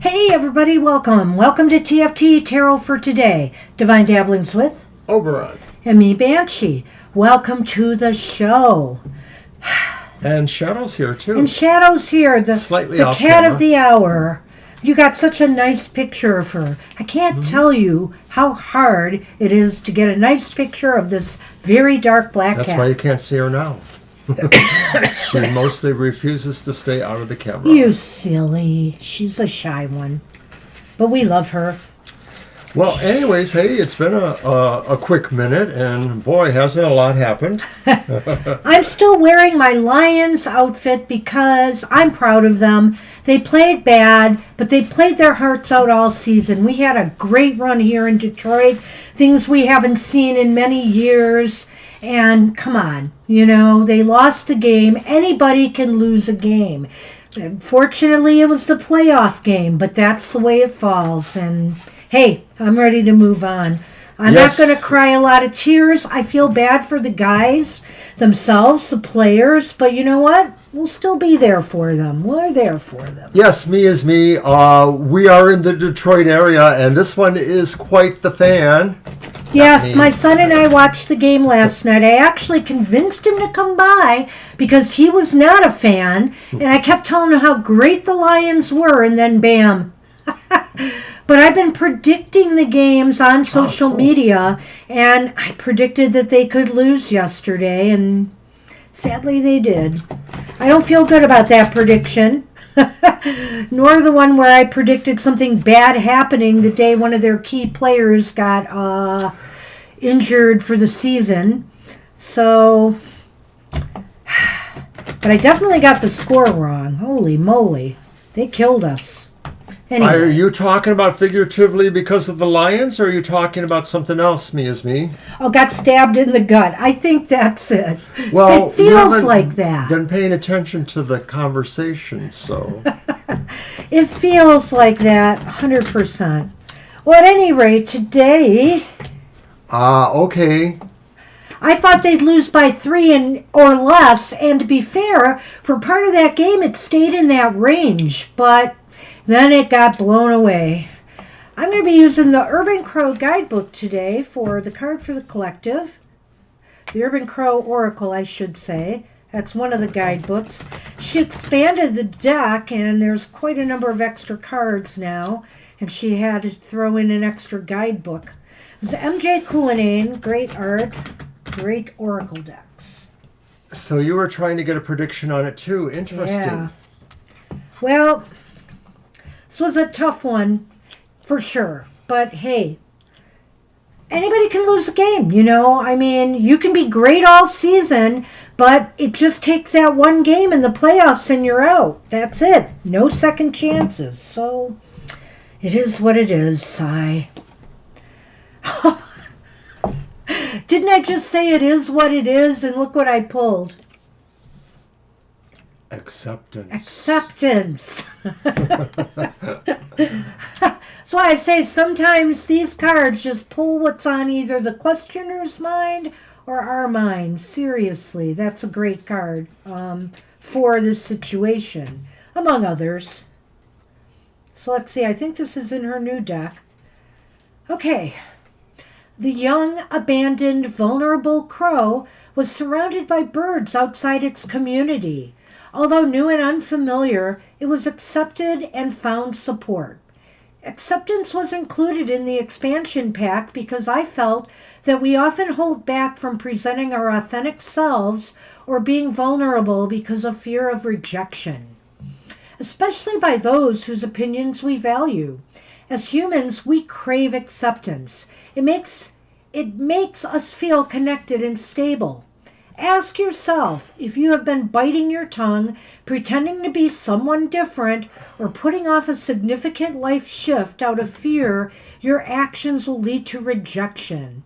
Hey everybody, welcome. Welcome to TFT Tarot for Today. Divine Dabblings with Oberon. And me, Banshee. Welcome to the show. And Shadow's here too. And Shadow's here, the cat camera. of the hour. You got such a nice picture of her. I can't tell you how hard it is to get a nice picture of this very dark black cat. That's why you can't see her now. She mostly refuses to stay out of the camera. You silly. She's a shy one. But we love her. Well, anyways, hey, it's been a quick minute, and boy, hasn't a lot happened. I'm still wearing my Lions outfit because I'm proud of them. They played bad, but they played their hearts out all season. We had a great run here in Detroit, things we haven't seen in many years. And come on, they lost the game. Anybody can lose a game. Fortunately, it was the playoff game, but that's the way it falls. And hey, I'm ready to move on. I'm not going to cry a lot of tears. I feel bad for the guys themselves, the players, but you know what? We'll still be there for them. We're there for them. Yes, me is me. We are in the Detroit area, and this one is quite the fan. Yes, my son and I watched the game last night. I actually convinced him to come by because he was not a fan, and I kept telling him how great the Lions were, and then bam. But I've been predicting the games on social media, and I predicted that they could lose yesterday, and sadly they did. I don't feel good about that prediction, nor the one where I predicted something bad happening the day one of their key players got injured for the season. So, but I definitely got the score wrong. Holy moly. They killed us. Anyway. Are you talking about figuratively because of the Lions, or are you talking about something else, me is me? Oh, got stabbed in the gut. I think that's it. Well, it feels like that. Been paying attention to the conversation, so. It feels like that, 100%. Well, at any rate, today Okay. I thought they'd lose by 3 or less, and to be fair, for part of that game it stayed in that range, but then it got blown away. I'm going to be using the Urban Crow guidebook today for the card for the collective. The Urban Crow Oracle, I should say. That's one of the guidebooks. She expanded the deck, and there's quite a number of extra cards now, and she had to throw in an extra guidebook. It's MJ Coulinane, great art, great Oracle decks. So you were trying to get a prediction on it too. Interesting. Yeah. Well, this was a tough one, for sure. But hey, anybody can lose a game, you know? I mean, you can be great all season, but it just takes that one game in the playoffs and you're out. That's it. No second chances. So it is what it is, sigh. Didn't I just say it is what it is, and look what I pulled? Acceptance. Acceptance. That's why I say sometimes these cards just pull what's on either the questioner's mind or our mind. Seriously, that's a great card for this situation, among others. So let's see, I think this is in her new deck. Okay. The young, abandoned, vulnerable crow was surrounded by birds outside its community. Although new and unfamiliar, it was accepted and found support. Acceptance was included in the expansion pack because I felt that we often hold back from presenting our authentic selves or being vulnerable because of fear of rejection, especially by those whose opinions we value. As humans, we crave acceptance. It makes us feel connected and stable. Ask yourself if you have been biting your tongue, pretending to be someone different, or putting off a significant life shift out of fear your actions will lead to rejection.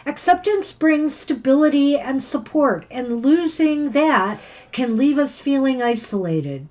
Acceptance brings stability and support, and losing that can leave us feeling isolated.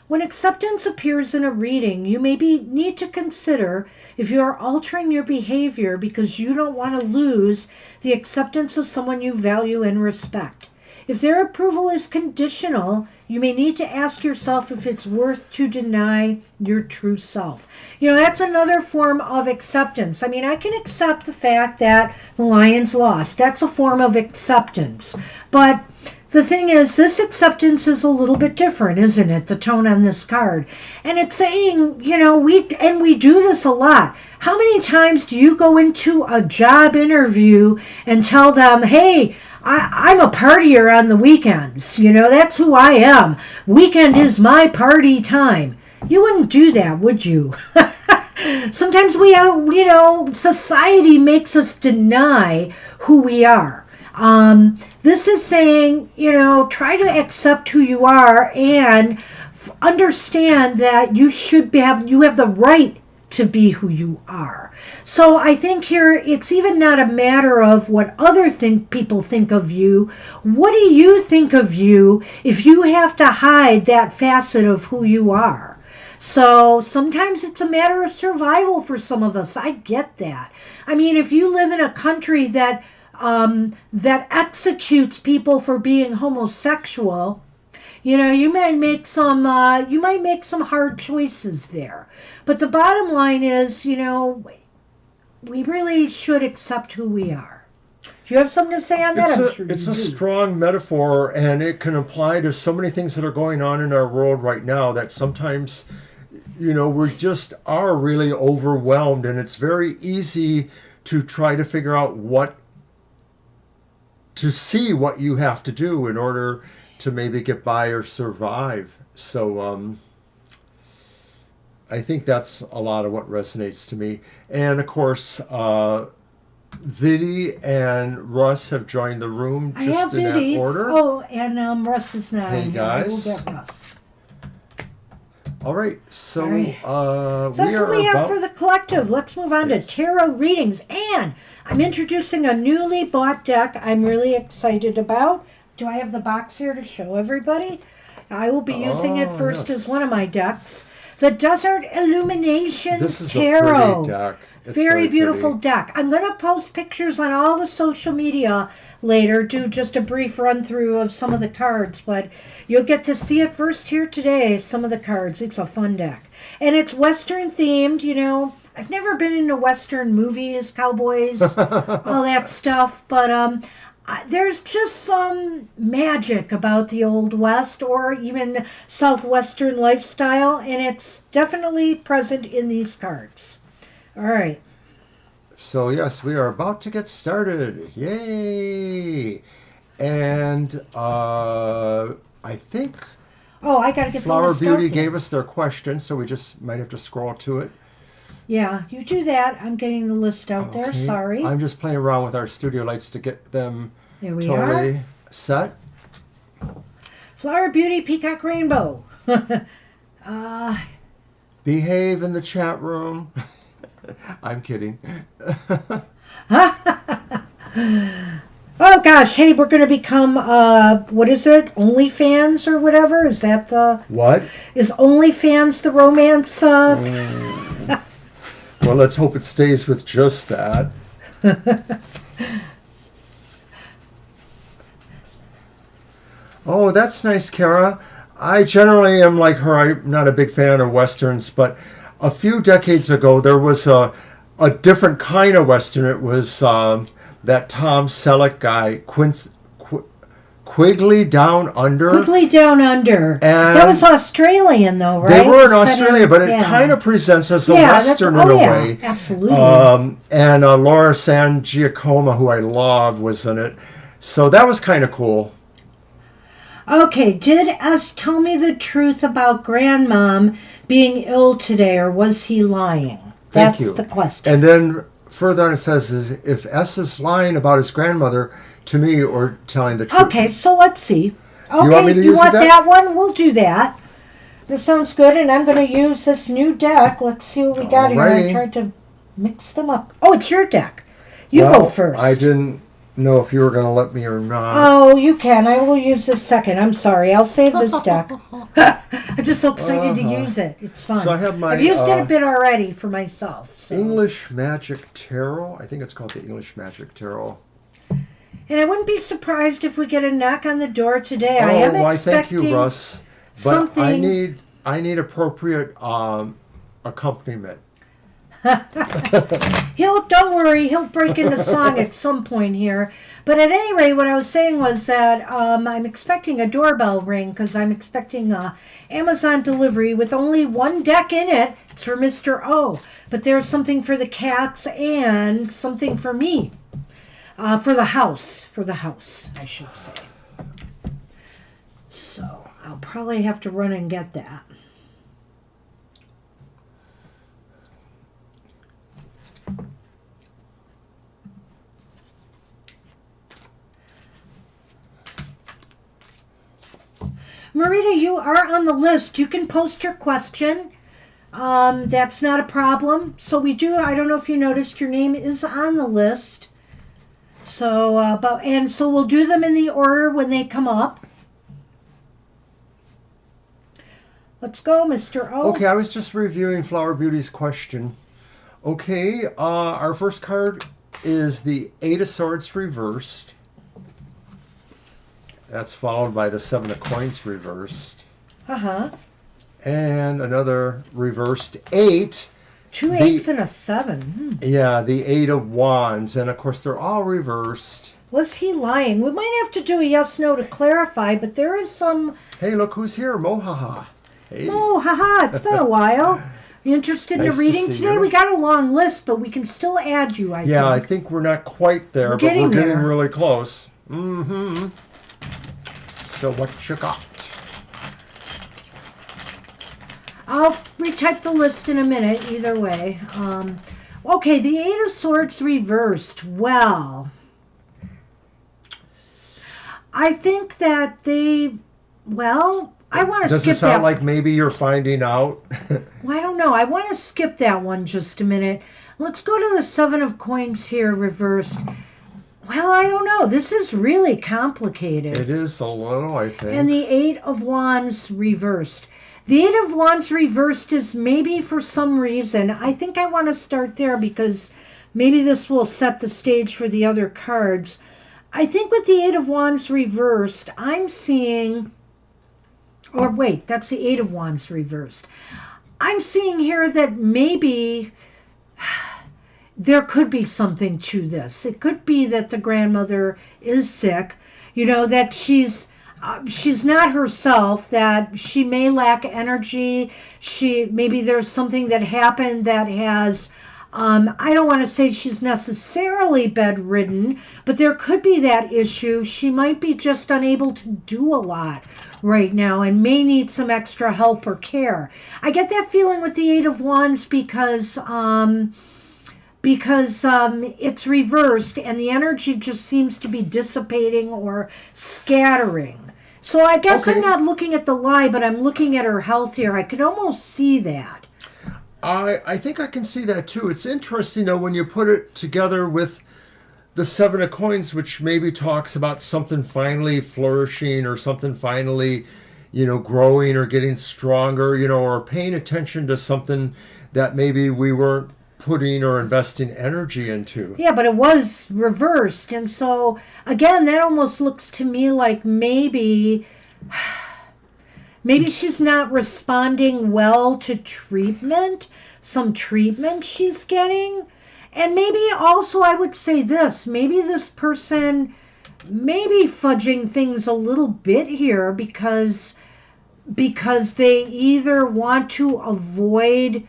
When acceptance appears in a reading, you may need to consider if you are altering your behavior because you don't want to lose the acceptance of someone you value and respect. If their approval is conditional, you may need to ask yourself if it's worth to deny your true self. You know, that's another form of acceptance. I mean, I can accept the fact that the Lions lost. That's a form of acceptance. But the thing is, this acceptance is a little bit different, isn't it? The tone on this card. And it's saying, you know, we do this a lot. How many times do you go into a job interview and tell them, hey, I'm a partier on the weekends. You know, that's who I am. Weekend is my party time. You wouldn't do that, would you? Sometimes society makes us deny who we are. This is saying, try to accept who you are and understand that you have the right to be who you are. So I think here it's even not a matter of what other people think of you. What do you think of you if you have to hide that facet of who you are? So sometimes it's a matter of survival for some of us. I get that. I mean, if you live in a country that executes people for being homosexual, you might make some hard choices there. But the bottom line is, we really should accept who we are. Do you have something to say on that? It's a strong metaphor, and it can apply to so many things that are going on in our world right now that sometimes, we just are really overwhelmed, and it's very easy to try to figure out to see what you have to do in order to maybe get by or survive. So I think that's a lot of what resonates to me. And of course, Viddy and Russ have joined the room just in that order. Oh, and Russ is not. Hey guys. We'll get Russ. All right, so All right. So that's what we have for the collective. Let's move on to tarot readings. And I'm introducing a newly bought deck I'm really excited about. Do I have the box here to show everybody? I will be using it first as one of my decks. The Desert Illuminations This is Tarot. a pretty deck. It's Very beautiful pretty. deck. I'm going to post pictures on all the social media later, do just a brief run through of some of the cards, but you'll get to see it first here today, some of the cards. It's a fun deck. And it's Western themed, you know. I've never been into Western movies, cowboys, all that stuff, but there's just some magic about the Old West or even Southwestern lifestyle, and it's definitely present in these cards. All right. So yes, we are about to get started. Yay! And I think Oh, I got to get the Flower list Beauty out there. gave us their question, so we just might have to scroll to it. Yeah, you do that. I'm getting the list out there. Okay. Sorry. I'm just playing around with our studio lights to get them There we totally are. set. Flower Beauty Peacock Rainbow. Behave in the chat room. I'm kidding. Oh gosh, hey, we're going to become what is it? OnlyFans or whatever? Is that the What? is OnlyFans the romance Well, let's hope it stays with just that. Oh, that's nice, Kara. I generally am like her. I'm not a big fan of Westerns, but a few decades ago, there was a different kind of Western. It was that Tom Selleck guy, Quigley Down Under. Quickly Down Under. And That was Australian though, right? They were in Set Australia, but it yeah. kind of presents as a Yeah, that's- Western oh, in a yeah, way. absolutely. And Laura San Giacomo, who I love, was in it. So that was kind of cool. Okay, did S tell me the truth about grandmom being ill today, or was he lying? Thank That's you. the question. And then further on it says, if S is lying about his grandmother to me or telling the truth. Okay, so let's see. Okay, you want me to use want the deck? that one? We'll do that. This sounds good, and I'm going to use this new deck. Let's see what we got here. Alrighty. I tried to mix them up. Oh, it's your deck. You Well, go first. I didn't know if you were going to let me or not. Oh, you can. I will use this second. I'm sorry. I'll save this deck. I'm just so excited to use it. It's fun. So I have my, I've used it a bit already for myself. So. English Magic Tarot. I think it's called the English Magic Tarot. And I wouldn't be surprised if we get a knock on the door today. I am why, expecting thank you, Russ. But something. I need appropriate accompaniment. Don't worry, he'll break into song at some point here. But at any rate, what I was saying was that I'm expecting a doorbell ring because I'm expecting Amazon delivery with only one deck in it. It's for Mr. O. But there's something for the cats and something for me. For the house, I should say. So I'll probably have to run and get that. Marita, you are on the list. You can post your question. That's not a problem. So we do, I don't know if you noticed, your name is on the list. So, so we'll do them in the order when they come up. Let's go, Mr. O. Okay, I was just reviewing Flower Beauty's question. Okay, our first card is the Eight of Swords reversed. That's followed by the Seven of Coins reversed. Uh-huh. And another reversed 8. Two eights and a 7. Yeah, the Eight of Wands. And of course, they're all reversed. Was he lying? We might have to do a yes-no to clarify, but there is some... Hey, look who's here, Mohaha. Hey. Oh, haha, it's been a while. You interested in Nice a to reading see today? you. We got a long list, but we can still add you, I Yeah, I think. think we're not quite there, but getting we're getting there. really close. Mm-hmm. So what you got? I'll retype the list in a minute, either way. Okay, the Eight of Swords reversed. Well, I think that I want to Does skip it sound that. like maybe you're finding out? Well, I don't know. I want to skip that one just a minute. Let's go to the Seven of Coins here, reversed. Well, I don't know. This is really complicated. It is a little, I think. And the Eight of Wands reversed. The Eight of Wands reversed is maybe for some reason. I think I want to start there because maybe this will set the stage for the other cards. I think with the Eight of Wands reversed, I'm seeing... Or wait, that's the Eight of Wands reversed. I'm seeing here that maybe there could be something to this. It could be that the grandmother is sick, that she's not herself, that she may lack energy. Maybe there's something that happened that has, I don't want to say she's necessarily bedridden, but there could be that issue. She might be just unable to do a lot right now and may need some extra help or care. I get that feeling with the Eight of Wands because it's reversed and the energy just seems to be dissipating or scattering. So I guess Okay. I'm not looking at the lie, but I'm looking at her health here. I could almost see that. I think I can see that too. It's interesting though when you put it together with the Seven of Coins, which maybe talks about something finally flourishing or something finally, growing or getting stronger, or paying attention to something that maybe we weren't putting or investing energy into. Yeah, but it was reversed. And so, again, that almost looks to me like maybe she's not responding well to treatment, some treatment she's getting. And maybe also I would say this, maybe this person may be fudging things a little bit here because they either want to avoid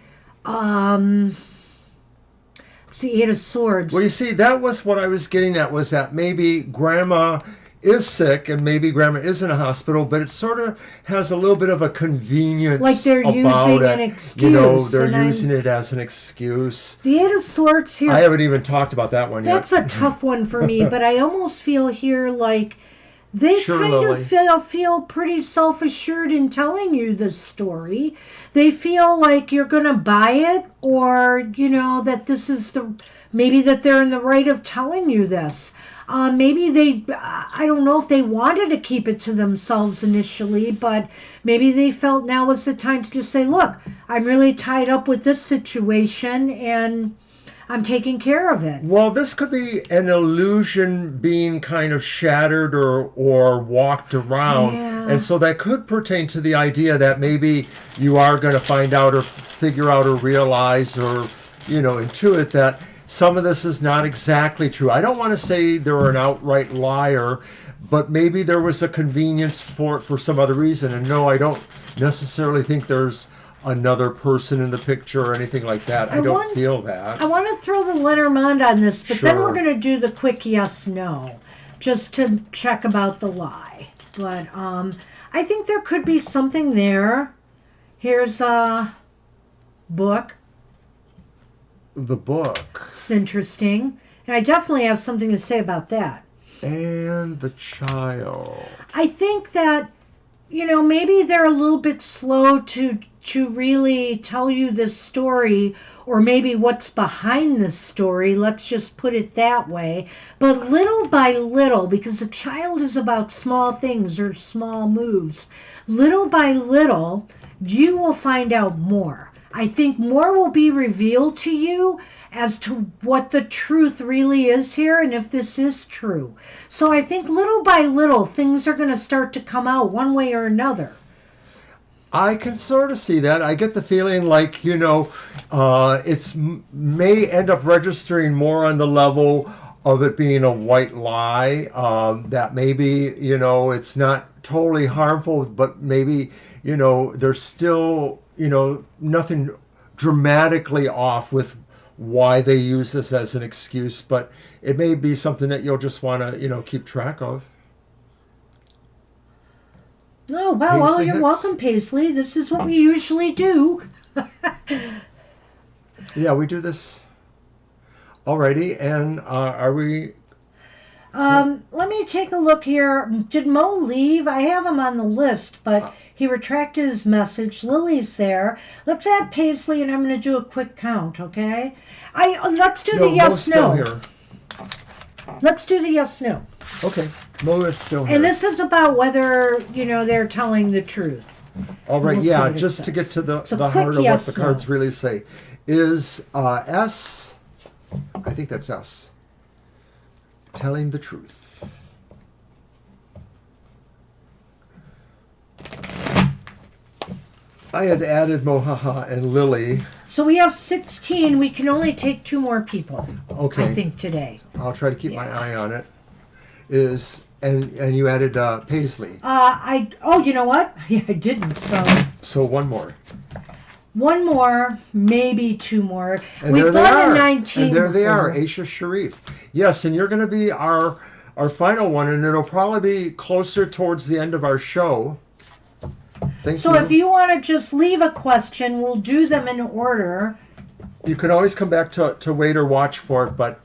it's the Eight of Swords. Well, you see, that was what I was getting at, was that maybe grandma is sick and maybe grandma is in a hospital, but it sort of has a little bit of a convenience Like they're about using it. an excuse. They're using it as an excuse. The Eight of Swords here. I haven't even talked about that one That's yet. a tough one for me, but I almost feel here like they Sure, kind Lily. of feel pretty self-assured in telling you this story. They feel like you're going to buy it, or, that this is maybe that they're in the right of telling you this. Maybe I don't know if they wanted to keep it to themselves initially, but maybe they felt now was the time to just say, look, I'm really tied up with this situation and I'm taking care of it. Well, this could be an illusion being kind of shattered or walked around. Yeah. And so that could pertain to the idea that maybe you are going to find out or figure out or realize or, intuit that some of this is not exactly true. I don't want to say they're an outright liar, but maybe there was a convenience for some other reason. And no, I don't necessarily think there's another person in the picture or anything like that. I don't feel that. I want to throw the Lenormand on this, but then Sure. we're going to do the quick yes/no, just to check about the lie. But I think there could be something there. Here's a book. The book. It's interesting. And I definitely have something to say about that. And the child. I think that, maybe they're a little bit slow to really tell you this story, or maybe what's behind this story. Let's just put it that way. But little by little, because a child is about small things or small moves, little by little, you will find out more. I think more will be revealed to you as to what the truth really is here and if this is true. So I think little by little, things are going to start to come out one way or another. I can sort of see that. I get the feeling like, it's may end up registering more on the level of it being a white lie, that maybe, it's not totally harmful, but maybe, there's still, nothing dramatically off with why they use this as an excuse, but it may be something that you'll just want to, keep track of. Oh, wow. Well, you're welcome, Paisley. This is what we usually do. Yeah, we do this already. And are we... Let me take a look here. Did Mo leave? I have him on the list, but he retracted his message. Lily's there. Let's add Paisley, and I'm going to do a quick count, okay? Let's do the yes, Mo's no. still here. Let's do the yes, no. Okay, Mo is still here. And this is about whether, they're telling the truth. All right, We'll see yeah, what it just to get says. to the So heart quick of yes, what the cards no. really say. Is S, I think that's S, telling the truth. I had added Mohaha and Lily. So we have 16. We can only take 2 more people, Okay. I think, today. I'll try to keep my Yeah. eye on it. And you added Paisley. You know what? Yeah, I didn't. So one more. 1 more, maybe 2 more. And We've there they done are. a 19 And there they are, before. Aisha Sharif. Yes, and you're going to be our final one, and it'll probably be closer towards the end of our show. Thank So you. if you want to just leave a question, we'll do them in order. You can always come back to wait or watch for it, but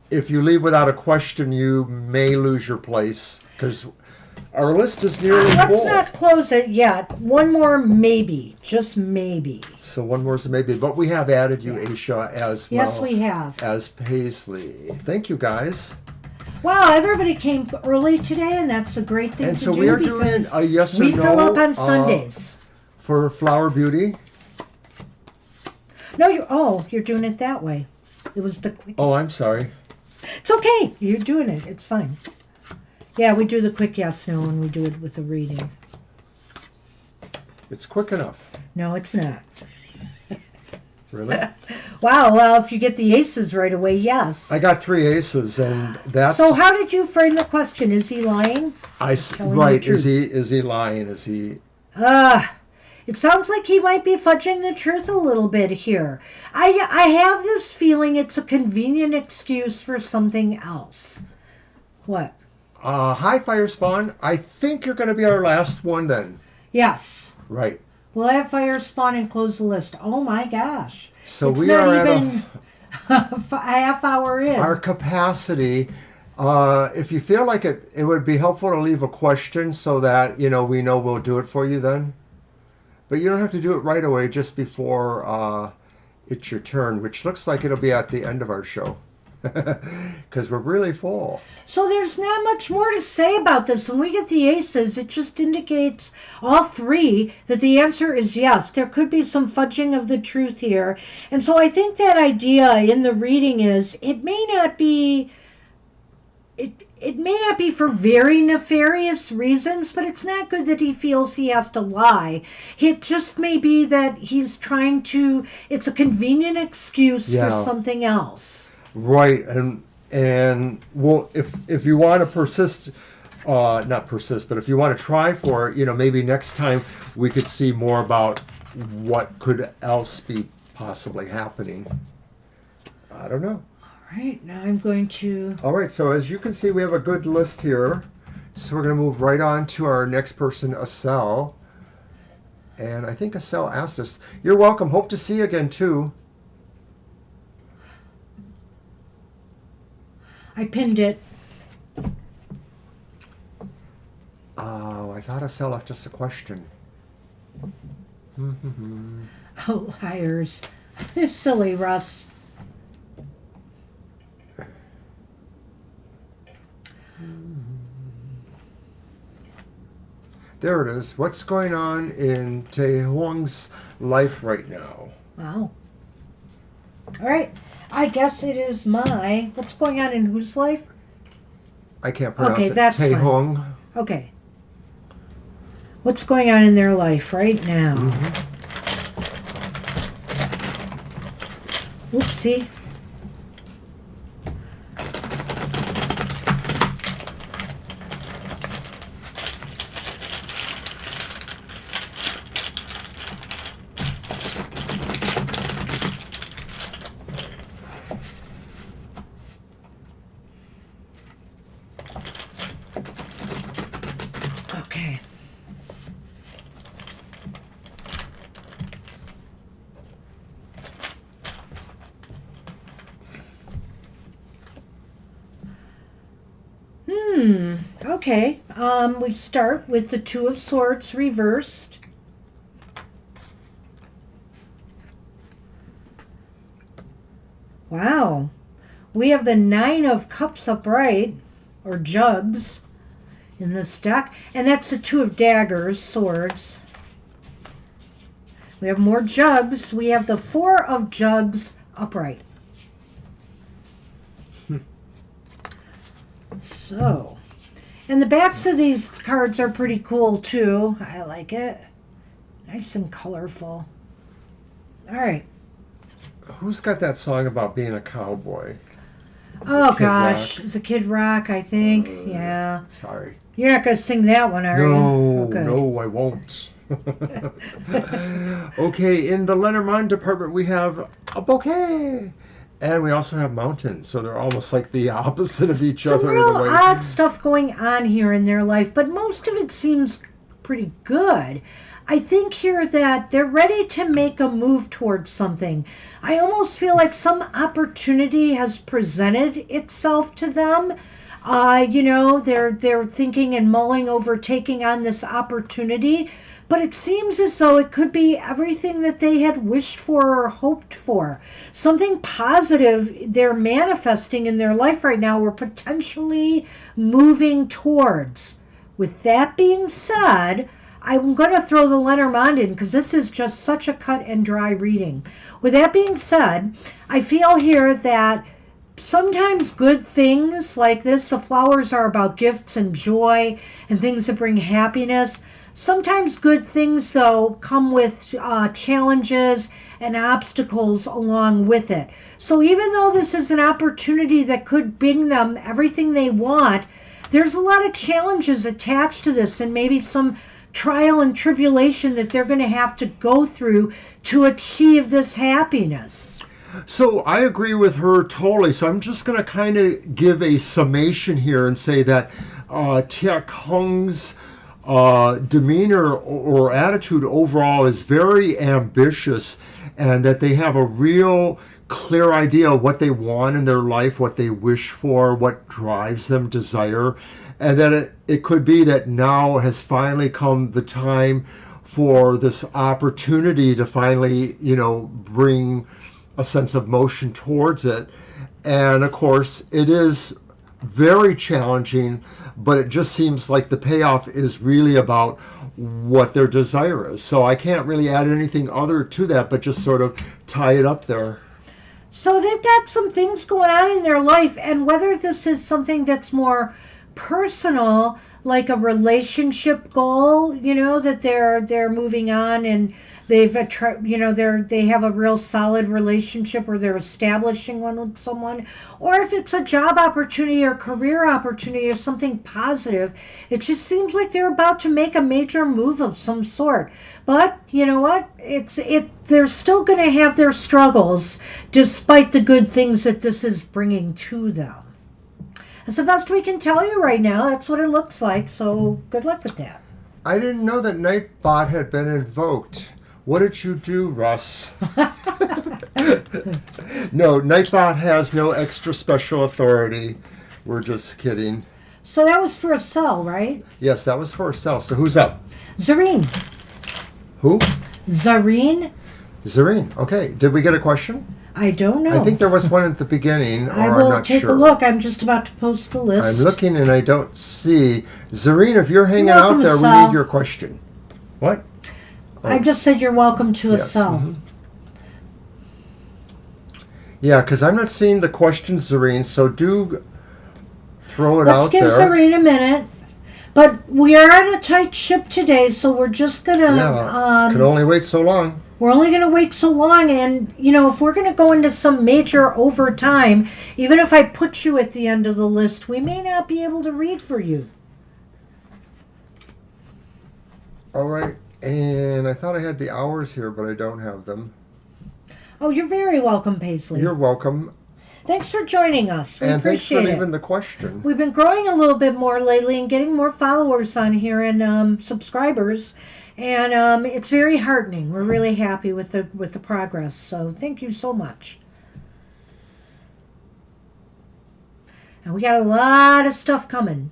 if you leave without a question, you may lose your place because our list is nearly Let's full. not close it yet. 1 more, maybe. Just maybe. So one more is a maybe, but we have added you, Aisha, as well. Yes, we have. As Paisley. Thank you, guys. Wow, everybody came early today, and that's a great thing And to so do we are doing because a yes or we no fill up on Sundays. for Flower Beauty. No, you're doing it that way. It was the quick. Oh, I'm sorry. It's okay. You're doing it. It's fine. Yeah, we do the quick yes no, and we do it with a reading. It's quick enough. No, it's not. Really? Wow. Well, if you get the aces right away, yes. I got 3 aces, and that's So how did you frame the question? Is he lying? Telling right. the truth. Is he lying? Is he? It sounds like he might be fudging the truth a little bit here. I have this feeling it's a convenient excuse for something else. What? Hi, Fire Spawn. I think you're going to be our last one then. Yes. Right. We'll have fire spawn and close the list. Oh my gosh. So It's we not are even at a half hour in. our capacity. If you feel like it would be helpful to leave a question so that we know we'll do it for you then. But you don't have to do it right away, just before it's your turn, which looks like it'll be at the end of our show. Because we're really full. So there's not much more to say about this. When we get the aces, it just indicates all 3 that the answer is yes. There could be some fudging of the truth here. And so I think that idea in the reading is it may not be for very nefarious reasons, but it's not good that he feels he has to lie. It just may be that he's trying to, it's a convenient excuse for something else. Right, and well, if you want to persist, not persist, but if you want to try for it, maybe next time we could see more about what could else be possibly happening. I don't know. All right, now I'm going to... All right, so as you can see, we have a good list here. So we're going to move right on to our next person, Asel. And I think Asel asked us, you're welcome. Hope to see you again, too. I pinned it. Oh, I thought Asel left us a question. Oh, liars. You're silly, Russ. There it is. What's going on in Taehoong's life right now? Wow. All right. I guess it is my... What's going on in whose life? I can't pronounce Okay, it. that's fine. Taehoong. Okay. What's going on in their life right now? Oopsie. Okay. Okay. We start with the Two of Swords reversed. Wow. We have the Nine of Cups upright, or jugs. in this deck. And that's the Two of Daggers, swords. We have more jugs. We have the Four of Jugs upright. So, and the backs of these cards are pretty cool too. I like it. Nice and colorful. All right. Who's got that song about being a cowboy? Oh gosh, it's a Kid Rock, I think. Yeah. Sorry. You're not gonna sing that one, are you? No, Okay. no, I won't. Okay, in the Lenormand department, we have a bouquet. And we also have mountains, so they're almost like the opposite of each Some other. real in a way. odd stuff going on here in their life, but most of it seems pretty good. I think here that they're ready to make a move towards something. I almost feel like some opportunity has presented itself to them. They're thinking and mulling over taking on this opportunity, but it seems as though it could be everything that they had wished for or hoped for. Something positive they're manifesting in their life right now or potentially moving towards. With that being said, I'm going to throw the Lenormand in because this is just such a cut and dry reading. With that being said, I feel here that sometimes good things like this, the flowers are about gifts and joy and things that bring happiness. Sometimes good things, though, come with challenges and obstacles along with it. So even though this is an opportunity that could bring them everything they want, there's a lot of challenges attached to this and maybe some trial and tribulation that they're going to have to go through to achieve this happiness. So I agree with her totally. So I'm just going to kind of give a summation here and say that Tia Kung's demeanor or attitude overall is very ambitious, and that they have a real clear idea of what they want in their life, what they wish for, what drives them, desire, and that it could be that now has finally come the time for this opportunity to finally, bring a sense of motion towards it. And of course, it is very challenging, but it just seems like the payoff is really about what their desire is. So I can't really add anything other to that, but just sort of tie it up there. So they've got some things going on in their life, and whether this is something that's more personal, like a relationship goal, that they're moving on and they have a real solid relationship or they're establishing one with someone, or if it's a job opportunity or career opportunity or something positive, it just seems like they're about to make a major move of some sort. But you know what? They're still going to have their struggles despite the good things that this is bringing to them. That's the best we can tell you right now. That's what it looks like. So good luck with that. I didn't know that Nightbot had been invoked. What did you do, Russ? No, Nightbot has no extra special authority. We're just kidding. So that was for a cell, right? Yes, that was for a cell. So who's up? Zareen. Who? Zareen? Zareen. Okay. Did we get a question? I don't know. I think there was one at the beginning, or I I'm will not take sure. a look. I'm just about to post the list. I'm looking and I don't see. Zareen, if you're hanging welcome, out there, Sal. we need your question. What? I just said you're welcome to a Yes, cell. mhm. Yeah, because I'm not seeing the questions, Zareen, so do throw it Let's out give there. Zareen a minute. But we are on a tight ship today, so we're just going to... Yeah, can only wait so long. We're only going to wait so long, and, if we're going to go into some major overtime, even if I put you at the end of the list, we may not be able to read for you. All right, and I thought I had the hours here, but I don't have them. Oh, you're very welcome, Paisley. You're welcome. Thanks for joining us. We And thanks for appreciate it. leaving the question. We've been growing a little bit more lately and getting more followers on here and subscribers, and it's very heartening. We're really happy with the progress. So thank you so much. And we got a lot of stuff coming.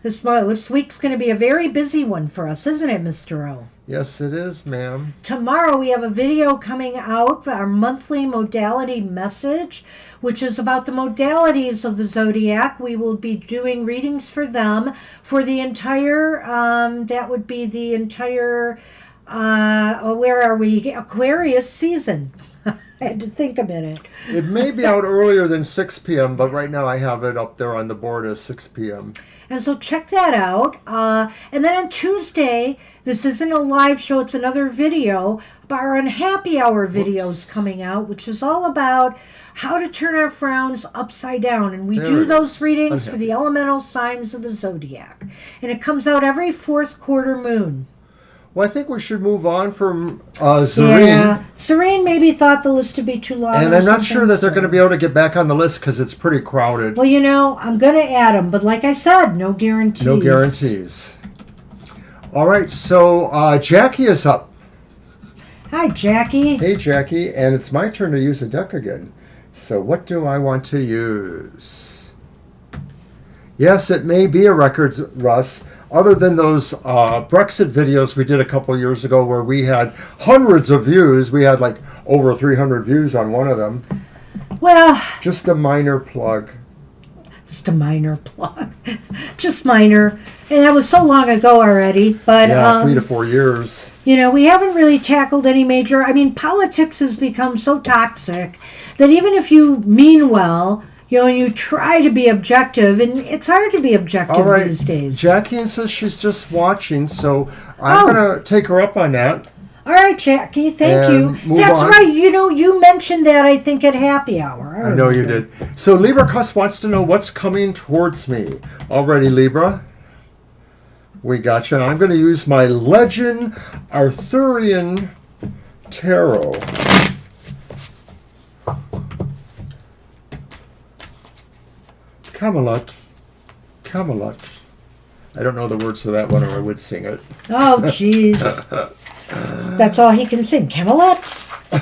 This week's going to be a very busy one for us, isn't it, Mr. O? Yes, it is, ma'am. Tomorrow we have a video coming out, our monthly modality message, which is about the modalities of the zodiac. We will be doing readings for them for the entire, that would be the entire, where are we? Aquarius season. I had to think a minute. It may be out earlier than 6 p.m., but right now I have it up there on the board as 6 p.m. And so check that out. And then on Tuesday, this isn't a live show, it's another video, but our Unhappy Hour videos coming out, which is all about how to turn our frowns upside down. And we do those readings for the elemental signs of the zodiac. And it comes out every fourth quarter moon. Well, I think we should move on from Zareen. Yeah, Serene maybe thought the list would be too long. And I'm not sure that they're going to be able to get back on the list because it's pretty crowded. Well, you know, I'm going to add them, but like I said, no guarantees. No guarantees. All right, so Jackie is up. Hi, Jackie. Hey, Jackie, and it's my turn to use a deck again. So what do I want to use? Yes, it may be a records, Russ. Other than those Brexit videos we did a couple years ago where we had hundreds of views, we had like over 300 views on one of them. Well, just a minor plug. Just a minor plug. Just minor. And that was so long ago already. But yeah, 3 to 4 years. You know, we haven't really tackled any major... I mean, politics has become so toxic that even if you mean well... You know, you try to be objective, and it's hard to be objective these days. Jackie says she's just watching, so I'm going to take her up on that. All right, Jackie, thank you. That's right. You know, you mentioned that, I think, at Happy Hour. I know you did. So Libra Cuss wants to know what's coming towards me. Already, Libra? We got you. And I'm going to use my Legend Arthurian Tarot. Camelot. Camelot. I don't know the words to that one, or I would sing it. Oh, jeez. That's all he can sing. Camelot.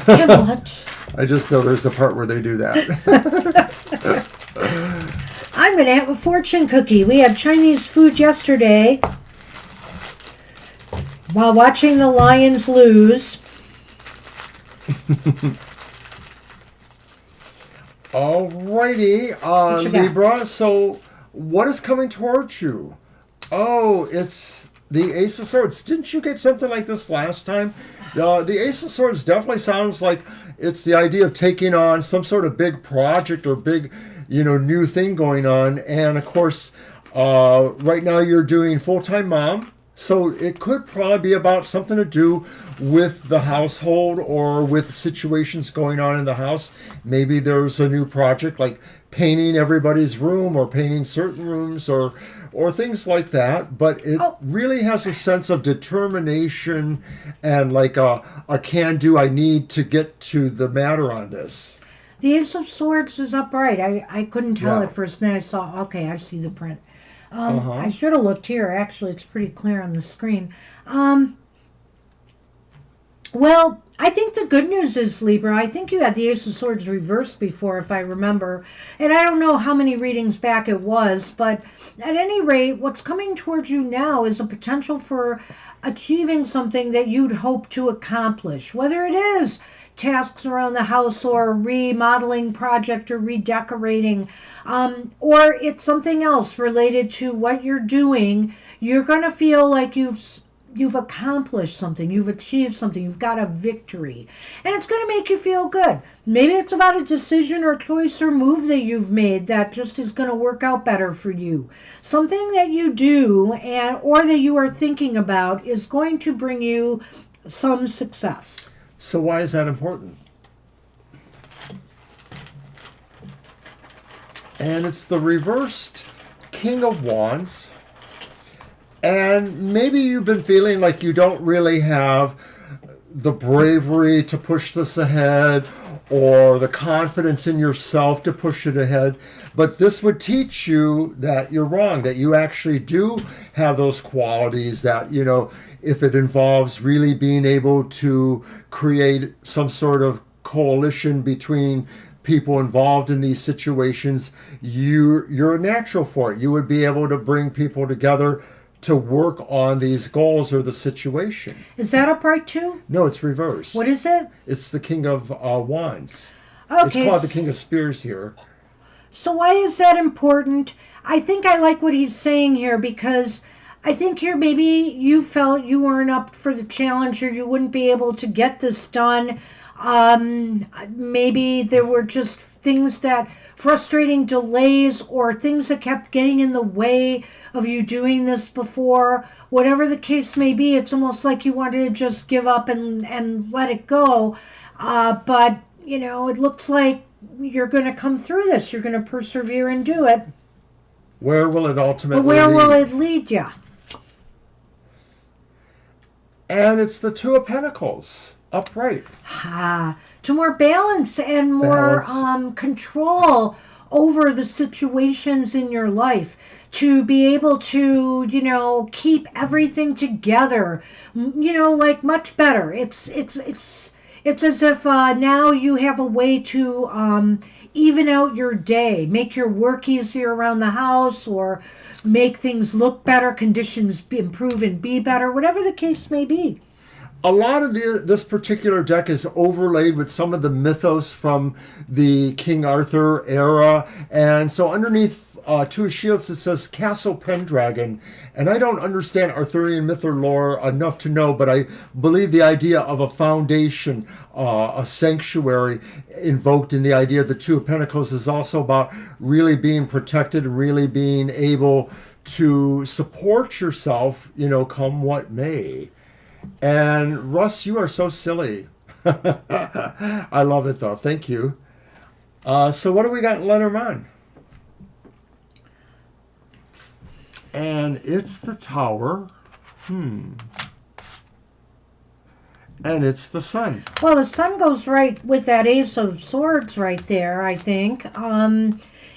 Camelot. I just know there's a part where they do that. I'm going to have a fortune cookie. We had Chinese food yesterday while watching the Lions lose. Alrighty, Libra. So, what is coming towards you? Oh, it's the Ace of Swords. Didn't you get something like this last time? The Ace of Swords definitely sounds like it's the idea of taking on some sort of big project or big, new thing going on. And of course, right now you're doing full-time mom. So it could probably be about something to do with the household or with situations going on in the house. Maybe there's a new project like painting everybody's room or painting certain rooms or things like that. But it really has a sense of determination and like a can-do. I need to get to the matter on this. The Ace of Swords is upright. I couldn't tell at first. Then I saw, okay, I see the print. I should have looked here. Actually, it's pretty clear on the screen. Well, I think the good news is, Libra, I think you had the Ace of Swords reversed before, if I remember. And I don't know how many readings back it was, but at any rate, what's coming towards you now is a potential for achieving something that you'd hope to accomplish. Whether it is tasks around the house or a remodeling project or redecorating, or it's something else related to what you're doing, you're going to feel like you've accomplished something, you've achieved something, you've got a victory. And it's going to make you feel good. Maybe it's about a decision or choice or move that you've made that just is going to work out better for you. Something that you do or that you are thinking about is going to bring you some success. So why is that important? And it's the reversed King of Wands. And maybe you've been feeling like you don't really have the bravery to push this ahead or the confidence in yourself to push it ahead. But this would teach you that you're wrong, that you actually do have those qualities that, if it involves really being able to create some sort of coalition between people involved in these situations, you're a natural for it. You would be able to bring people together to work on these goals or the situation. Is that upright too? No, it's reversed. What is it? It's the King of Wands. Okay. It's called the King of Spears here. So why is that important? I think I like what he's saying here, because I think here maybe you felt you weren't up for the challenge, or you wouldn't be able to get this done. Maybe there were just things that, frustrating delays, or things that kept getting in the way of you doing this before. Whatever the case may be, it's almost like you wanted to just give up and let it go. But, you know, it looks like you're going to come through this. You're going to persevere and do it. Where will it ultimately But where lead? will it lead you? And it's the Two of Pentacles, upright. To more balance and more control over the situations in your life. To be able to, you know, keep everything together, you know, like much better. It's as if now you have a way to even out your day, make your work easier around the house, or make things look better, conditions improve and be better, whatever the case may be. A lot of this particular deck is overlaid with some of the mythos from the King Arthur era. And so underneath Two of Shields, it says Castle Pendragon. And I don't understand Arthurian myth or lore enough to know, but I believe the idea of a foundation, a sanctuary invoked in the idea of the Two of Pentacles is also about really being protected and really being able to support yourself, you know, come what may. And Russ, you are so silly. I love it though. Thank you. So what do we got in Lenormand? And it's the Tower. And it's the Sun. Well, the Sun goes right with that Ace of Swords right there, I think.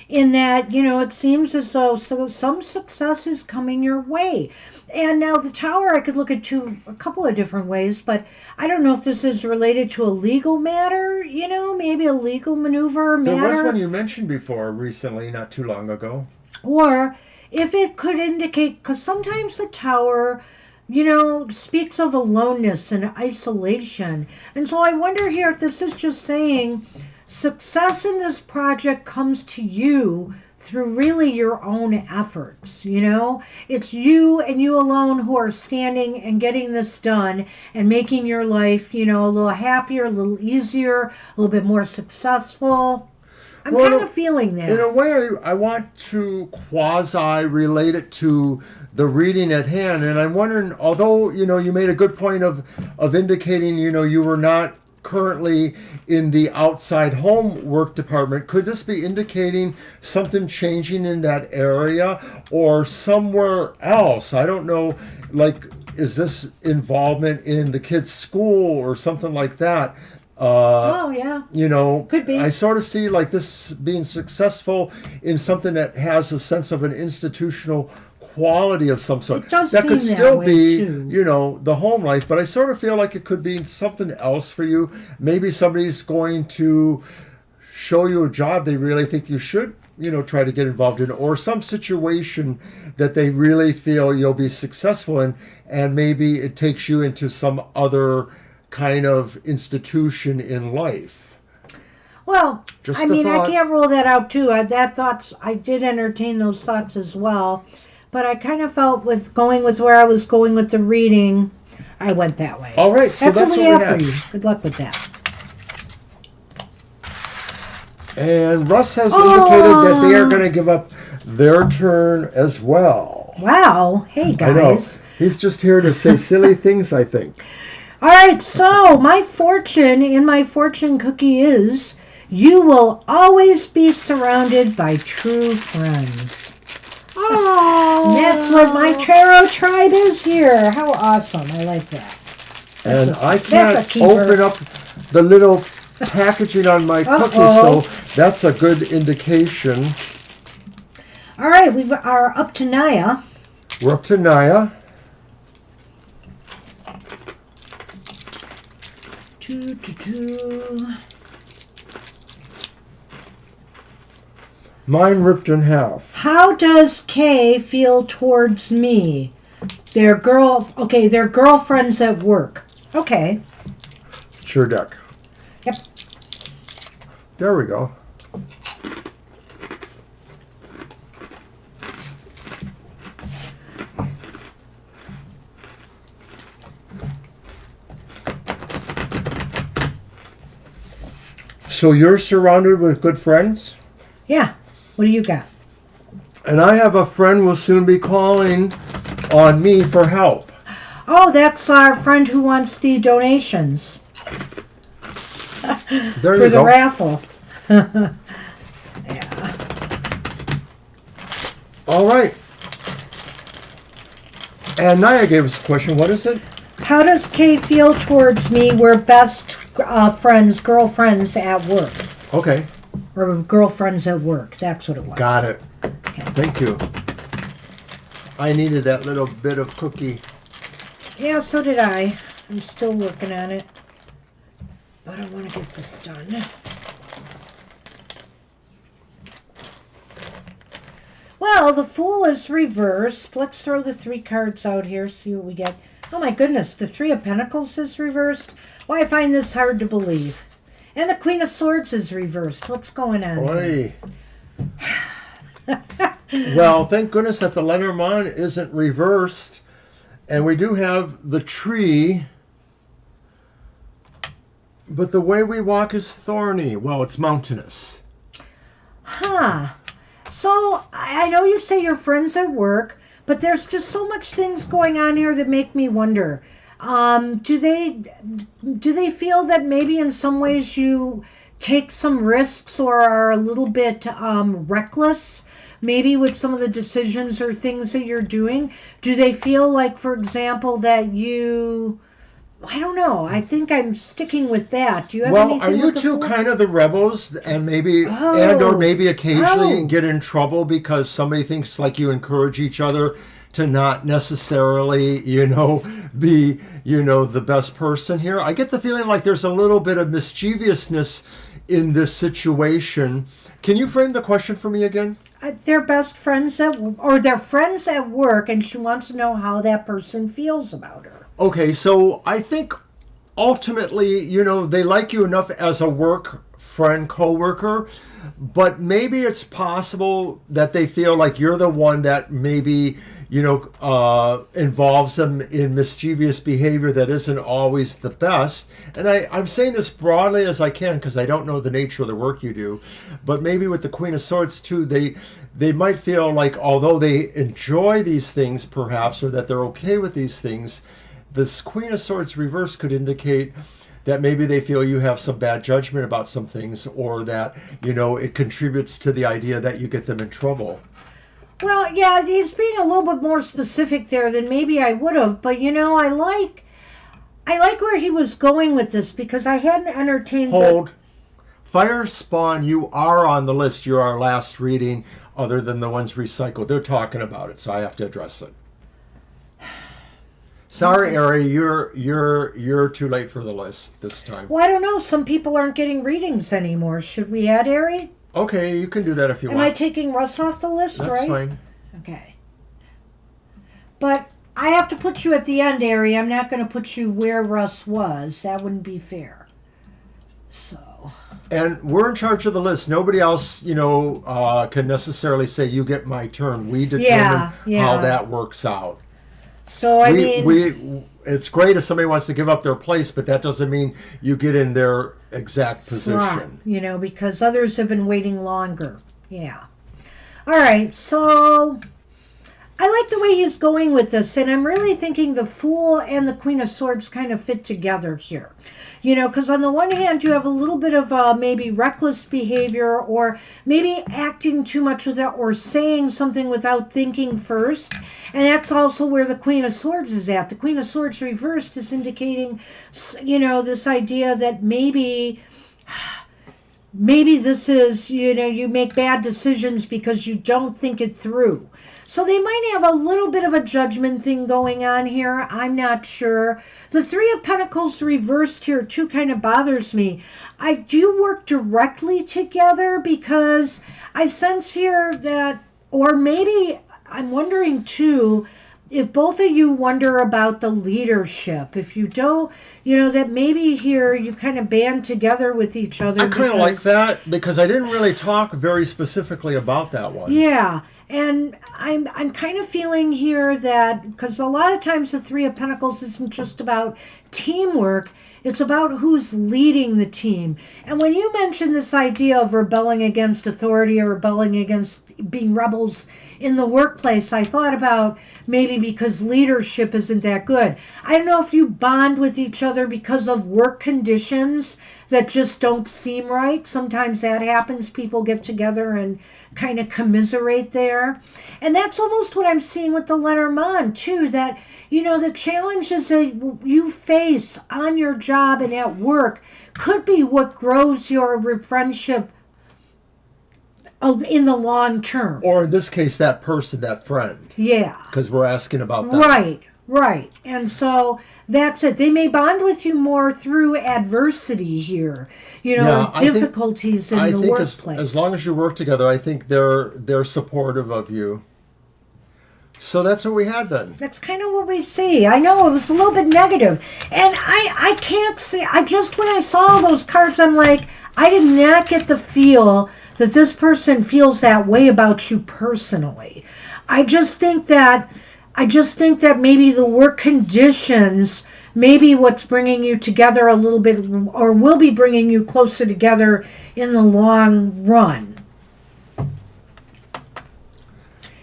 In that, you know, it seems as though some success is coming your way. And now the Tower, I could look at a couple of different ways, but I don't know if this is related to a legal matter, you know, maybe a legal maneuver matter. There was one you mentioned before recently, not too long ago. Or if it could indicate, because sometimes the Tower, you know, speaks of aloneness and isolation. And so I wonder here if this is just saying success in this project comes to you through really your own efforts, you know? It's you and you alone who are standing and getting this done and making your life, you know, a little happier, a little easier, a little bit more successful. I'm kind of feeling that. In a way, I want to quasi-relate it to the reading at hand. And I'm wondering, although, you know, you made a good point of indicating, you know, you were not currently in the outside home work department, could this be indicating something changing in that area or somewhere else? I don't know, like, is this involvement in the kids' school or something like that? Oh, yeah. You know, could be. I sort of see like this being successful in something that has a sense of an institutional quality of some sort. It does that seem could that still way, be, too. you know, the home life, but I sort of feel like it could be something else for you. Maybe somebody's going to show you a job they really think you should, you know, try to get involved in, or some situation that they really feel you'll be successful in, and maybe it takes you into some other kind of institution in life. Well, Just I a mean, thought. I can't rule that out too. I did entertain those thoughts as well, but I kind of felt with going with where I was going with the reading, I went that way. All right, so that's what we what we have have. for you. Good luck with that. And Russ has indicated that they are going to give up their turn as well. Wow. Hey, I know. guys. He's just here to say silly things, I think. All right, so my fortune cookie is you will always be surrounded by true friends. Oh, That's what my tarot tribe is here. How awesome. I like that. And I that's a can't keeper. open up the little packaging on my cookie, Uh-oh. so that's a good indication. All right, we are up to Naya. We're up to Naya. Mine ripped in half. How does Kay feel towards me? They're girlfriends at work. Okay. It's your deck. Yep. There we go. So you're surrounded with good friends? Yeah. What do you got? And I have a friend will soon be calling on me for help. Oh, that's our friend who wants the donations. There For you the go. raffle. Yeah. All right. And Naya gave us a question. What is it? How does Kay feel towards me? We're best friends, girlfriends at work. Okay. Or girlfriends at work. That's what it was. Got it. Okay. Thank you. I needed that little bit of cookie. Yeah, so did I. I'm still working on it. But I want to get this done. Well, the Fool is reversed. Let's throw the 3 cards out here, see what we get. Oh my goodness, the 3 of Pentacles is reversed. Why, I find this hard to believe. And the Queen of Swords is reversed. What's going on here? Oy. Well, thank goodness that the Lenormand isn't reversed. And we do have the tree. But the way we walk is thorny. Well, it's mountainous. Huh. So, I know you say you're friends at work, but there's just so much things going on here that make me wonder. Do they feel that maybe in some ways you take some risks or are a little bit reckless? Maybe with some of the decisions or things that you're doing? Do they feel like, for example, that you... I don't know. I think I'm sticking with that. Do you have anything? Well, are you with the two Fool? kind of the rebels and maybe or maybe occasionally get in trouble because somebody thinks like you encourage each other to not necessarily, be, the best person here? I get the feeling like there's a little bit of mischievousness in this situation. Can you frame the question for me again? They're best friends they're friends at work, and she wants to know how that person feels about her. Okay, so I think ultimately, they like you enough as a work friend, co-worker, but maybe it's possible that they feel like you're the one that maybe, involves them in mischievous behavior that isn't always the best. And I'm saying this broadly as I can because I don't know the nature of the work you do, but maybe with the Queen of Swords too, they might feel like although they enjoy these things perhaps, or that they're okay with these things, this Queen of Swords reverse could indicate that maybe they feel you have some bad judgment about some things, or that, it contributes to the idea that you get them in trouble. Well, yeah, he's being a little bit more specific there than maybe I would have, but I like where he was going with this because I hadn't entertained... Hold. Fire Spawn, you are on the list. You're our last reading other than the ones recycled. They're talking about it, so I have to address it. Sorry, Ari, you're too late for the list this time. Well, I don't know. Some people aren't getting readings anymore. Should we add Ari? Okay, you can do that if you want. Am I taking Russ off the list, That's right? fine. Okay. But I have to put you at the end, Ari. I'm not going to put you where Russ was. That wouldn't be fair. So... And we're in charge of the list. Nobody else, can necessarily say you get my turn. We determine how that works out. So I mean, it's great if somebody wants to give up their place, but that doesn't mean you get in their exact position. Slot, because others have been waiting longer. Yeah. All right. So I like the way he's going with this, and I'm really thinking the Fool and the Queen of Swords kind of fit together here. Because on the one hand, you have a little bit of maybe reckless behavior, or maybe acting too much without, or saying something without thinking first. And that's also where the Queen of Swords is at. The Queen of Swords reversed is indicating, this idea that maybe maybe this is, you make bad decisions because you don't think it through. So they might have a little bit of a judgment thing going on here. I'm not sure. The Three of Pentacles reversed here too kind of bothers me. Do you work directly together? Because I sense here that, or maybe I'm wondering too, if both of you wonder about the leadership, if you don't, that maybe here you kind of band together with each other. I kind of like that because I didn't really talk very specifically about that one. Yeah. And I'm kind of feeling here that, because a lot of times the Three of Pentacles isn't just about teamwork, it's about who's leading the team. And when you mention this idea of rebelling against authority or rebelling against being rebels in the workplace, I thought about maybe because leadership isn't that good. I don't know if you bond with each other because of work conditions that just don't seem right. Sometimes that happens. People get together and kind of commiserate there. And that's almost what I'm seeing with the Lenormand too, that, the challenges that you face on your job and at work could be what grows your friendship in the long term. Or in this case, that person, that friend. Yeah. Because we're asking about that. Right. And so that's it. They may bond with you more through adversity here, difficulties in the workplace. As long as you work together, I think they're supportive of you. So that's what we had then. That's kind of what we see. I know it was a little bit negative. And I can't see, when I saw those cards, I'm like, I did not get the feel that this person feels that way about you personally. I just think that maybe the work conditions, maybe what's bringing you together a little bit, or will be bringing you closer together in the long run.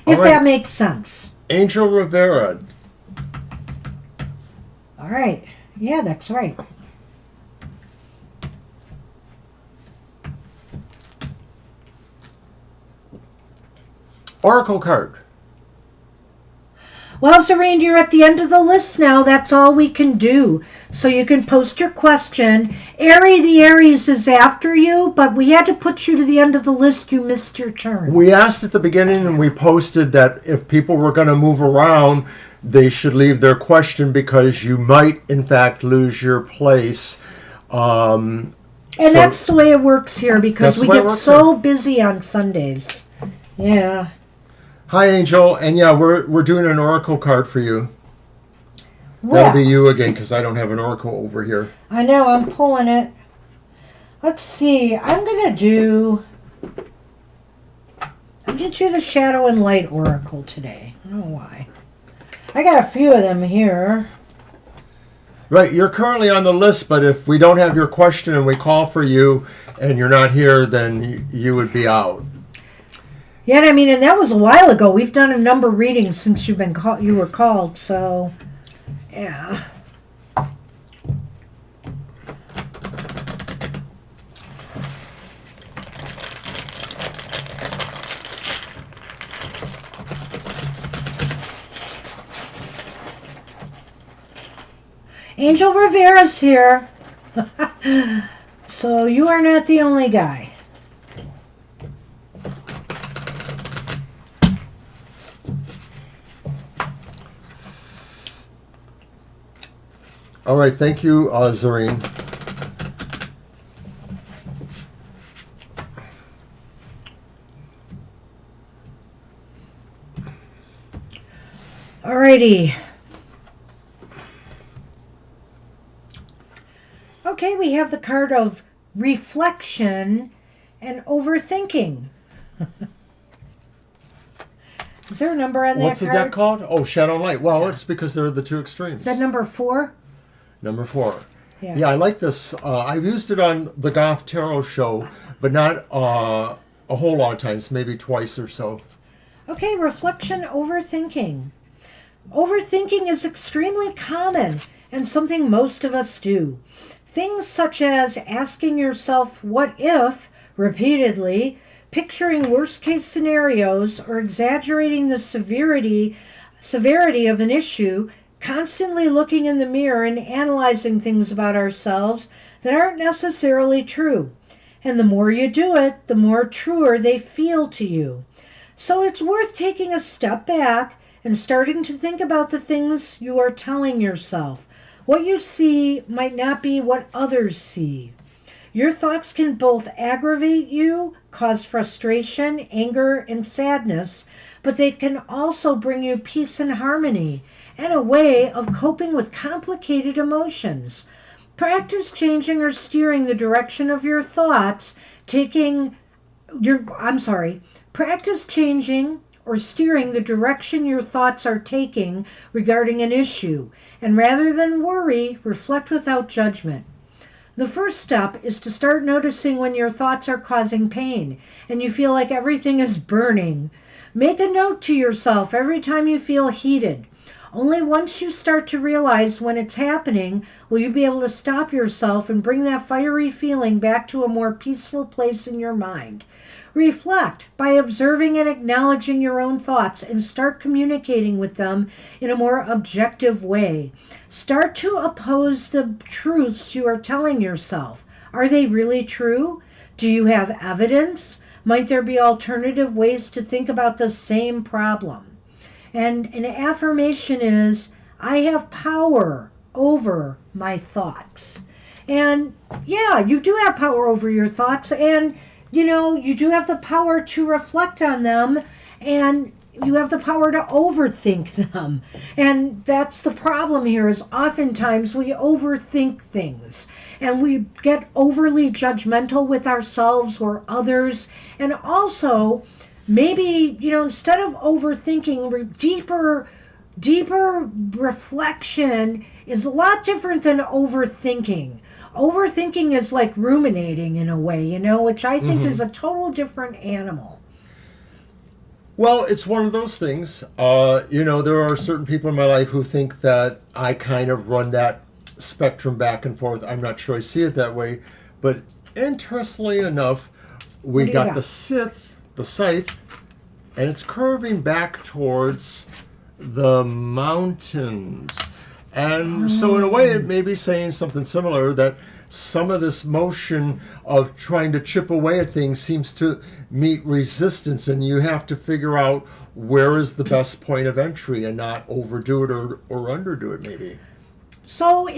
If that makes sense. Angel Rivera. All right. Yeah, that's right. Oracle card. Well, Serene, you're at the end of the list now. That's all we can do. So you can post your question. Airy the Aries is after you, but we had to put you to the end of the list. You missed your turn. We asked at the beginning and we posted that if people were going to move around, they should leave their question because you might, in fact, lose your place. And that's the way it works here because we get so busy on Sundays. Yeah. Hi, Angel. And yeah, we're doing an oracle card for you. Well, that'll be you again because I don't have an oracle over here. I know. I'm pulling it. Let's see. I'm going to do the Shadow and Light oracle today. I don't know why. I got a few of them here. Right. You're currently on the list, but if we don't have your question and we call for you and you're not here, then you would be out. Yeah, I mean, and that was a while ago. We've done a number of readings since you were called, so yeah. Angel Rivera's here. So you are not the only guy. All right, thank you, Zareen. Alrighty. Okay, we have the card of reflection and overthinking. Is there a number on that card? What's the deck called? Oh, Shadow and Light. Well, it's because they're the two extremes. Is that number 4? Number 4. Yeah, I like this. I've used it on the Goth Tarot show, but not a whole lot of times, maybe twice or so. Okay, reflection, overthinking. Overthinking is extremely common and something most of us do. Things such as asking yourself, what if, repeatedly, picturing worst-case scenarios, or exaggerating the severity of an issue, constantly looking in the mirror and analyzing things about ourselves that aren't necessarily true. And the more you do it, the more truer they feel to you. So it's worth taking a step back and starting to think about the things you are telling yourself. What you see might not be what others see. Your thoughts can both aggravate you, cause frustration, anger, and sadness, but they can also bring you peace and harmony and a way of coping with complicated emotions. Practice changing or steering the direction of your thoughts, practice changing or steering the direction your thoughts are taking regarding an issue, and rather than worry, reflect without judgment. The first step is to start noticing when your thoughts are causing pain and you feel like everything is burning. Make a note to yourself every time you feel heated. Only once you start to realize when it's happening will you be able to stop yourself and bring that fiery feeling back to a more peaceful place in your mind. Reflect by observing and acknowledging your own thoughts and start communicating with them in a more objective way. Start to oppose the truths you are telling yourself. Are they really true? Do you have evidence? Might there be alternative ways to think about the same problem? And an affirmation is, I have power over my thoughts. And yeah, you do have power over your thoughts, and you do have the power to reflect on them, and you have the power to overthink them. And that's the problem here, is oftentimes we overthink things and we get overly judgmental with ourselves or others. And also, maybe, instead of overthinking, deeper reflection is a lot different than overthinking. Overthinking is like ruminating in a way, which I think is a total different animal. Well, it's one of those things. There are certain people in my life who think that I kind of run that spectrum back and forth. I'm not sure I see it that way. But interestingly enough, we got the scythe, and it's curving back towards the mountains. And so in a way, it may be saying something similar, that some of this motion of trying to chip away at things seems to meet resistance, and you have to figure out where is the best point of entry and not overdo it or underdo it, maybe. So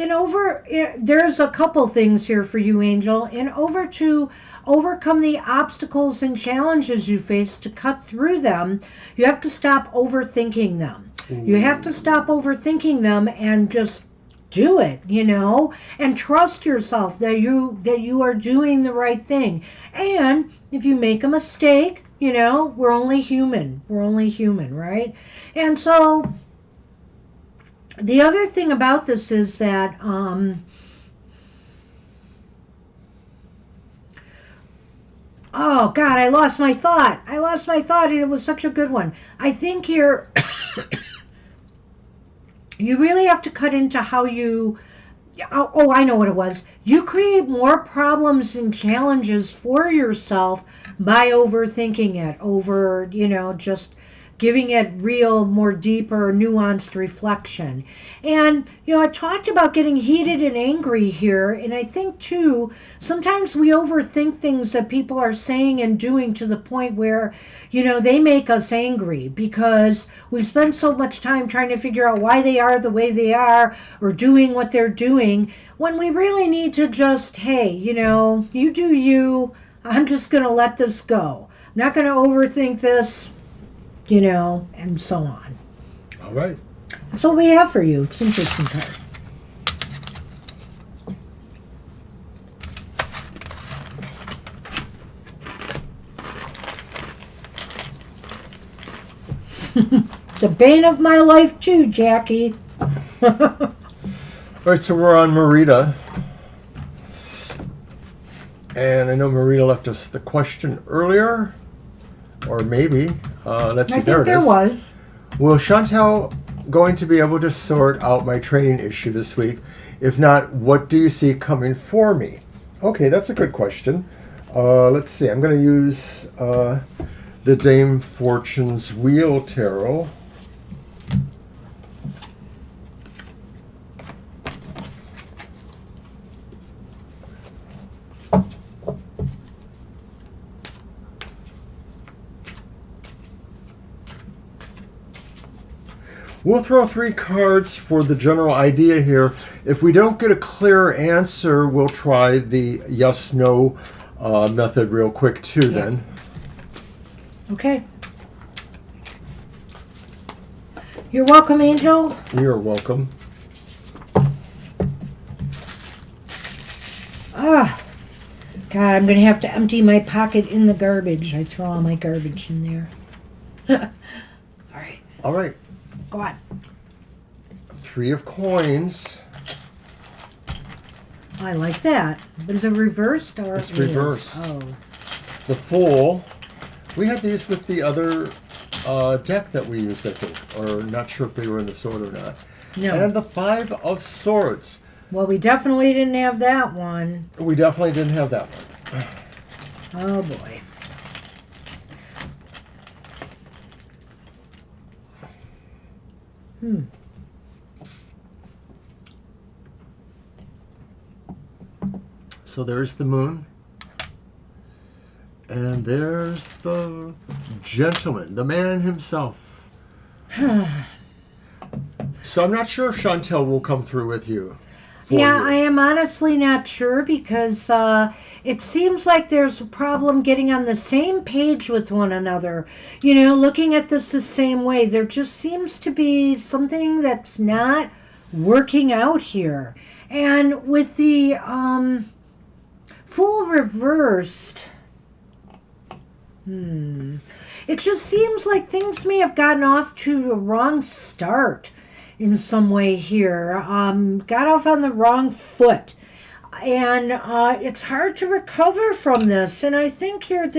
there's a couple things here for you, Angel. To overcome the obstacles and challenges you face, to cut through them, you have to stop overthinking them. You have to stop overthinking them and just do it, and trust yourself that you are doing the right thing. And if you make a mistake, we're only human. We're only human, right? And so the other thing about this is that oh God, I lost my thought, and it was such a good one. I think here you really have to cut into how you... Oh, I know what it was. You create more problems and challenges for yourself by overthinking it, just giving it real, more deeper, nuanced reflection. And, I talked about getting heated and angry here, and I think, too, sometimes we overthink things that people are saying and doing to the point where, they make us angry because we spend so much time trying to figure out why they are the way they are or doing what they're doing, when we really need to just, hey, you do you, I'm just going to let this go. I'm not going to overthink this, and so on. All right. That's what we have for you. It's an interesting card. The bane of my life too, Jackie. All right, so we're on Marita. And I know Marita left us the question earlier. Or maybe. Let's see, there it is. I think there was. Will Chantel going to be able to sort out my training issue this week? If not, what do you see coming for me? Okay, that's a good question. Let's see. I'm going to use the Dame Fortune's Wheel Tarot. We'll throw 3 cards for the general idea here. If we don't get a clear answer, we'll try the yes/no method real quick too. Yeah. Then. Okay. You're welcome, Angel. You're welcome. Ah, God, I'm going to have to empty my pocket in the garbage. I throw all my garbage in there. All right. All right. Go on. 3 of coins. I like that. But is it reversed or? It's it is? reversed. Oh. The Fool. We had these with the other deck that we used, I think. Or not sure if they were in the sword or not. No. And the 5 of Swords. Well, we definitely didn't have that one. We definitely didn't have that one. Oh, boy. So there's the Moon. And there's the Gentleman, the man himself. So I'm not sure if Chantel will come through with you. Yeah, I am honestly not sure because it seems like there's a problem getting on the same page with one another. You know, looking at this the same way. There just seems to be something that's not working out here. And with the Fool reversed, it just seems like things may have gotten off to a wrong start in some way here. Got off on the wrong foot. And it's hard to recover from this. And I think here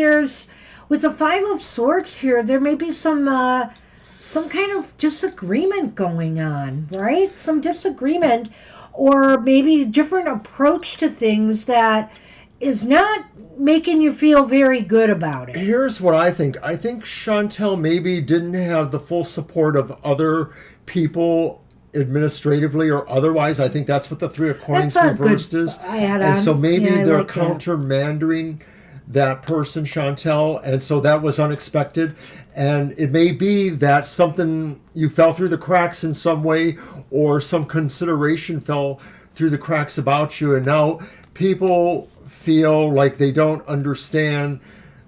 with the 5 of Swords here, there may be some kind of disagreement going on, right? Some disagreement or maybe different approach to things that is not making you feel very good about it. Here's what I think. I think Chantel maybe didn't have the full support of other people administratively or otherwise. I think that's what the 3 of Coins reversed is. And so maybe they're countermanding that person, Chantel, and so that was unexpected. And it may be that something, you fell through the cracks in some way, or some consideration fell through the cracks about you, and now people feel like they don't understand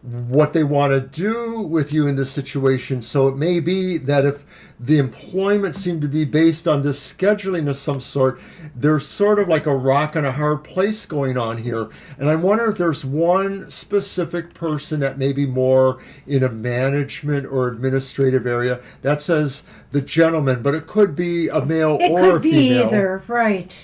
what they want to do with you in this situation. So it may be that if the employment seemed to be based on this scheduling of some sort, there's sort of like a rock and a hard place going on here. And I wonder if there's one specific person that may be more in a management or administrative area. That says the Gentleman, but it could be a male or a female. It could be either, right.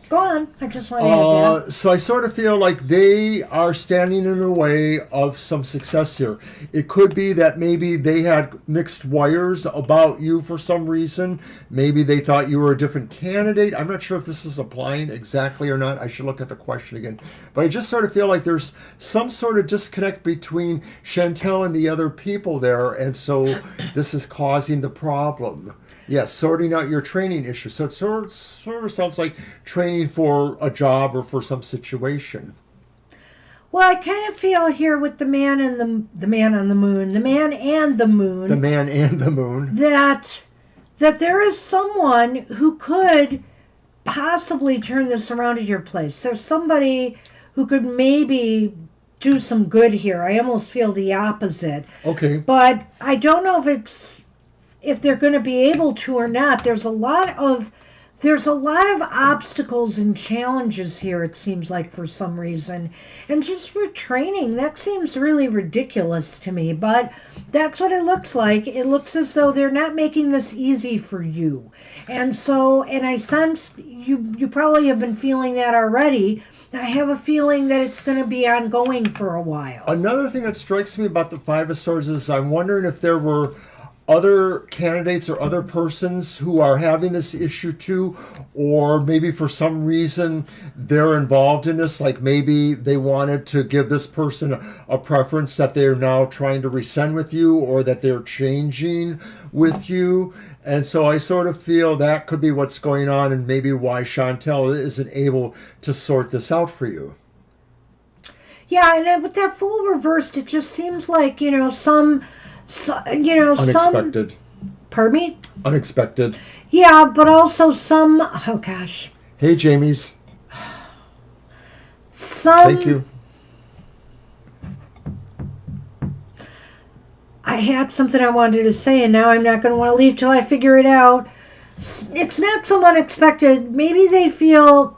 Go on. I just want to add that. So I sort of feel like they are standing in the way of some success here. It could be that maybe they had mixed wires about you for some reason. Maybe they thought you were a different candidate. I'm not sure if this is applying exactly or not. I should look at the question again. But I just sort of feel like there's some sort of disconnect between Chantel and the other people there. And so this is causing the problem. Yes, sorting out your training issues. So it sort of sounds like training for a job or for some situation. Well, I kind of feel here with the man and the man on the moon, the man and the moon. The man and the moon. That there is someone who could possibly turn this around at your place. There's somebody who could maybe do some good here. I almost feel the opposite. Okay. But I don't know if they're going to be able to or not. There's a lot of obstacles and challenges here, it seems like, for some reason. And just for training, that seems really ridiculous to me. But that's what it looks like. It looks as though they're not making this easy for you. And I sense you probably have been feeling that already. I have a feeling that it's going to be ongoing for a while. Another thing that strikes me about the 5 of Swords is I'm wondering if there were other candidates or other persons who are having this issue too, or maybe for some reason they're involved in this, like maybe they wanted to give this person a preference that they're now trying to rescind with you, or that they're changing with you. And so I sort of feel that could be what's going on, and maybe why Chantel isn't able to sort this out for you. Yeah, and with that Fool reversed, it just seems like, some unexpected. Pardon me? Unexpected. Yeah, but also some, oh gosh. Hey, Jamie's. Some. Thank you. I had something I wanted to say, and now I'm not going to want to leave till I figure it out. It's not so unexpected. Maybe they feel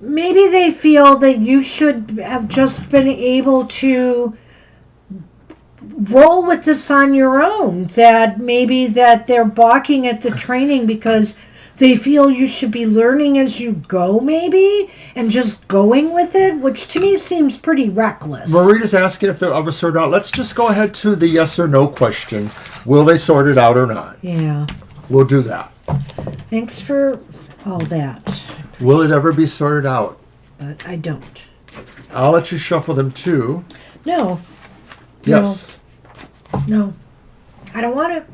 that you should have just been able to roll with this on your own. That maybe that they're balking at the training because they feel you should be learning as you go, maybe, and just going with it, which to me seems pretty reckless. Marita's asking if they'll ever sort it out. Let's just go ahead to the yes or no question. Will they sort it out or not? Yeah. We'll do that. Thanks for all that. Will it ever be sorted out? But I don't. I'll let you shuffle them too. No. Yes. No. I don't want it.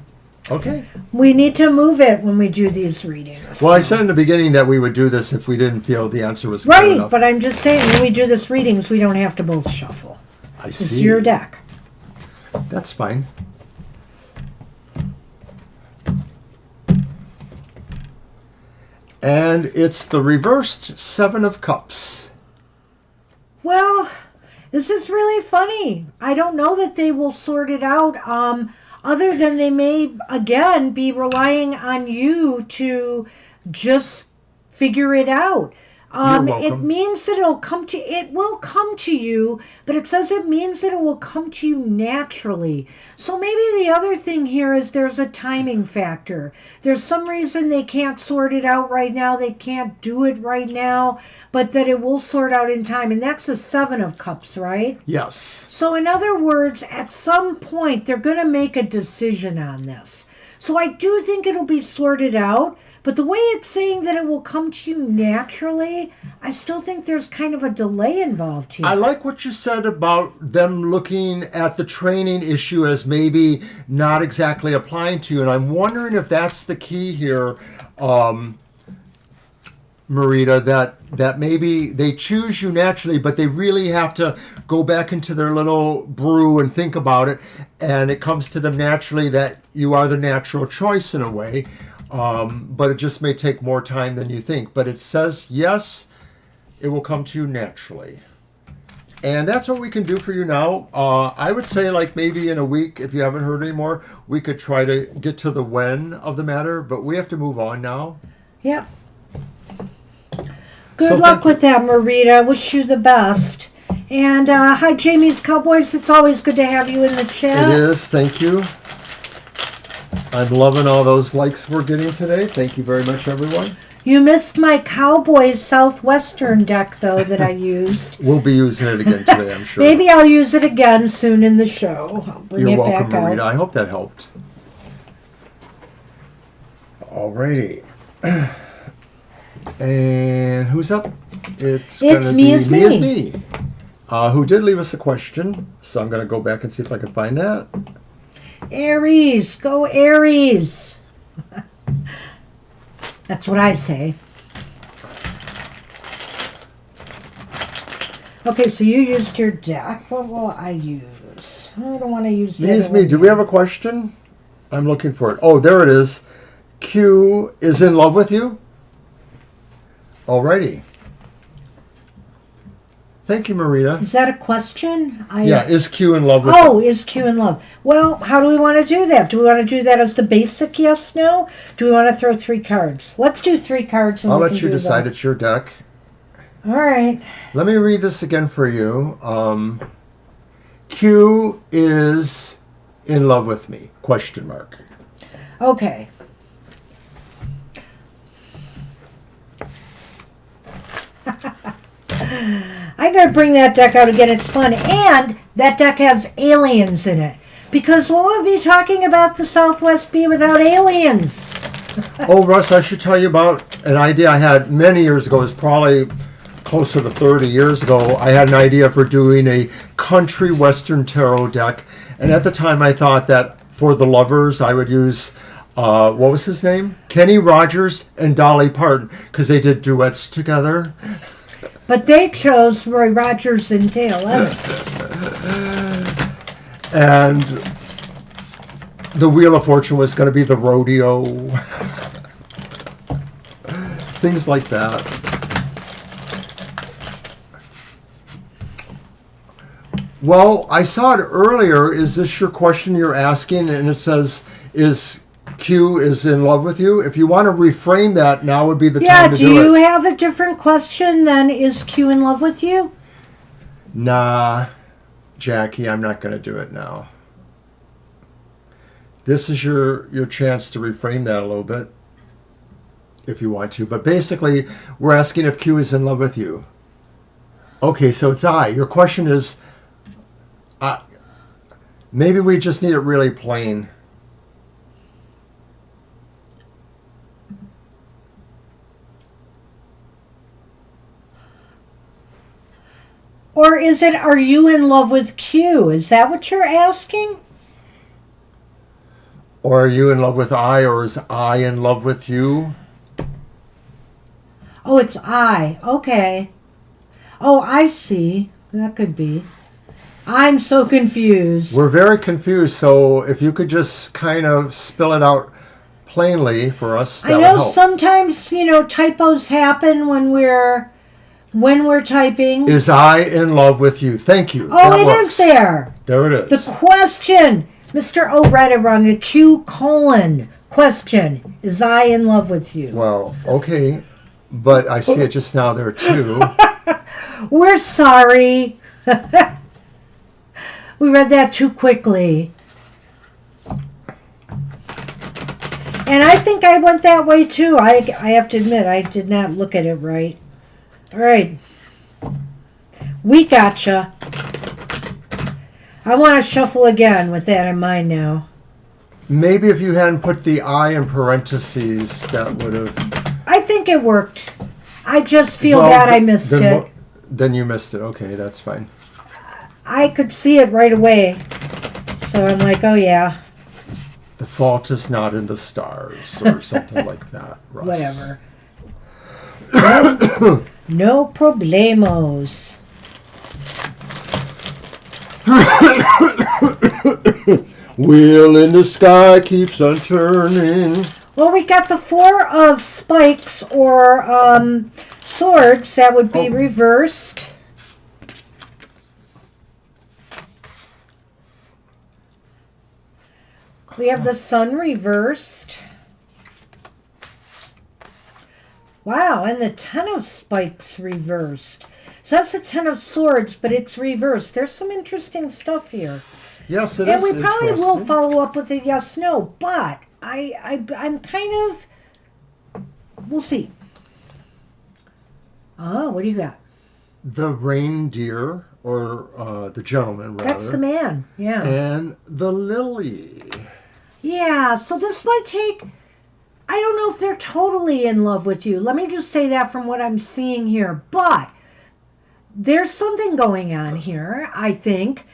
Okay. We need to move it when we do these readings. Well, I said in the beginning that we would do this if we didn't feel the answer was clear right, enough. but I'm just saying when we do this readings, we don't have to both shuffle. I see. It's your deck. That's fine. And it's the reversed Seven of Cups. Well, this is really funny. I don't know that they will sort it out. Other than they may, again, be relying on you to just figure it out. You're welcome. It means that it will come to you, but it says it means that it will come to you naturally. So maybe the other thing here is there's a timing factor. There's some reason they can't sort it out right now. They can't do it right now, but that it will sort out in time. And that's the Seven of Cups, right? Yes. So in other words, at some point, they're going to make a decision on this. So I do think it'll be sorted out. But the way it's saying that it will come to you naturally, I still think there's kind of a delay involved here. I like what you said about them looking at the training issue as maybe not exactly applying to you. And I'm wondering if that's the key here, Marita, that maybe they choose you naturally, but they really have to go back into their little brew and think about it. And it comes to them naturally that you are the natural choice in a way. But it just may take more time than you think. But it says, yes, it will come to you naturally. And that's what we can do for you now. I would say like maybe in a week, if you haven't heard any more, we could try to get to the when of the matter. But we have to move on now. Yep. Good luck with that, Marita. Wish you the best. And hi, Jamie's Cowboys. It's always good to have you in the chat. It is. Thank you. I'm loving all those likes we're getting today. Thank you very much, everyone. You missed my Cowboys Southwestern deck, though, that I used. We'll be using it again today, I'm sure. Maybe I'll use it again soon in the show. I'll bring You're it welcome, back Marita. out. I hope that helped. Alrighty. And who's up? It's gonna me be as me as me. me. Who did leave us a question. So I'm going to go back and see if I can find that. Aries, go Aries. That's what I say. Okay, so you used your deck. What will I use? I don't want to use Me is me. Do we have a question? I'm looking for it. Oh, there it is. Q is in love with you? Alrighty. Thank you, Marita. Is that a question? Yeah, is Q in love with Oh, is Q in love? Well, how do we want to do that? Do we want to do that as the basic yes, no? Do we want to throw 3 cards? Let's do 3 cards. And I'll we let can you do decide. that. It's your deck. All right. Let me read this again for you. Q is in love with me? Question mark. Okay. I gotta bring that deck out again. It's fun. And that deck has aliens in it. Because what would be talking about the Southwest be without aliens? Oh, Russ, I should tell you about an idea I had many years ago. It's probably closer to 30 years ago. I had an idea for doing a country western tarot deck. And at the time, I thought that for the lovers, I would use, what was his name? Kenny Rogers and Dolly Parton, because they did duets together. But they chose Roy Rogers and Dale Evans. And the Wheel of Fortune was going to be the rodeo. Things like that. Well, I saw it earlier. Is this your question you're asking? And it says, is Q is in love with you? If you want to reframe that, now would be the time to do it. Yeah, do you have a different question than is Q in love with you? Nah, Jackie, I'm not going to do it now. This is your chance to reframe that a little bit, if you want to. But basically, we're asking if Q is in love with you. Okay, so it's I. Your question is, maybe we just need it really plain. Or is it, are you in love with Q? Is that what you're asking? Or are you in love with I, or is I in love with you? Oh, it's I. Okay. Oh, I see. That could be. I'm so confused. We're very confused, so if you could just kind of spell it out plainly for us, that I would know help. sometimes, typos happen when we're typing. Is I in love with you? Thank you. Oh, That it works. is there. There it is. The question, Mr. O read it wrong. A Q colon question. Is I in love with you? Well, okay, but I see it just now there too. We're sorry. We read that too quickly. And I think I went that way too. I have to admit, I did not look at it right. All right. We gotcha. I want to shuffle again with that in mind now. Maybe if you hadn't put the I in parentheses, that would have... I think it worked. I just feel bad I missed it. Then you missed it. Okay, that's fine. I could see it right away. So I'm like, oh yeah. The fault is not in the stars or something like that, Russ. Whatever. No problemos. Wheel in the sky keeps on turning. Well, we got the 4 of spikes or swords. That would be reversed. We have the sun reversed. Wow, and the 10 of spikes reversed. So that's the 10 of swords, but it's reversed. There's some interesting stuff here. Yes, it And is. we probably will interesting. follow up with a yes/no, but I'm kind of... We'll see. Oh, what do you got? The reindeer, or the gentleman, rather. That's the man, yeah. And the lily. Yeah, so this might take... I don't know if they're totally in love with you. Let me just say that from what I'm seeing here. But there's something going on here, I think.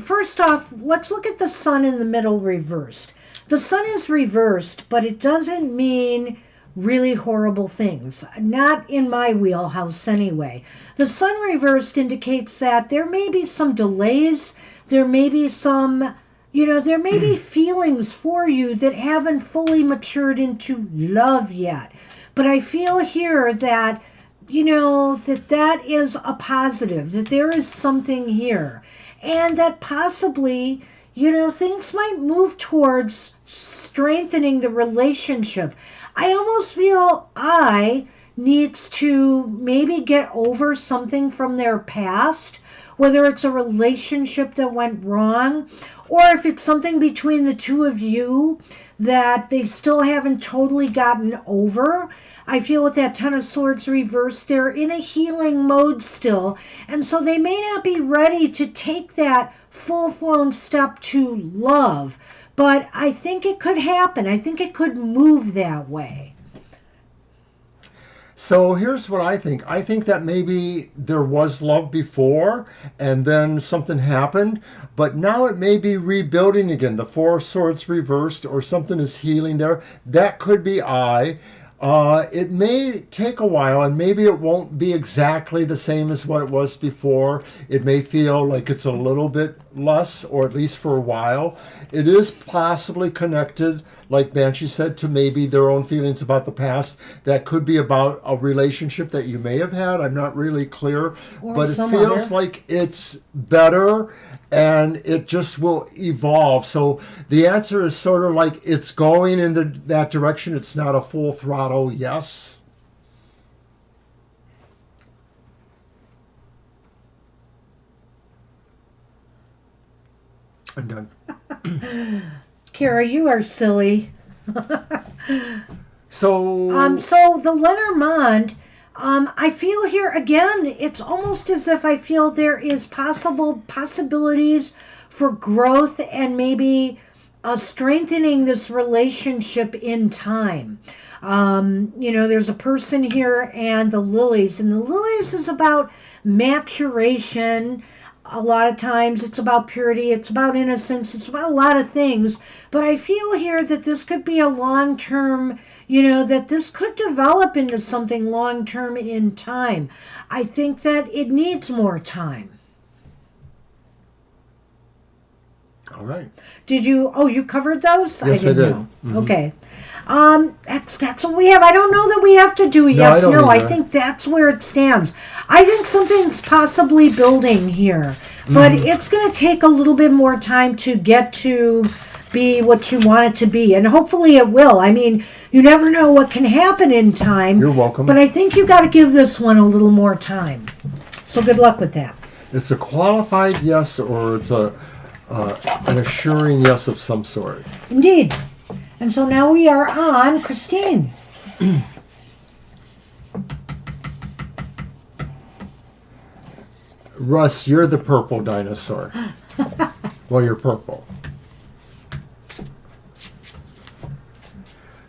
First off, let's look at the sun in the middle reversed. The sun is reversed, but it doesn't mean really horrible things. Not in my wheelhouse anyway. The sun reversed indicates that there may be some delays. There may be some... there may be feelings for you that haven't fully matured into love yet. But I feel here that, that is a positive, that there is something here. And that possibly, things might move towards strengthening the relationship. I almost feel I needs to maybe get over something from their past, whether it's a relationship that went wrong, or if it's something between the two of you that they still haven't totally gotten over. I feel with that 10 of swords reversed, they're in a healing mode still. And so they may not be ready to take that full-flown step to love. But I think it could happen. I think it could move that way. So here's what I think. I think that maybe there was love before and then something happened, but now it may be rebuilding again. The 4 of swords reversed or something is healing there. That could be It may take a while, and maybe it won't be exactly the same as what it was before. It may feel like it's a little bit less, or at least for a while. It is possibly connected, like Banshee said, to maybe their own feelings about the past. That could be about a relationship that you may have had. I'm not really clear, Or but it some feels other. like it's better, and it just will evolve. So the answer is sort of like it's going in that direction. It's not a full throttle yes. I'm done. Kara, you are silly. So, The Lenormand, I feel here again, it's almost as if I feel there is possibilities for growth and maybe strengthening this relationship in time. There's a person here and the lilies, and the lilies is about maturation. A lot of times it's about purity, it's about innocence, it's about a lot of things. But I feel here that this could be a long term, that this could develop into something long term in time. I think that it needs more time. all right. You covered those? Yes, I didn't did. know. Mhm. Okay. That's what we have. I don't know that we have to do a No, I yes, don't no. I either. think that's where it stands. I think something's possibly building here, but it's going to take a little bit more time to get to be what you want it to be, and hopefully it will. I mean, you never know what can happen in time. You're welcome. But I think you got to give this one a little more time. So good luck with that. It's a qualified yes, or it's an assuring yes of some sort. Indeed. And so now we are on Christine. Russ, you're the purple dinosaur. Well, you're purple.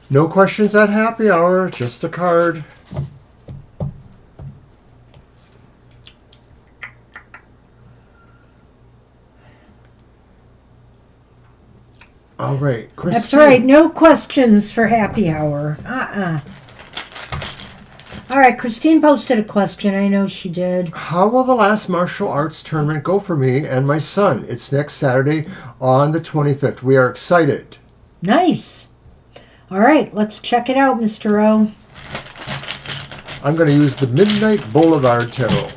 No questions at happy hour, just a card. All right, Christine. That's right. No questions for happy hour. All right, Christine posted a question. I know she did. How will the last martial arts tournament go for me and my son? It's next Saturday on the 25th. We are excited. Nice. All right, let's check it out, Mr. O. I'm going to use the Midnight Boulevard Tarot.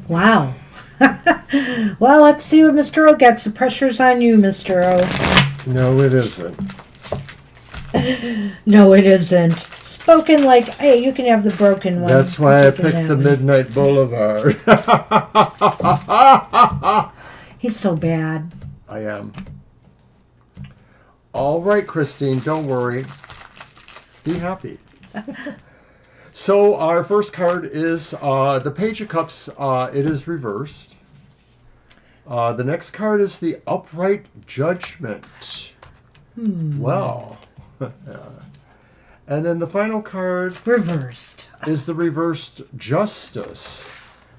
Wow. Well, let's see what Mr. O gets. The pressure's on you, Mr. O. No, it isn't. No, it isn't. Spoken like, hey, you can have the broken one. That's why I You can picked have the it. Midnight Boulevard. He's so bad. I am. All right, Christine, don't worry. Be happy. So our first card is the Page of Cups. It is reversed. The next card is the Upright Judgment. Well. And then the final card Reversed. is the Reversed Justice.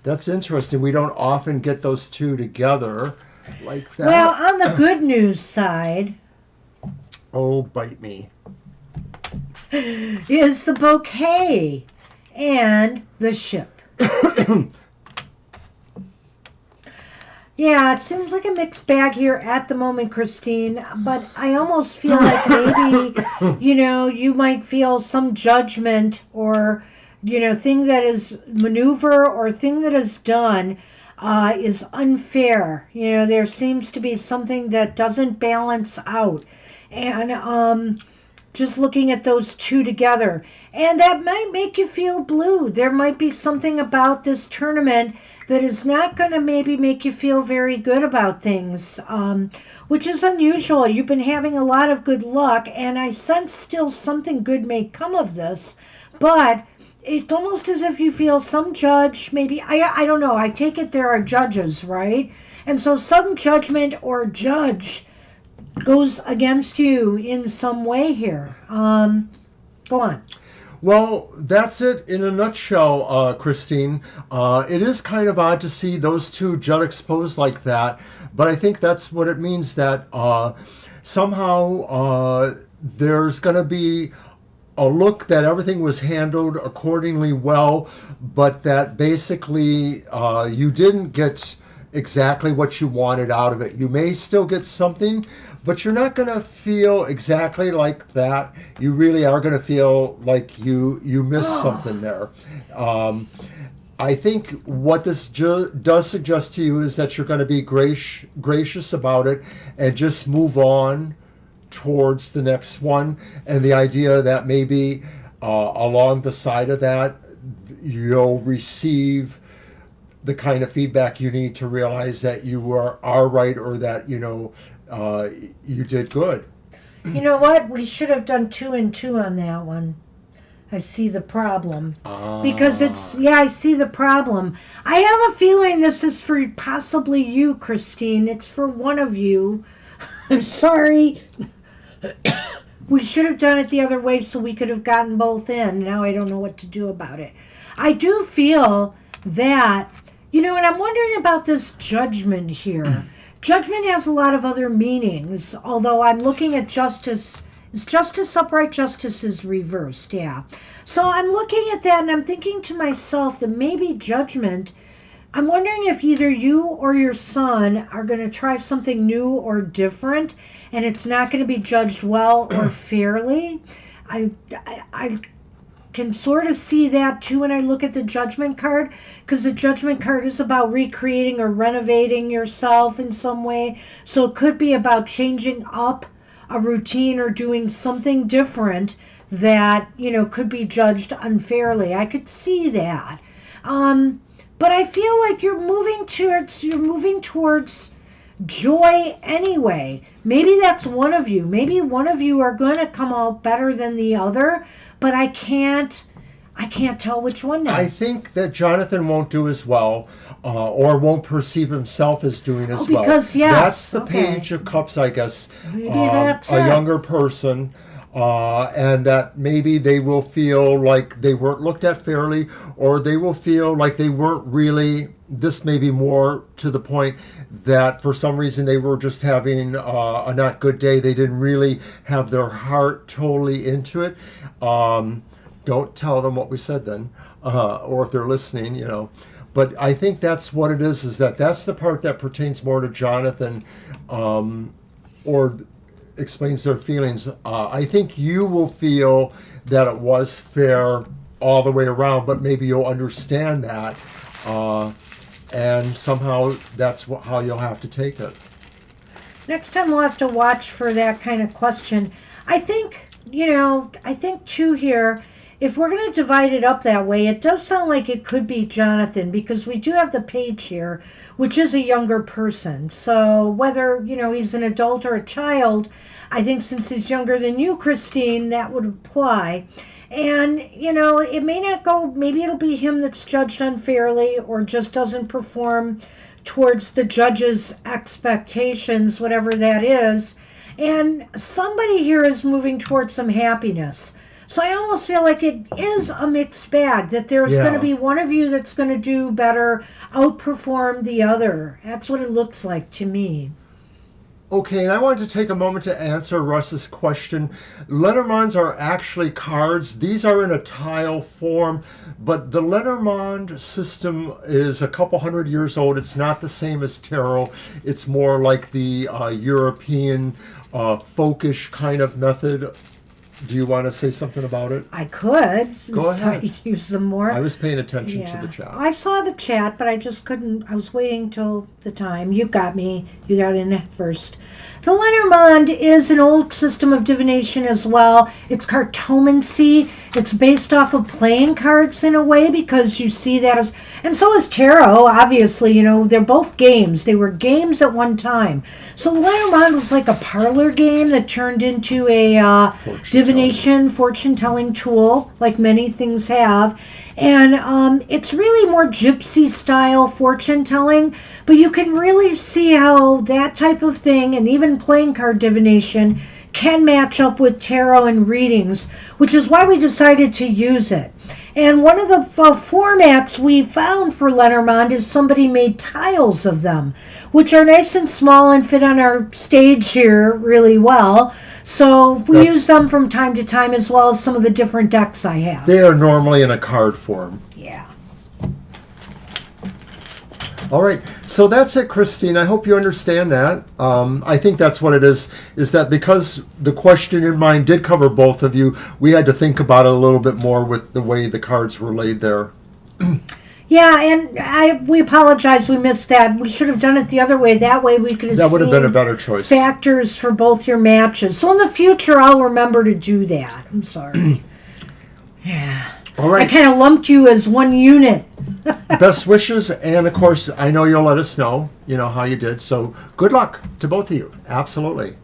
That's interesting. We don't often get those two together like that. Well, on the good news side Oh, bite me. is the bouquet and the ship. Yeah, it seems like a mixed bag here at the moment, Christine, but I almost feel like maybe, you might feel some judgment or, thing that is maneuver or thing that is done is unfair. There seems to be something that doesn't balance out. And just looking at those two together. And that might make you feel blue. There might be something about this tournament that is not going to maybe make you feel very good about things, which is unusual. You've been having a lot of good luck, and I sense still something good may come of this, but it's almost as if you feel some judge, maybe, I don't know, I take it there are judges, right? And so some judgment or judge goes against you in some way here. Go on. Well, that's it in a nutshell, Christine. It is kind of odd to see those two juxtaposed like that, but I think that's what it means, that somehow there's going to be a look that everything was handled accordingly well, but that basically you didn't get exactly what you wanted out of it. You may still get something, but you're not going to feel exactly like that. You really are going to feel like you missed something there. I think what this does suggest to you is that you're going to be gracious about it and just move on towards the next one. And the idea that maybe along the side of that, you'll receive the kind of feedback you need to realize that you are right, or that, you did good. You know what? We should have done 2 and 2 on that one. I see the problem. Because I see the problem. I have a feeling this is for possibly you, Christine. It's for one of you. I'm sorry. We should have done it the other way so we could have gotten both in. Now I don't know what to do about it. I do feel that, and I'm wondering about this judgment here. Judgment has a lot of other meanings, although I'm looking at justice. Is justice upright? Justice is reversed, yeah. So I'm looking at that and I'm thinking to myself that maybe judgment, I'm wondering if either you or your son are going to try something new or different, and it's not going to be judged well or fairly. I can sort of see that too when I look at the judgment card, because the judgment card is about recreating or renovating yourself in some way. So it could be about changing up a routine or doing something different that, could be judged unfairly. I could see that. But I feel like you're moving towards joy anyway. Maybe that's one of you. Maybe one of you are going to come out better than the other, but I can't tell which one now. I think that Jonathan won't do as well, or won't perceive himself as doing as well. Because, yes. That's the Page of Cups, I guess. Maybe that's a it. younger person, and that maybe they will feel like they weren't looked at fairly, or they will feel like they weren't really, this may be more to the point, that for some reason they were just having a not good day. They didn't really have their heart totally into it. Don't tell them what we said then, or if they're listening, But I think that's what it is that's the part that pertains more to Jonathan, or explains their feelings. I think you will feel that it was fair all the way around, but maybe you'll understand that, and somehow that's how you'll have to take it. Next time we'll have to watch for that kind of question. I think too here, if we're going to divide it up that way, it does sound like it could be Jonathan, because we do have the Page here, which is a younger person. So whether, he's an adult or a child, I think since he's younger than you, Christine, that would apply. And, it may not go, maybe it'll be him that's judged unfairly or just doesn't perform towards the judge's expectations, whatever that is. And somebody here is moving towards some happiness. So I almost feel like it is a mixed bag, that there's going to be one of you that's going to do better, outperform the other. That's what it looks like to me. Okay, and I wanted to take a moment to answer Russ's question. Lenormands are actually cards. These are in a tile form, but the Lenormand system is a couple hundred years old. It's not the same as tarot. It's more like the European folkish kind of method. Do you want to say something about it? I could. Go ahead. I use them more. I was paying attention to the chat. I saw the chat, but I just couldn't. I was waiting till the time. You got me. You got in first. The Lenormand is an old system of divination as well. It's cartomancy. It's based off of playing cards in a way, because you see that as... And so is tarot, obviously. They're both games. They were games at one time. So the Lenormand was like a parlor game that turned into a divination divination, fortune-telling tool, like many things have. And it's really more gypsy style fortune-telling, but you can really see how that type of thing, and even playing card divination, can match up with tarot and readings, which is why we decided to use it. And one of the formats we found for Lenormand is somebody made tiles of them, which are nice and small and fit on our stage here really well. So we use them from time to time, as well as some of the different decks I have. They are normally in a card form. Yeah. All right, so that's it, Christine. I hope you understand that. I think that's what it is that because the question in mind did cover both of you, we had to think about it a little bit more with the way the cards were laid there. Yeah, and we apologize we missed that. We should have done it the other way. That way we could have That would have been a better choice. Factors for both your matches. So in the future, I'll remember to do that. I'm sorry. Yeah. All right. I kind of lumped you as one unit. Best wishes, and of course, I know you'll let us know, how you did. So good luck to both of you. Absolutely.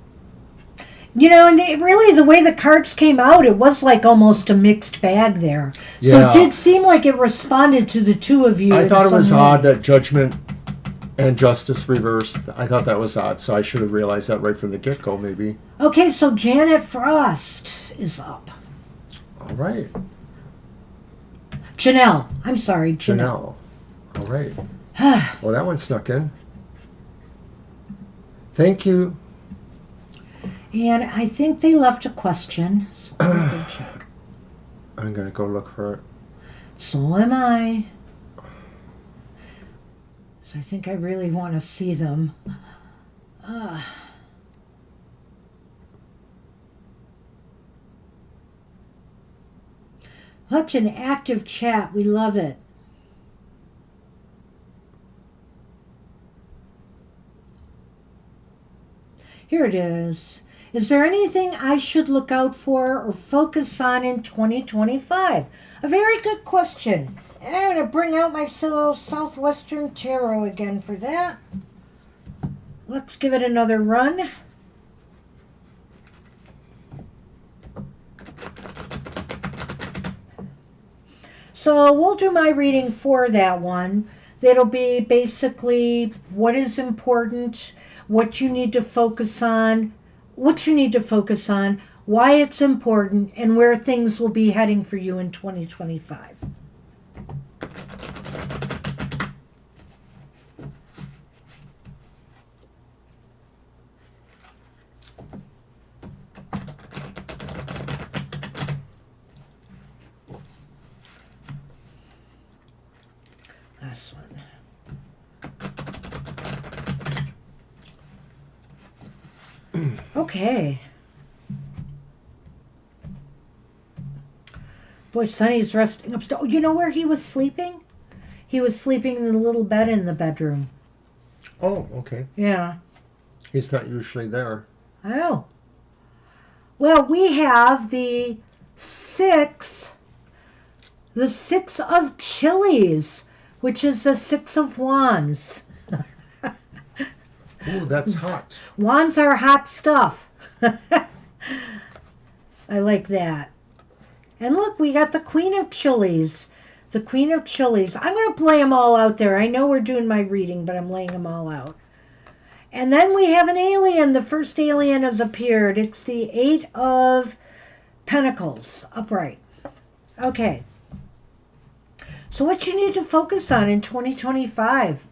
And really, the way the cards came out, it was like almost a mixed bag there. Yeah. So it did seem like it responded to the two of you. I thought it was odd that Judgment and Justice reversed. I thought that was odd, so I should have realized that right from the get-go, maybe. Okay, so Janet Frost is up. All right. Janelle. I'm sorry, Janelle. All right. Well, that one snuck in. Thank you. And I think they left a question. So I'm going to check. I'm going to go look for it. So am I. So I think I really want to see them. Such an active chat. We love it. Here it is. Is there anything I should look out for or focus on in 2025? A very good question. And I'm going to bring out my Southwestern Tarot again for that. Let's give it another run. So we'll do my reading for that one. That'll be basically what is important, what you need to focus on, why it's important, and where things will be heading for you in 2025. Last one. Okay. Boy, Sonny's resting upstairs. Oh, you know where he was sleeping? He was sleeping in the little bed in the bedroom. Oh, okay. Yeah. He's not usually there. I know. Well, we have the six of chilies, which is the 6 of wands. Ooh, that's hot. Wands are hot stuff. I like that. And look, we got the Queen of Chilies. The Queen of Chilies. I'm going to lay them all out there. I know we're doing my reading, but I'm laying them all out. And then we have an alien. The first alien has appeared. It's the 8 of Pentacles, upright. Okay. So what you need to focus on in 2025?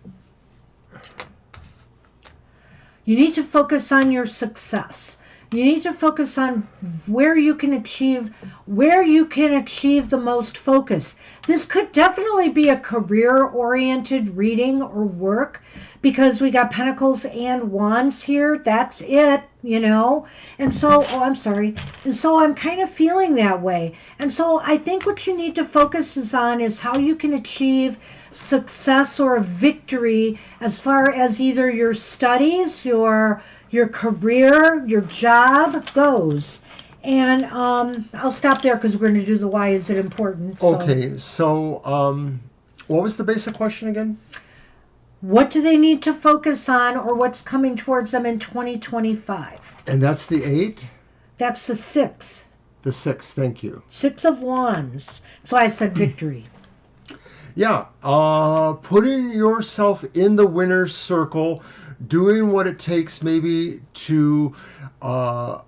You need to focus on your success. You need to focus on where you can achieve the most focus. This could definitely be a career-oriented reading or work because we got Pentacles and Wands here. That's it, And so, And so I'm kind of feeling that way. And so I think what you need to focus on is how you can achieve success or a victory as far as either your studies, your career, your job goes. And I'll stop there because we're going to do the why is it important. Okay, so what was the basic question again? What do they need to focus on or what's coming towards them in 2025? And that's the 8? That's the 6. The 6, thank you. 6 of Wands. So I said victory. Yeah, putting yourself in the winner's circle, doing what it takes maybe to have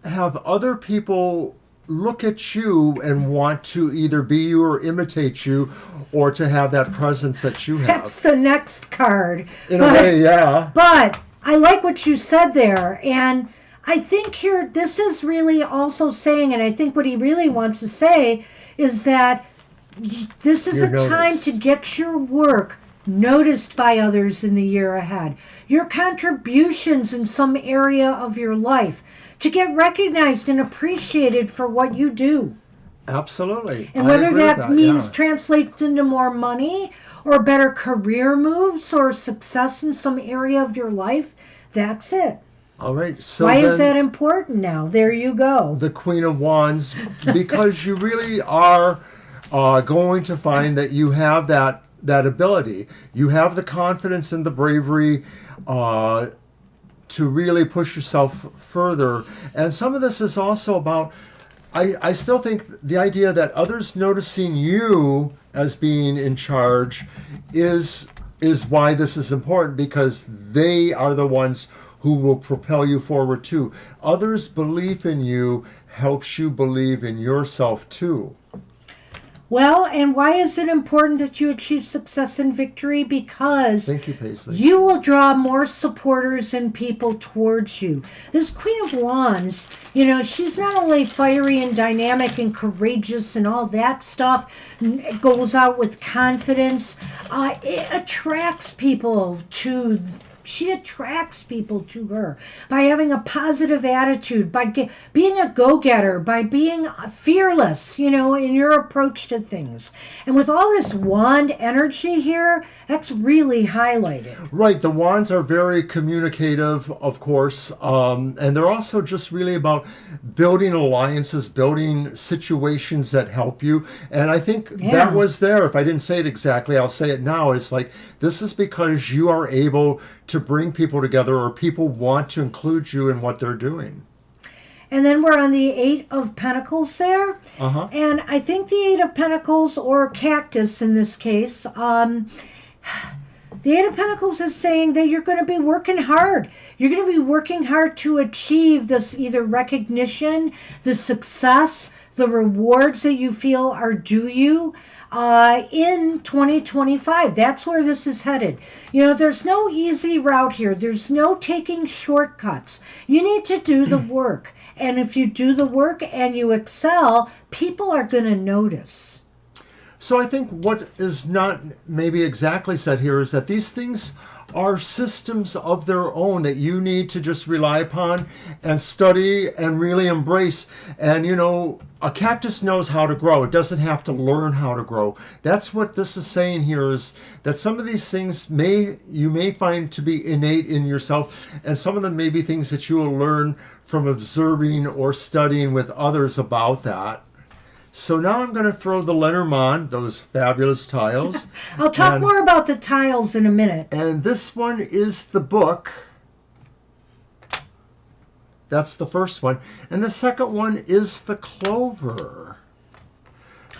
other people look at you and want to either be you or imitate you, or to have that presence that you have. That's the next card. In a way, yeah. But I like what you said there. And I think here, this is really also saying, and I think what he really wants to say is that this is You're a time noticed. to get your work noticed by others in the year ahead. Your contributions in some area of your life to get recognized and appreciated for what you do. Absolutely. And I whether agree with that means yeah. translates into more money or better career moves or success in some area of your life, that's it. All right. So Why is then that important now? There you go. the Queen of Wands, because you really are going to find that you have that ability. You have the confidence and the bravery to really push yourself further. And some of this is also about, I still think the idea that others noticing you as being in charge is why this is important, because they are the ones who will propel you forward too. Others' belief in you helps you believe in yourself too. Well, and why is it important that you achieve success and victory? Because Thank you, Paisley. you will draw more supporters and people towards you. This Queen of Wands, she's not only fiery and dynamic and courageous and all that stuff, it goes out with confidence. It attracts people to She attracts people to her by having a positive attitude, by being a go-getter, by being fearless, in your approach to things. And with all this wand energy here, that's really highlighted. Right. The wands are very communicative, of course, and they're also just really about building alliances, building situations that help you. And I think that was there. If I didn't say it exactly, I'll say it now. It's like, this is because you are able to bring people together, or people want to include you in what they're doing. And then we're on the 8 of Pentacles there. Uh-huh. And I think the 8 of Pentacles, or cactus in this case, the 8 of Pentacles is saying that you're going to be working hard. You're going to be working hard to achieve this either recognition, the success, the rewards that you feel are due you in 2025. That's where this is headed. There's no easy route here. There's no taking shortcuts. You need to do the work. And if you do the work and you excel, people are going to notice. So I think what is not maybe exactly said here is that these things are systems of their own that you need to just rely upon and study and really embrace. And a cactus knows how to grow. It doesn't have to learn how to grow. That's what this is saying here, is that some of these things you may find to be innate in yourself, and some of them may be things that you will learn from observing or studying with others about that. So now I'm going to throw the Lenormand, those fabulous tiles. I'll talk more about the tiles in a minute. And this one is the book. That's the first one. And the second one is the clover.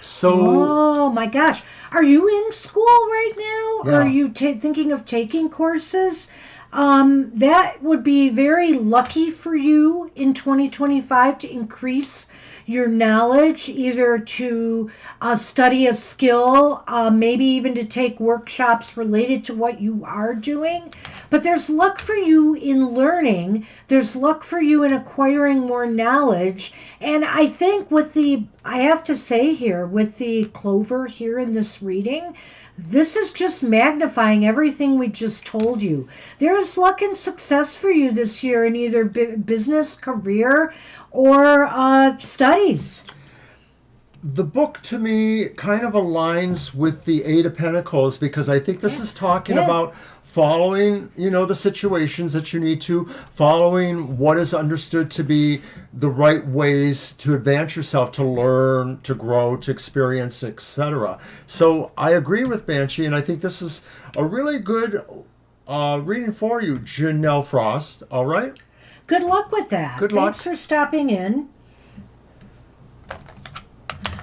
So, oh my gosh. Are you in school right now? Yeah. Or are you thinking of taking courses? That would be very lucky for you in 2025 to increase your knowledge, either to study a skill, maybe even to take workshops related to what you are doing. But there's luck for you in learning. There's luck for you in acquiring more knowledge. And I think I have to say here, with the clover here in this reading, this is just magnifying everything we just told you. There is luck and success for you this year in either business, career, or studies. the book to me kind of aligns with the 8 of Pentacles, because I think this is talking about following, the situations that you need to, following what is understood to be the right ways to advance yourself, to learn, to grow, to experience, etc. So I agree with Banshee, and I think this is a really good reading for you, Janelle Frost. All right? Good luck with that. Good luck. Thanks for stopping in.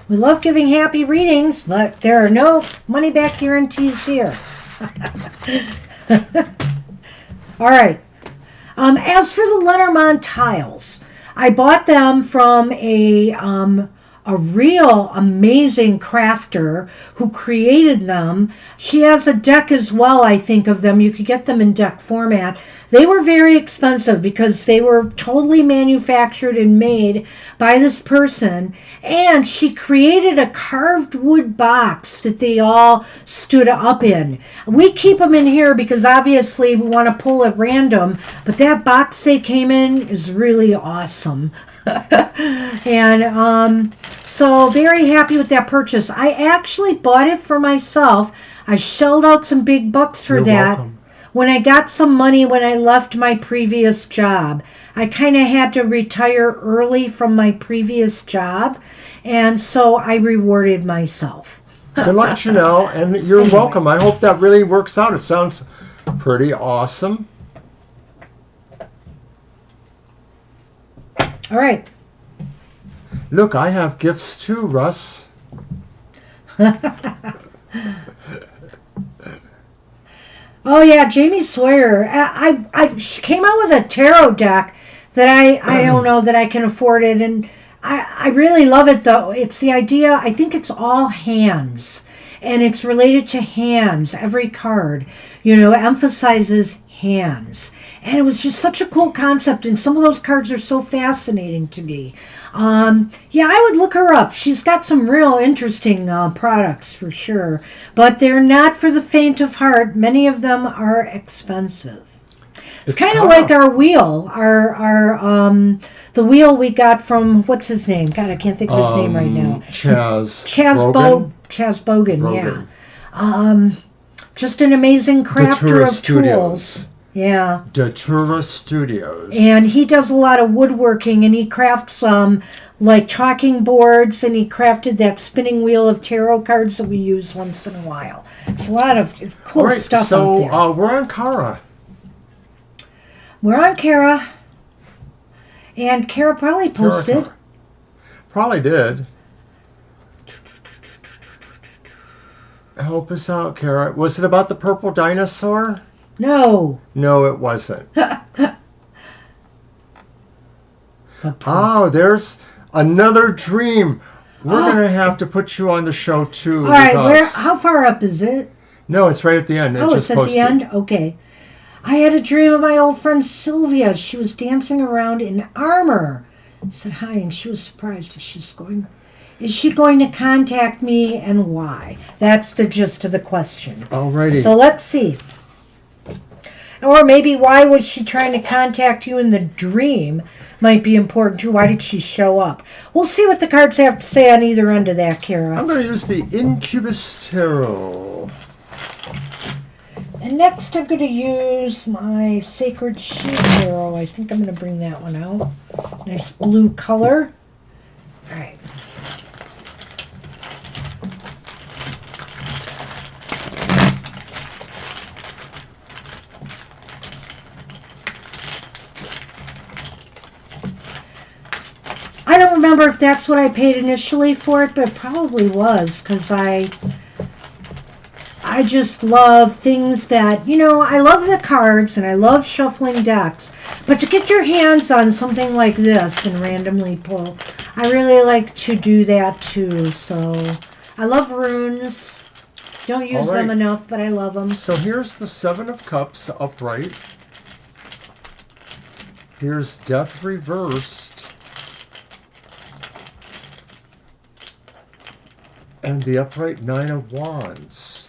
We love giving happy readings, but there are no money-back guarantees here. All right. As for the Lenormand tiles, I bought them from a real amazing crafter who created them. She has a deck as well, I think, of them. You could get them in deck format. They were very expensive because they were totally manufactured and made by this person. And she created a carved wood box that they all stood up in. We keep them in here because obviously we want to pull at random, but that box they came in is really awesome. And so very happy with that purchase. I actually bought it for myself. I shelled out some big bucks for that. Welcome. When I got some money when I left my previous job. I kind of had to retire early from my previous job, and so I rewarded myself. Good luck, Chanel, and you're welcome. I hope that really works out. It sounds pretty awesome. All right. Look, I have gifts too, Russ. Oh yeah, Jamie Sawyer. She came out with a tarot deck that I don't know that I can afford it, and I really love it though. It's the idea. I think it's all hands, and it's related to hands. Every card, emphasizes hands, and it was just such a cool concept. And some of those cards are so fascinating to me. Yeah, I would look her up. She's got some real interesting products for sure, but they're not for the faint of heart. Many of them are expensive. It's kind of like our wheel, the wheel we got from what's his name? God, I can't think of his name right now. Chaz Bogan. Yeah. Just an amazing crafter of tools. Yeah. Datura Studios. And he does a lot of woodworking, and he crafts like chalking boards, and he crafted that spinning wheel of tarot cards that we use once in a while. It's a lot of cool stuff out there. So we're on Kara. We're on Kara. And Kara probably posted. Probably did. Help us out, Kara. Was it about the purple dinosaur? No. No, it wasn't. Oh, there's another dream. We're going to have to put you on the show, too. All right, how far up is it? No, it's right at the end. It's at the end? Okay. I had a dream of my old friend Sylvia. She was dancing around in armor. I said hi, and she was surprised. Is she going to contact me, and why? That's the gist of the question. Alrighty. So let's see. Or maybe why was she trying to contact you in the dream might be important too. Why did she show up? We'll see what the cards have to say on either end of that, Kara. I'm going to use the Incubus Tarot. And next I'm going to use my Sacred Sheep Tarot. I think I'm going to bring that one out. Nice blue color. All right. I don't remember if that's what I paid initially for it, but it probably was, because I just love things that, I love the cards and I love shuffling decks, but to get your hands on something like this and randomly pull, I really like to do that too. So I love runes. Don't use them enough, but I love them. So here's the Seven of Cups upright. Here's Death reversed. And the upright Nine of Wands.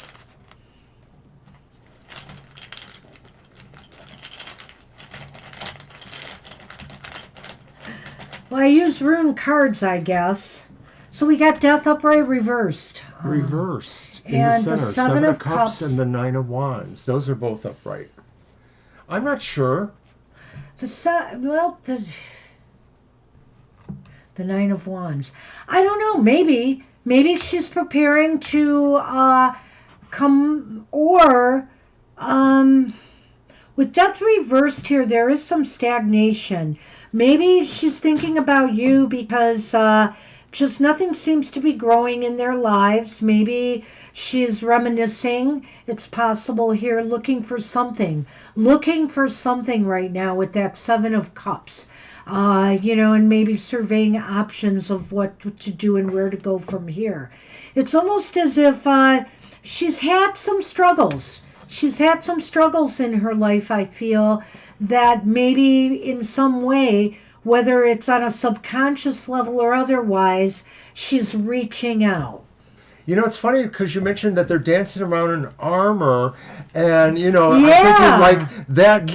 Well, I use rune cards, I guess. So we got Death upright reversed. Reversed in and the center. The Seven of Cups and the Nine of Wands. Those are both upright. I'm not sure. The Nine of Wands. I don't know. Maybe she's preparing to come, or with Death reversed here, there is some stagnation. Maybe she's thinking about you because just nothing seems to be growing in their lives. Maybe she's reminiscing. It's possible here, looking for something right now with that Seven of Cups. And maybe surveying options of what to do and where to go from here. It's almost as if she's had some struggles. She's had some struggles in her life, I feel, that maybe in some way, whether it's on a subconscious level or otherwise, she's reaching out. It's funny because you mentioned that they're dancing around in armor, and Yeah. I'm thinking like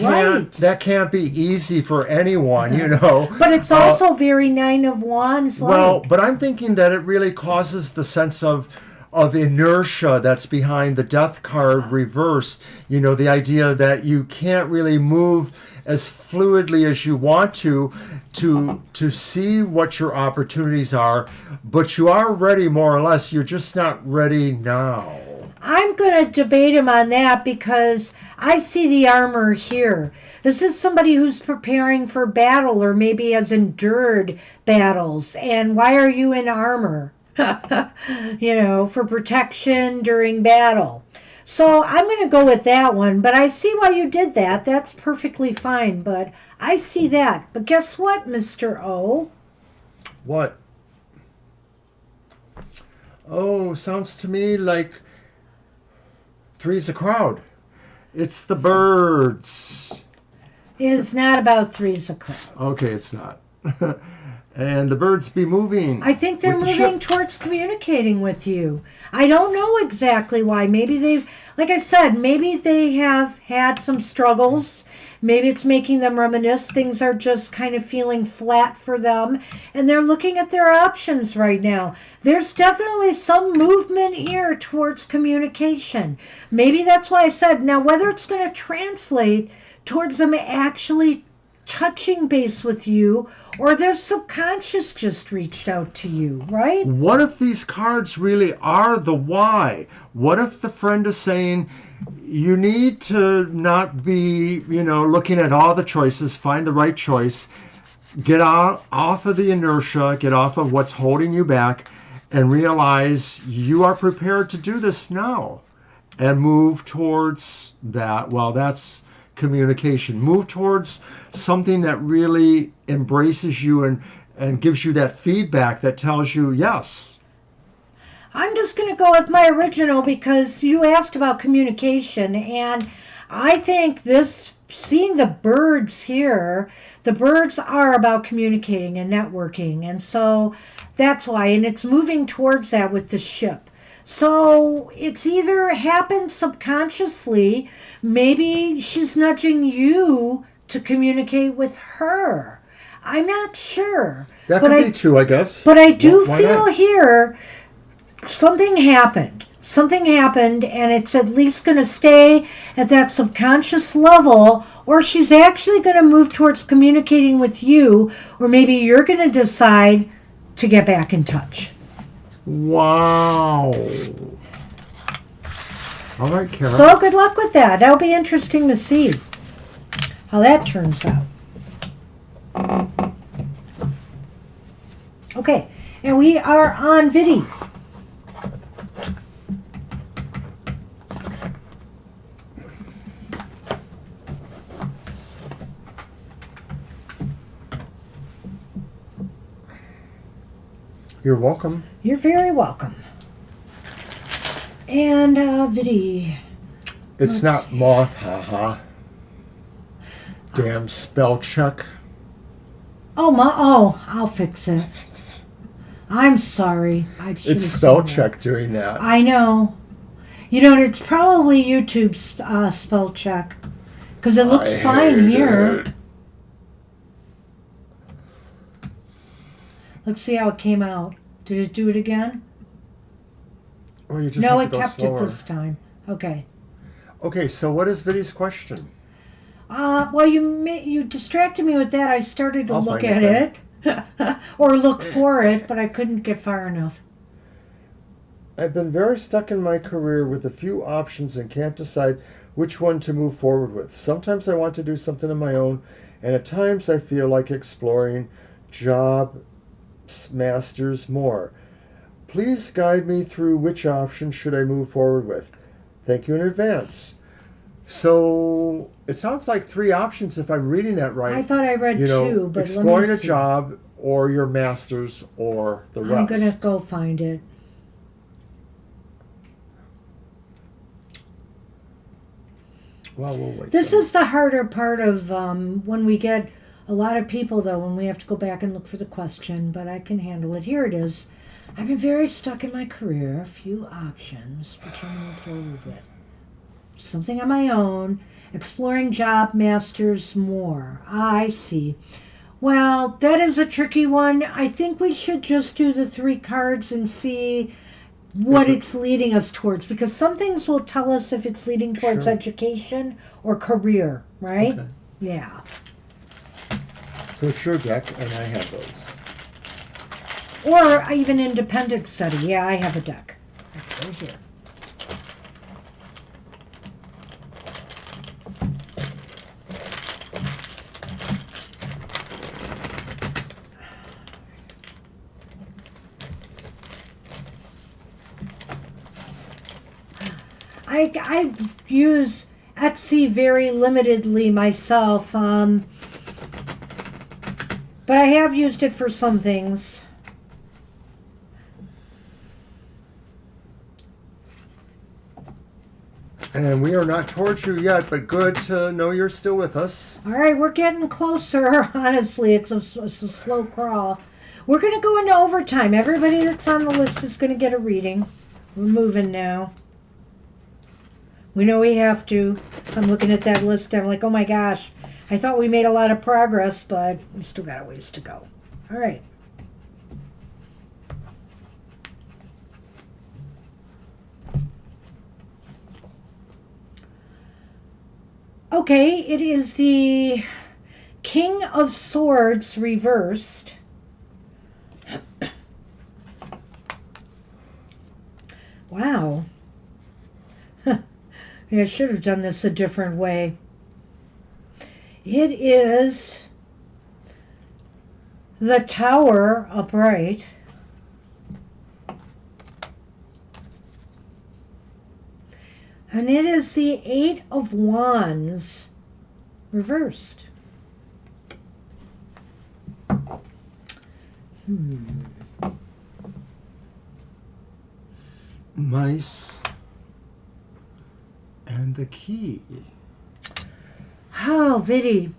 Right. that can't be easy for anyone, But it's also very Nine of Wands like. Well, but I'm thinking that it really causes the sense of inertia that's behind the Death card reversed. The idea that you can't really move as fluidly as you want to see what your opportunities are, but you are ready more or less. You're just not ready now. I'm going to debate him on that because I see the armor here. This is somebody who's preparing for battle or maybe has endured battles. And why are you in armor? For protection during battle. So I'm going to go with that one, but I see why you did that. That's perfectly fine, but I see that. But guess what, Mr. O? What? Oh, sounds to me like three's a crowd. It's the birds. It is not about three's a crowd. Okay, it's not. And the birds be moving. I think they're moving towards communicating with you. I don't know exactly why. Maybe like I said, maybe they have had some struggles. Maybe it's making them reminisce. Things are just kind of feeling flat for them. And they're looking at their options right now. There's definitely some movement here towards communication. Maybe that's why I said, now whether it's going to translate towards them actually touching base with you, or their subconscious just reached out to you, right? What if these cards really are the why? What if the friend is saying, you need to not be, looking at all the choices, find the right choice, get off of the inertia, get off of what's holding you back, and realize you are prepared to do this now and move towards that. Well, that's communication. Move towards something that really embraces you and gives you that feedback that tells you yes. I'm just going to go with my original because you asked about communication, and I think seeing the birds here, the birds are about communicating and networking, and so that's why, and it's moving towards that with the ship. So it's either happened subconsciously, maybe she's nudging you to communicate with her. I'm not sure. That could be too, I guess. But I do Why feel not? here something happened. Something happened, and it's at least going to stay at that subconscious level, or she's actually going to move towards communicating with you, or maybe you're going to decide to get back in touch. Wow. All right, Kara. So good luck with that. That'll be interesting to see how that turns out. Okay, and we are on Vidi. You're welcome. You're very welcome. And Vidi. It's not moth, haha. Damn spell check. I'll fix it. I'm sorry. It's spell check doing that. I know. It's probably YouTube's spell check. Because it looks fine here. Let's see how it came out. Did it do it again? Or you just No, have it to go kept slower. it this time. Okay. Okay, so what is Vidi's question? Well, you distracted me with that. I started to I'll look find at it. Or look for it, but I couldn't get far enough. I've been very stuck in my career with a few options and can't decide which one to move forward with. Sometimes I want to do something on my own, and at times I feel like exploring job Masters, more. Please guide me through which option should I move forward with. Thank you in advance. So it sounds like 3 options if I'm reading that right. I thought I read 2, but exploring let me a see. job or your masters or the rest. I'm going to go find it. Well, we'll wait. This then. is the harder part of when we get a lot of people, though, when we have to go back and look for the question, but I can handle it. Here it is. I've been very stuck in my career. A few options, which I'm move forward with. Something on my own. Exploring job, masters, more. I see. Well, that is a tricky one. I think we should just do the 3 cards and see what it's leading us towards, because some things will tell us if it's leading towards Sure. education or career, right? Okay. Yeah. So it's your deck, and I have those. Or even independent study. Yeah, I have a deck. Right here. I use Etsy very limitedly myself, but I have used it for some things. And we are not towards you yet, but good to know you're still with us. All right, we're getting closer. Honestly, it's a slow crawl. We're going to go into overtime. Everybody that's on the list is going to get a reading. We're moving now. We know we have to. I'm looking at that list. I'm like, oh my gosh. I thought we made a lot of progress, but we still got a ways to go. All right. Okay, it is the King of Swords reversed. Wow. Yeah, I should have done this a different way. It is the Tower upright. And it is the 8 of Wands reversed. Mice and the key. Oh, Vidi.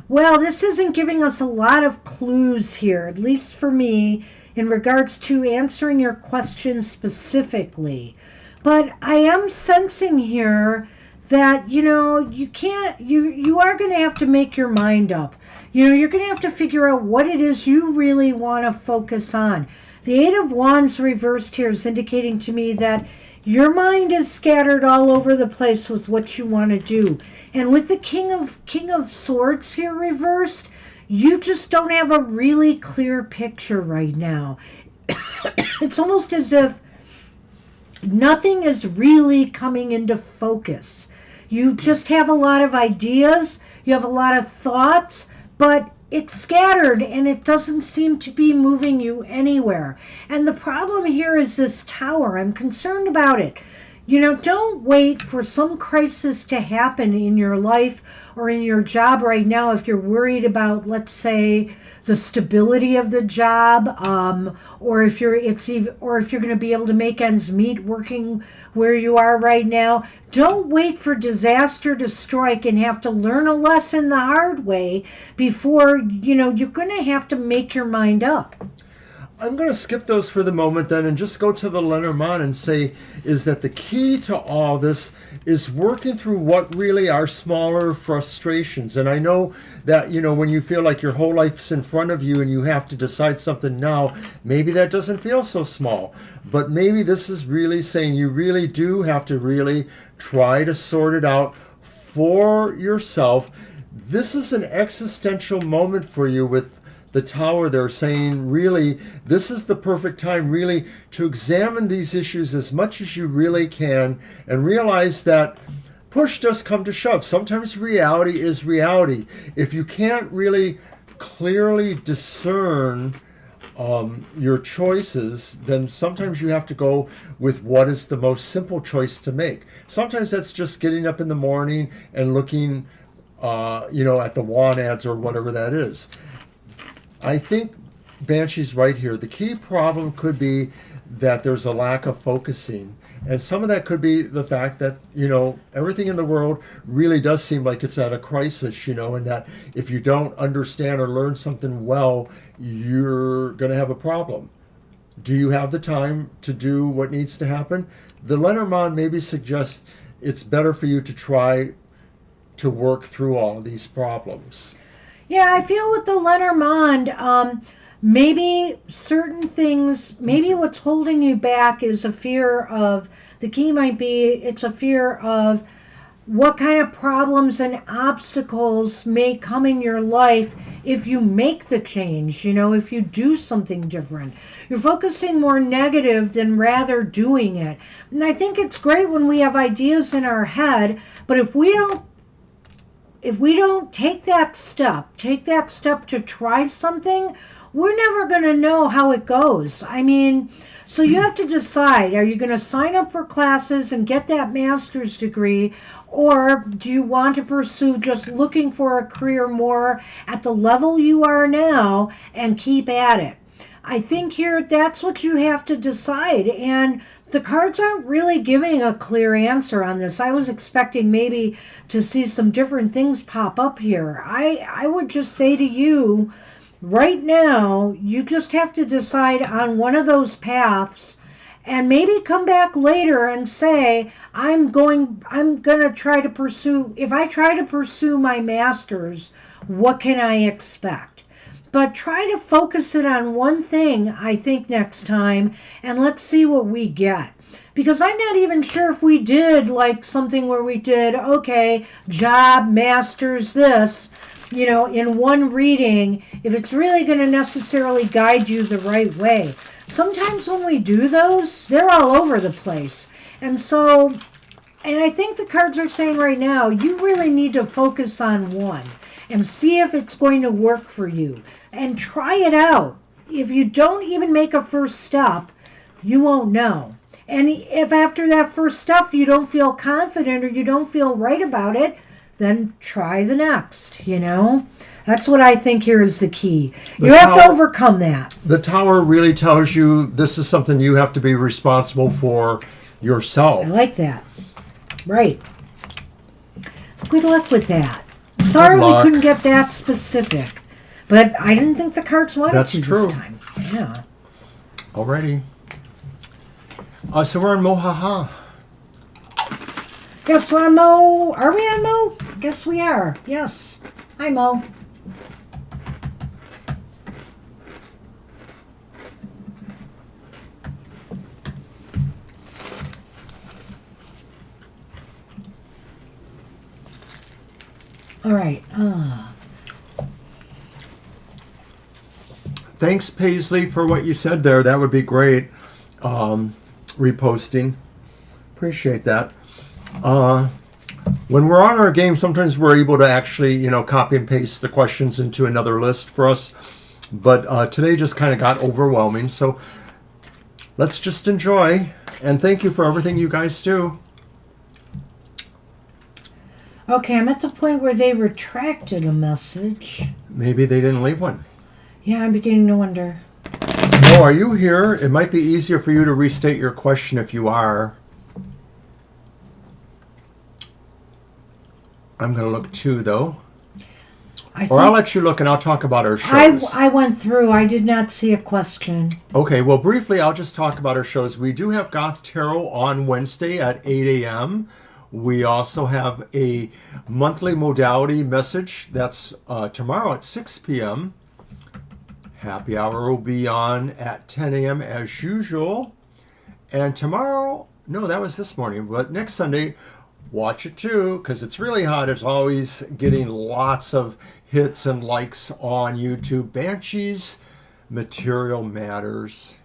Well, this isn't giving us a lot of clues here, at least for me, in regards to answering your question specifically. But I am sensing here that, you are going to have to make your mind up. You're going to have to figure out what it is you really want to focus on. The 8 of Wands reversed here is indicating to me that your mind is scattered all over the place with what you want to do. And with the King of Swords here reversed, you just don't have a really clear picture right now. It's almost as if nothing is really coming into focus. You just have a lot of ideas, you have a lot of thoughts, but it's scattered and it doesn't seem to be moving you anywhere. And the problem here is this tower. I'm concerned about it. Don't wait for some crisis to happen in your life or in your job right now if you're worried about, let's say, the stability of the job, or if you're going to be able to make ends meet working where you are right now. Don't wait for disaster to strike and have to learn a lesson the hard way before, you're going to have to make your mind up. I'm going to skip those for the moment then and just go to the Lenormand and say is that the key to all this is working through what really are smaller frustrations. And I know that, when you feel like your whole life's in front of you and you have to decide something now, maybe that doesn't feel so small. But maybe this is really saying you really do have to really try to sort it out for yourself. This is an existential moment for you with the Tower. They're saying, really, this is the perfect time, really, to examine these issues as much as you really can and realize that push does come to shove. Sometimes reality is reality. If you can't really clearly discern your choices, then sometimes you have to go with what is the most simple choice to make. Sometimes that's just getting up in the morning and looking, at the wand ads or whatever that is. I think Banshee's right here. The key problem could be that there's a lack of focusing. And some of that could be the fact that, everything in the world really does seem like it's at a crisis, and that if you don't understand or learn something well, you're going to have a problem. Do you have the time to do what needs to happen? The Lenormand maybe suggests it's better for you to try to work through all of these problems. Yeah, I feel with the Lenormand, maybe certain things, maybe what's holding you back is a fear of, the key might be, it's a fear of what kind of problems and obstacles may come in your life if you make the change, if you do something different. You're focusing more negative than rather doing it. And I think it's great when we have ideas in our head, but if we don't take that step to try something, we're never going to know how it goes. So you have to decide, are you going to sign up for classes and get that master's degree, or do you want to pursue just looking for a career more at the level you are now and keep at it? I think here that's what you have to decide, and the cards aren't really giving a clear answer on this. I was expecting maybe to see some different things pop up here. I would just say to you, right now, you just have to decide on one of those paths and maybe come back later and say, I'm going to try to pursue, if I try to pursue my master's, what can I expect? But try to focus it on one thing, I think, next time, and let's see what we get. Because I'm not even sure if we did like something where we did, okay, job, master's, this, in one reading, if it's really going to necessarily guide you the right way. Sometimes when we do those, they're all over the place. And I think the cards are saying right now, you really need to focus on one and see if it's going to work for you. And try it out. If you don't even make a first step, you won't know. And if after that first step you don't feel confident or you don't feel right about it, then try the next, That's what I think here is the key. You have to overcome that. The Tower really tells you this is something you have to be responsible for yourself. I like that. Right. Good luck with that. Sorry we couldn't get that specific. But I didn't think the cards wanted to this time. Yeah. Alrighty. So we're on Mohaha. Guess we're on Mo. Are we on Mo? Guess we are. Yes. Hi, Mo. All right. Thanks, Paisley, for what you said there. That would be great. Reposting. Appreciate that. When we're on our game, sometimes we're able to actually, copy and paste the questions into another list for us. But today just kind of got overwhelming. So let's just enjoy. And thank you for everything you guys do. Okay, I'm at the point where they retracted a message. Maybe they didn't leave one. Yeah, I'm beginning to wonder. Oh, are you here? It might be easier for you to restate your question if you are. I'm going to look too, though. I'll let you look and I'll talk about our shows. I went through. I did not see a question. Okay, well, briefly, I'll just talk about our shows. We do have Goth Tarot on Wednesday at 8 a.m. We also have a monthly modality message. That's tomorrow at 6 p.m. Happy Hour will be on at 10 a.m. as usual. And tomorrow, no, that was this morning, but next Sunday, watch it too, because it's really hot. It's always getting lots of hits and likes on YouTube. Banshees, Material Matters.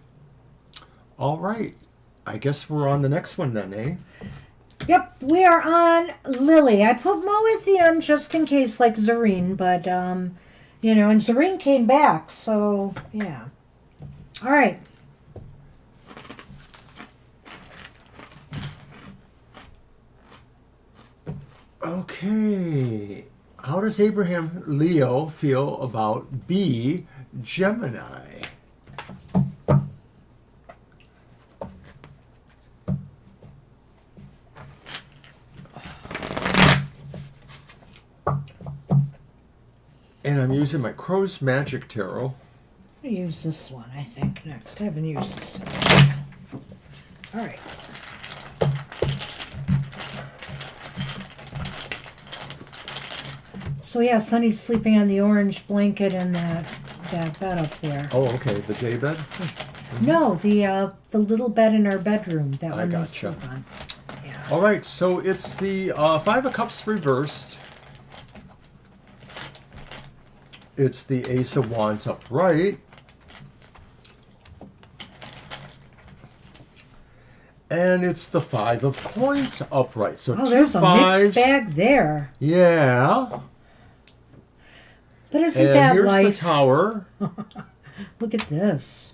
All right. I guess we're on the next one then, eh? Yep, we are on Lily. I put Mo at the end just in case, like Zareen, but You know, and Zareen came back, so yeah. All right. Okay. How does Abraham Leo feel about B, Gemini? And I'm using my Crow's Magic Tarot. I'll use this one, I think, next. I haven't used this one. All right. So yeah, Sonny's sleeping on the orange blanket in that bed up there. Oh, okay. The day bed? No, the little bed in our bedroom. That one they gotcha. sleep on. Yeah. All right. So it's the Five of Cups reversed. It's the Ace of Wands upright. And it's the Five of Coins upright. So two there's fives. A mixed bag there. Yeah. But isn't And that here's life? the Tower. Look at this.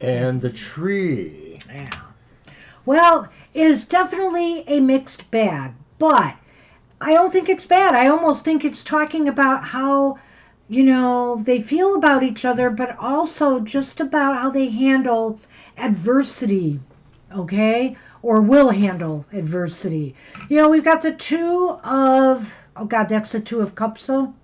And the tree. Yeah. Well, it is definitely a mixed bag, but I don't think it's bad. I almost think it's talking about how, you know, they feel about each other, but also just about how they handle adversity, okay? Or will handle adversity. You know, we've got the Two of, oh God, that's the Two of Cups, though?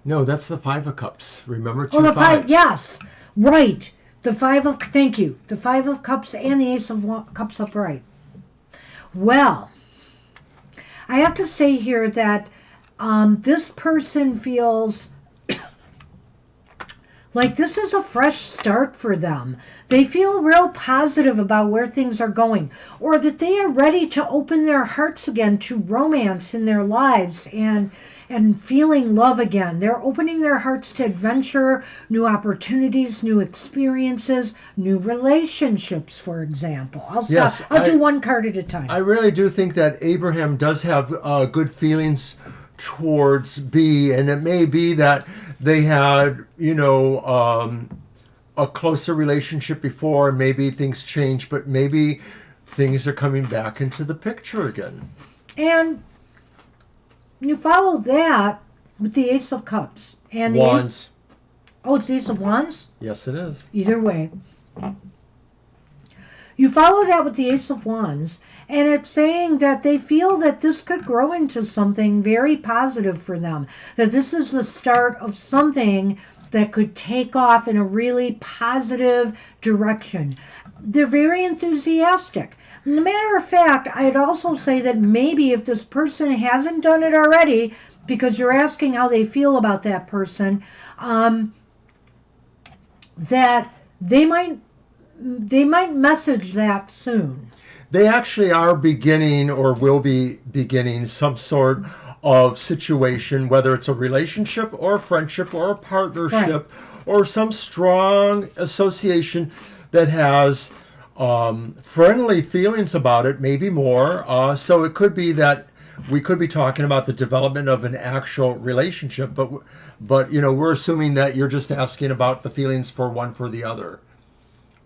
No, that's the Five of Cups. Remember, two Oh, the fives. five, yes, right. The Five of, thank you. The Five of Cups and the Ace of Cups upright. Well, I have to say here that this person feels like this is a fresh start for them. They feel real positive about where things are going, or that they are ready to open their hearts again to romance in their lives and feeling love again. They're opening their hearts to adventure, new opportunities, new experiences, new relationships, for example. I'll do one card at a time. I really do think that Abraham does have good feelings towards B, and it may be that they had, you know, a closer relationship before, and maybe things change, but maybe things are coming back into the picture again. And you follow that with the Ace of Cups. And the Wands. It's the Ace of Wands? Yes, it is. Either way. You follow that with the Ace of Wands, and it's saying that they feel that this could grow into something very positive for them. That this is the start of something that could take off in a really positive direction. They're very enthusiastic. As a matter of fact, I'd also say that maybe if this person hasn't done it already, because you're asking how they feel about that person, that they might message that soon. They actually are beginning or will be beginning some sort of situation, whether it's a relationship or a friendship or a partnership, right, or some strong association that has friendly feelings about it, maybe more. So it could be that we could be talking about the development of an actual relationship, but you know, we're assuming that you're just asking about the feelings for one for the other.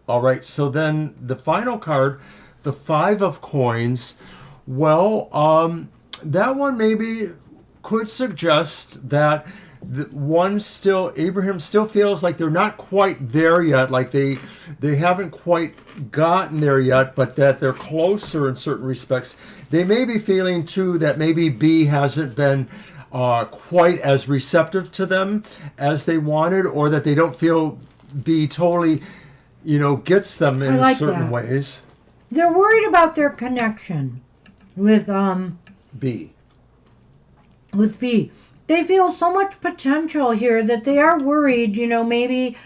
All right, so then the final card, the Five of Coins. Well, that one maybe could suggest that Abraham still feels like they're not quite there yet, like they haven't quite gotten there yet, but that they're closer in certain respects. They may be feeling too that maybe B hasn't been quite as receptive to them as they wanted, or that they don't feel B totally, you know, gets them in certain ways. They're worried about their connection with B. With V. They feel so much potential here that they are worried, you know, maybe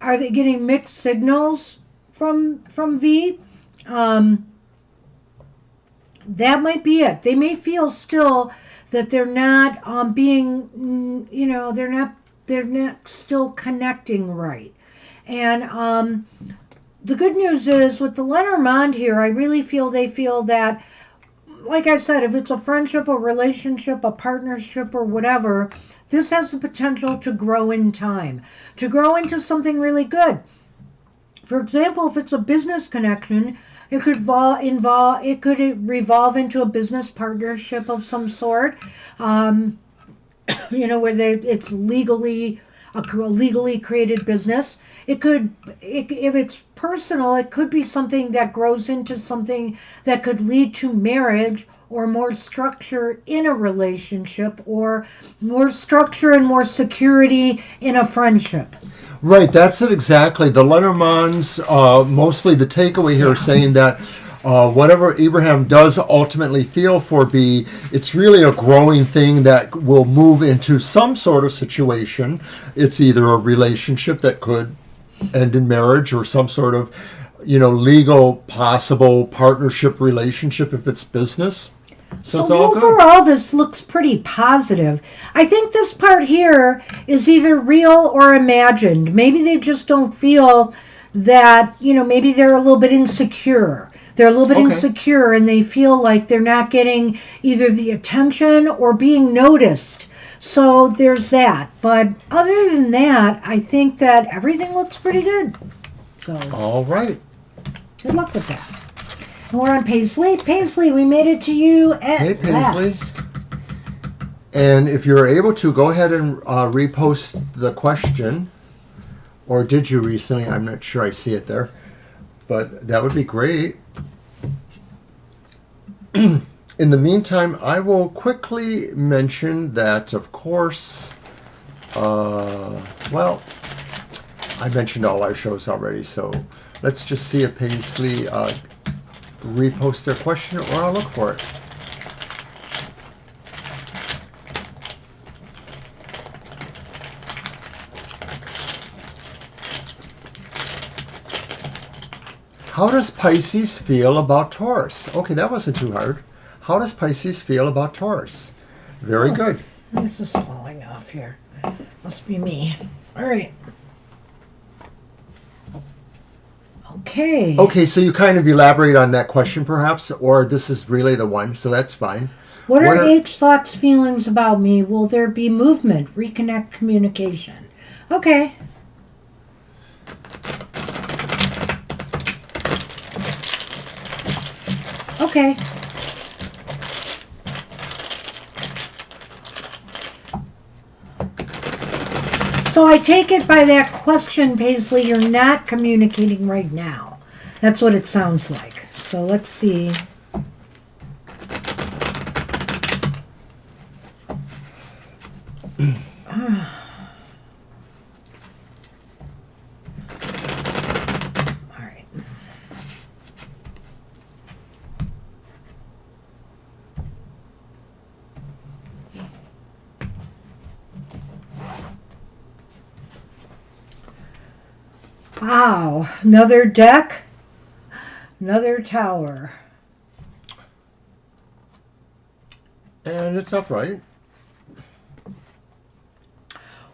are they getting mixed signals from V? That might be it. They may feel still that they're not being, you know, they're not still connecting right. And the good news is with the Lenormand here, I really feel they feel that, like I said, if it's a friendship, a relationship, a partnership, or whatever, this has the potential to grow in time, to grow into something really good. For example, if it's a business connection, it could revolve into a business partnership of some sort. Where it's legally a legally created business. It could, if it's personal, it could be something that grows into something that could lead to marriage or more structure in a relationship or more structure and more security in a friendship. Right, that's it exactly. The Lenormands, mostly the takeaway here is saying that whatever Abraham does ultimately feel for B, it's really a growing thing that will move into some sort of situation. It's either a relationship that could end in marriage or some sort of, legal possible partnership relationship if it's business. So it's all good. Overall, this looks pretty positive. I think this part here is either real or imagined. Maybe they just don't feel that, maybe they're a little bit insecure. They're a little bit insecure and they feel like they're not getting either the attention or being noticed. So there's that. But other than that, I think that everything looks pretty good. So all right. Good luck with that. And we're on Paisley. Paisley, we made it to you at last. And if you're able to, go ahead and repost the question. Or did you recently? I'm not sure I see it there. But that would be great. In the meantime, I will quickly mention that, of course, I mentioned all our shows already, so let's just see if Paisley reposts their question, or I'll look for it. How does Pisces feel about Taurus? Okay, that wasn't too hard. How does Pisces feel about Taurus? Very good. This is falling off here. Must be me. All right. Okay. Okay, so you kind of elaborate on that question, perhaps, or this is really the one, so that's fine. What are H thoughts, feelings about me? Will there be movement, reconnect, communication? Okay. Okay. So I take it by that question, Paisley, you're not communicating right now. That's what it sounds like. So let's see. Wow, another deck, another tower. And it's upright.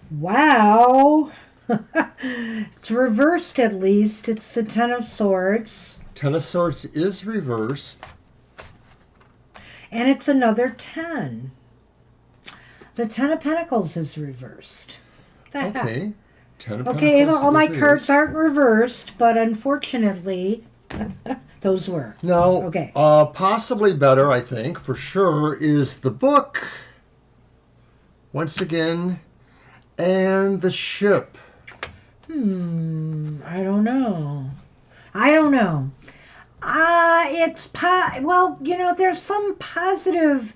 Wow. It's reversed at least. It's the Ten of Swords. Ten of Swords is reversed. And it's another 10. The Ten of Pentacles is reversed. Okay. Okay, all my cards aren't reversed, but unfortunately, those were. Now, okay. Possibly better, I think, for sure, is the book, once again, and the ship. I don't know. There's some positive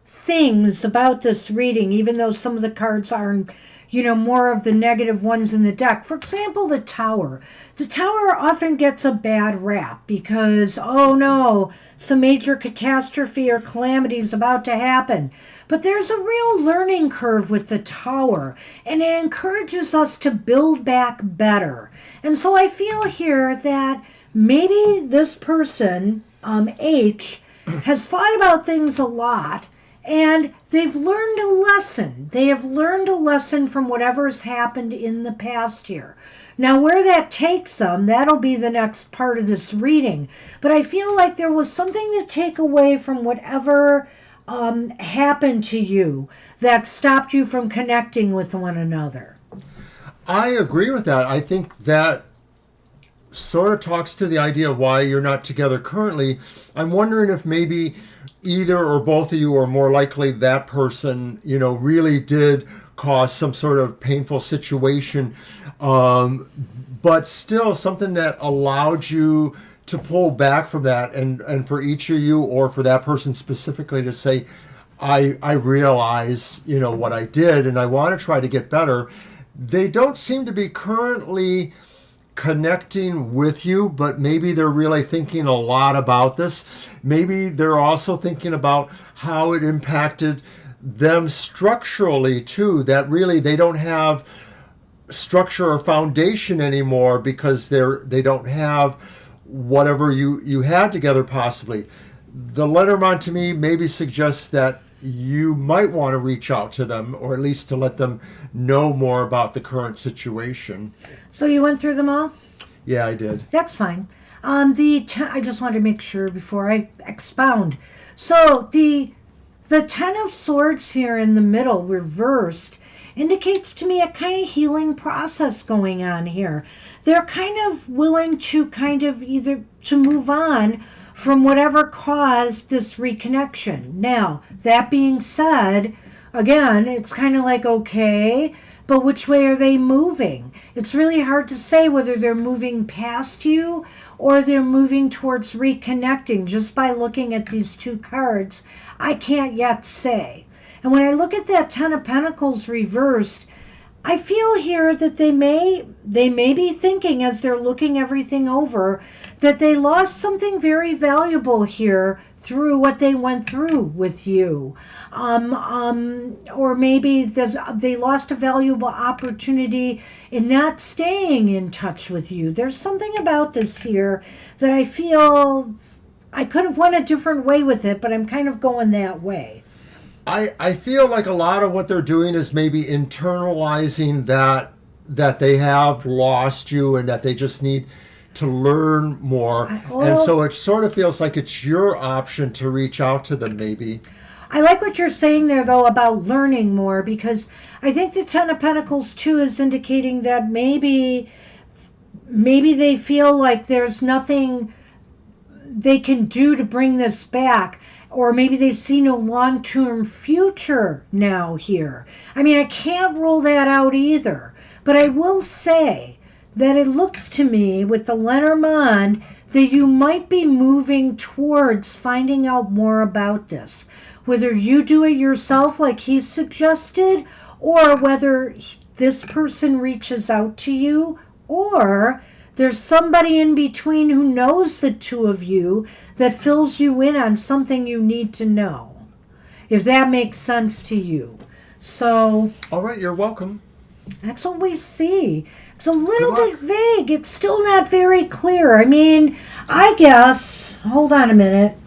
things about this reading, even though some of the cards aren't, more of the negative ones in the deck. For example, the Tower. The Tower often gets a bad rap because, oh no, some major catastrophe or calamity is about to happen. But there's a real learning curve with the Tower, and it encourages us to build back better. And so I feel here that maybe this person, H, has thought about things a lot, and they've learned a lesson. They have learned a lesson from whatever's happened in the past here. Now, where that takes them, that'll be the next part of this reading. But I feel like there was something to take away from whatever happen to you that stopped you from connecting with one another? I agree with that. I think that sort of talks to the idea of why you're not together currently. I'm wondering if maybe either or both of you, or more likely that person, really did cause some sort of painful situation, but still something that allowed you to pull back from that, and for each of you, or for that person specifically, to say, I realize, what I did, and I want to try to get better. They don't seem to be currently connecting with you, but maybe they're really thinking a lot about this. Maybe they're also thinking about how it impacted them structurally too, that really they don't have structure or foundation anymore because they don't have whatever you had together possibly. The Lenormand to me maybe suggests that you might want to reach out to them, or at least to let them know more about the current situation. So you went through them all? Yeah, I did. That's fine. I just wanted to make sure before I expound. So the Ten of Swords here in the middle, reversed, indicates to me a kind of healing process going on here. They're kind of willing to kind of either to move on from whatever caused this reconnection. Now, that being said, again, it's kind of like, okay, but which way are they moving? It's really hard to say whether they're moving past you or they're moving towards reconnecting. Just by looking at these two cards, I can't yet say. And when I look at that Ten of Pentacles reversed, I feel here that they may be thinking, as they're looking everything over, that they lost something very valuable here through what they went through with you. Or maybe they lost a valuable opportunity in not staying in touch with you. There's something about this here that I feel I could have went a different way with it, but I'm kind of going that way. I feel like a lot of what they're doing is maybe internalizing that they have lost you and that they just need to learn more. And so it sort of feels like it's your option to reach out to them maybe. I like what you're saying there, though, about learning more, because I think the Ten of Pentacles, too, is indicating that maybe they feel like there's nothing they can do to bring this back. Or maybe they see no long-term future now here. I mean, I can't rule that out either. But I will say that it looks to me with the Lenormand that you might be moving towards finding out more about this. Whether you do it yourself like he suggested, or whether this person reaches out to you, or there's somebody in between who knows the two of you that fills you in on something you need to know, if that makes sense to you. So, all right, you're welcome. That's what we see. It's a little bit vague. It's still not very clear. I mean, I guess, hold on a minute.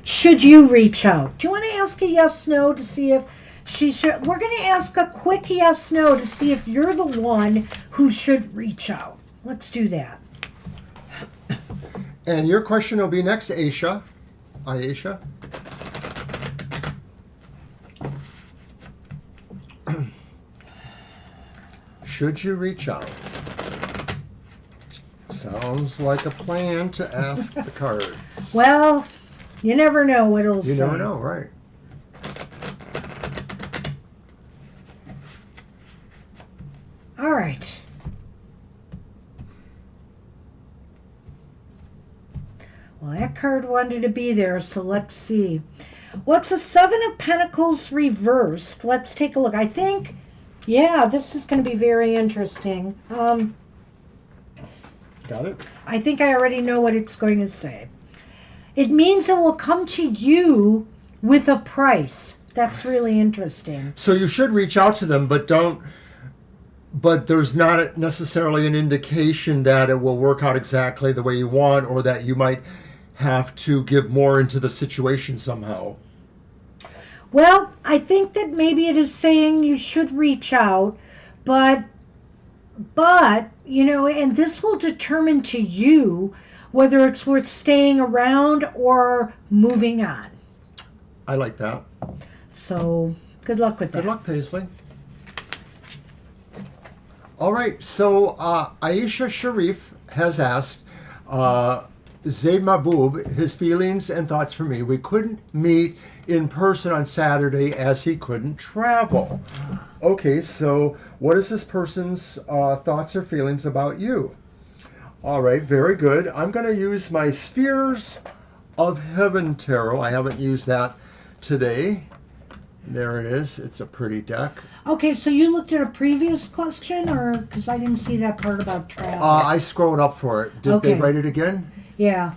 Should you reach out? Do you want to ask a yes/no to see if she should? We're going to ask a quick yes/no to see if you're the one who should reach out. Let's do that. And your question will be next, Aisha. Aisha. Should you reach out? Sounds like a plan to ask the cards. Well, you never know what it'll say. You never know, right? All right. Well, that card wanted to be there, so let's see. Well, it's a Seven of Pentacles reversed. Let's take a look. I think, yeah, this is going to be very interesting. Got it? I think I already know what it's going to say. It means it will come to you with a price. That's really interesting. So you should reach out to them, but there's not necessarily an indication that it will work out exactly the way you want, or that you might have to give more into the situation somehow. Well, I think that maybe it is saying you should reach out, but, and this will determine to you whether it's worth staying around or moving on. I like that. So good luck with that. Good luck, Paisley. All right, so Aisha Sharif has asked Zaid Mahbub his feelings and thoughts for me. We couldn't meet in person on Saturday as he couldn't travel. Okay, so what is this person's thoughts or feelings about you? All right, very good. I'm going to use my Spheres of Heaven Tarot. I haven't used that today. There it is. It's a pretty deck. Okay, so you looked at a previous question, or because I didn't see that part about travel. I scrolled up for it. Did they Okay. write it again? Yeah,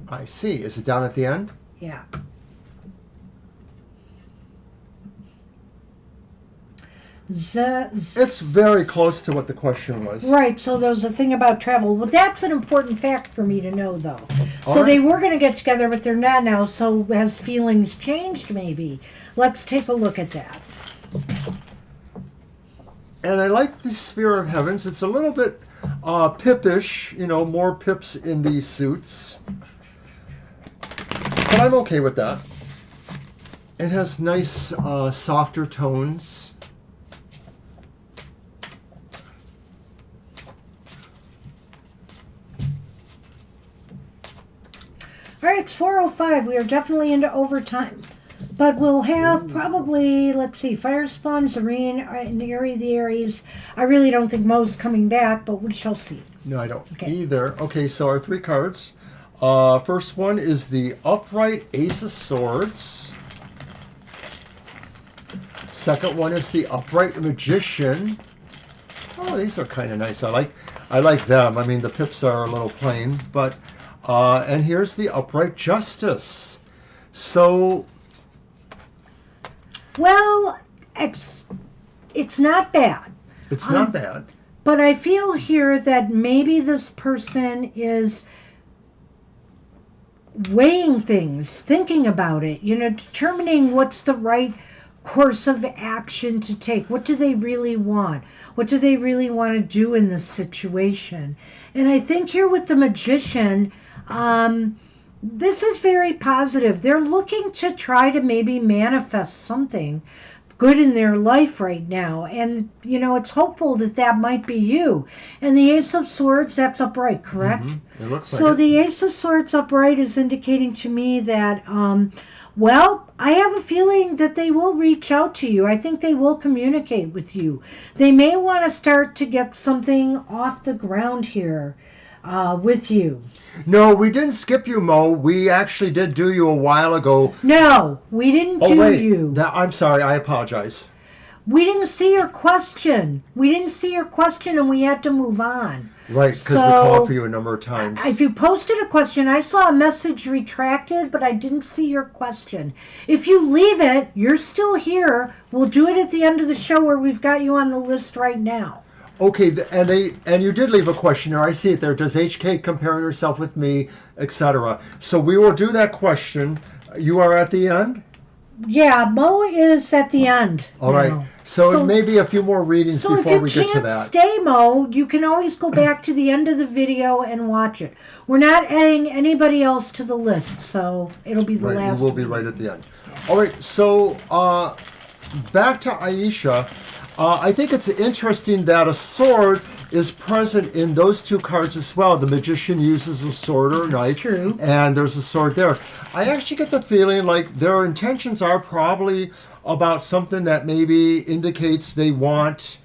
I see. Is it down at the end? yeah. It's very close to what the question was. Right, so there's a thing about travel. Well, that's an important fact for me to know, though. All So right. they were going to get together, but they're not now. So has feelings changed, maybe? Let's take a look at that. And I like the Sphere of Heavens. It's a little bit pippish, more pips in these suits. But I'm okay with that. It has nice, softer tones. All right, it's 4:05. We are definitely into overtime. But we'll have probably, let's see, Fire Spawn, Zareen, and the Aries. I really don't think Mo's coming back, but we shall see. No, I don't Okay. either. Okay, so our 3 cards. First one is the Upright Ace of Swords. Second one is the Upright Magician. Oh, these are kind of nice. I like them. I mean, the pips are a little plain, but and here's the Upright Justice. So, Well, it's not bad. it's not bad. But I feel here that maybe this person is weighing things, thinking about it, determining what's the right course of action to take. What do they really want? What do they really want to do in this situation? And I think here with the Magician, this is very positive. They're looking to try to maybe manifest something good in their life right now. And, it's hopeful that that might be you. And the Ace of Swords, that's upright, correct? It looks So like it. the Ace of Swords upright is indicating to me that, I have a feeling that they will reach out to you. I think they will communicate with you. They may want to start to get something off the ground here with you. No, we didn't skip you, Mo. We actually did do you a while ago. No, we didn't Oh, do wait. you. I'm sorry. I apologize. We didn't see your question. And we had to move on. Right, because we So, called for you a number of times. If you posted a question, I saw a message retracted, but I didn't see your question. If you leave it, you're still here. We'll do it at the end of the show where we've got you on the list right now. Okay, and you did leave a question there. I see it there. Does HK comparing herself with me, etc.? So we will do that question. You are at the end? Yeah, Mo is at the end. All right. now. So maybe a few more readings So before we if you get to can't that. stay, Mo, you can always go back to the end of the video and watch it. We're not adding anybody else to the list, so it'll be the Right, last you will be one. right at the end. All right, so back to Aisha. I think it's interesting that a sword is present in those 2 cards as well. The Magician uses a sword or a knife, true. and there's a sword there. I actually get the feeling like their intentions are probably about something that maybe indicates they want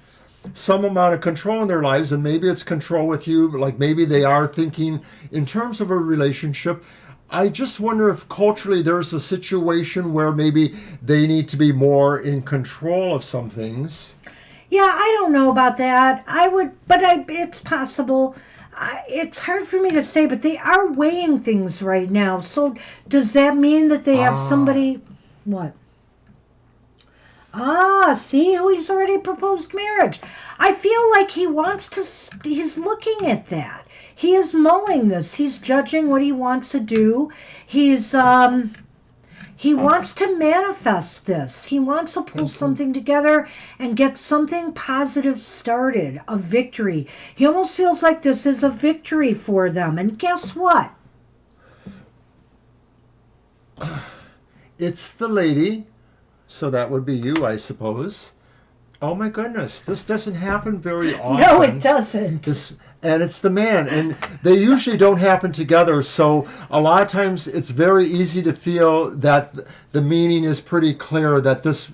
some amount of control in their lives, and maybe it's control with you, like maybe they are thinking in terms of a relationship. I just wonder if culturally there's a situation where maybe they need to be more in control of some things. Yeah, I don't know about that. It's possible. It's hard for me to say, but they are weighing things right now. So does that mean that they have somebody? What? See, he's already proposed marriage. I feel like he's looking at that. He is mulling this. He's judging what he wants to do. He's He wants to manifest this. He wants to pull something together and get something positive started, a victory. He almost feels like this is a victory for them. And guess what? It's the lady, so that would be you, I suppose. Oh my goodness, this doesn't happen very often. No, it doesn't. And it's the man, and they usually don't happen together, so a lot of times it's very easy to feel that the meaning is pretty clear that this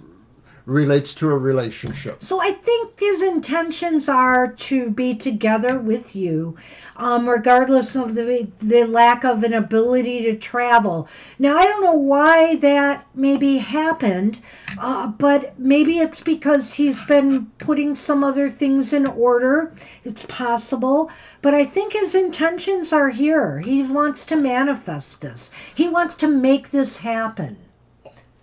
relates to a relationship. So I think his intentions are to be together with you, regardless of the lack of an ability to travel. Now, I don't know why that maybe happened, but maybe it's because he's been putting some other things in order. It's possible. But I think his intentions are here. He wants to manifest this. He wants to make this happen.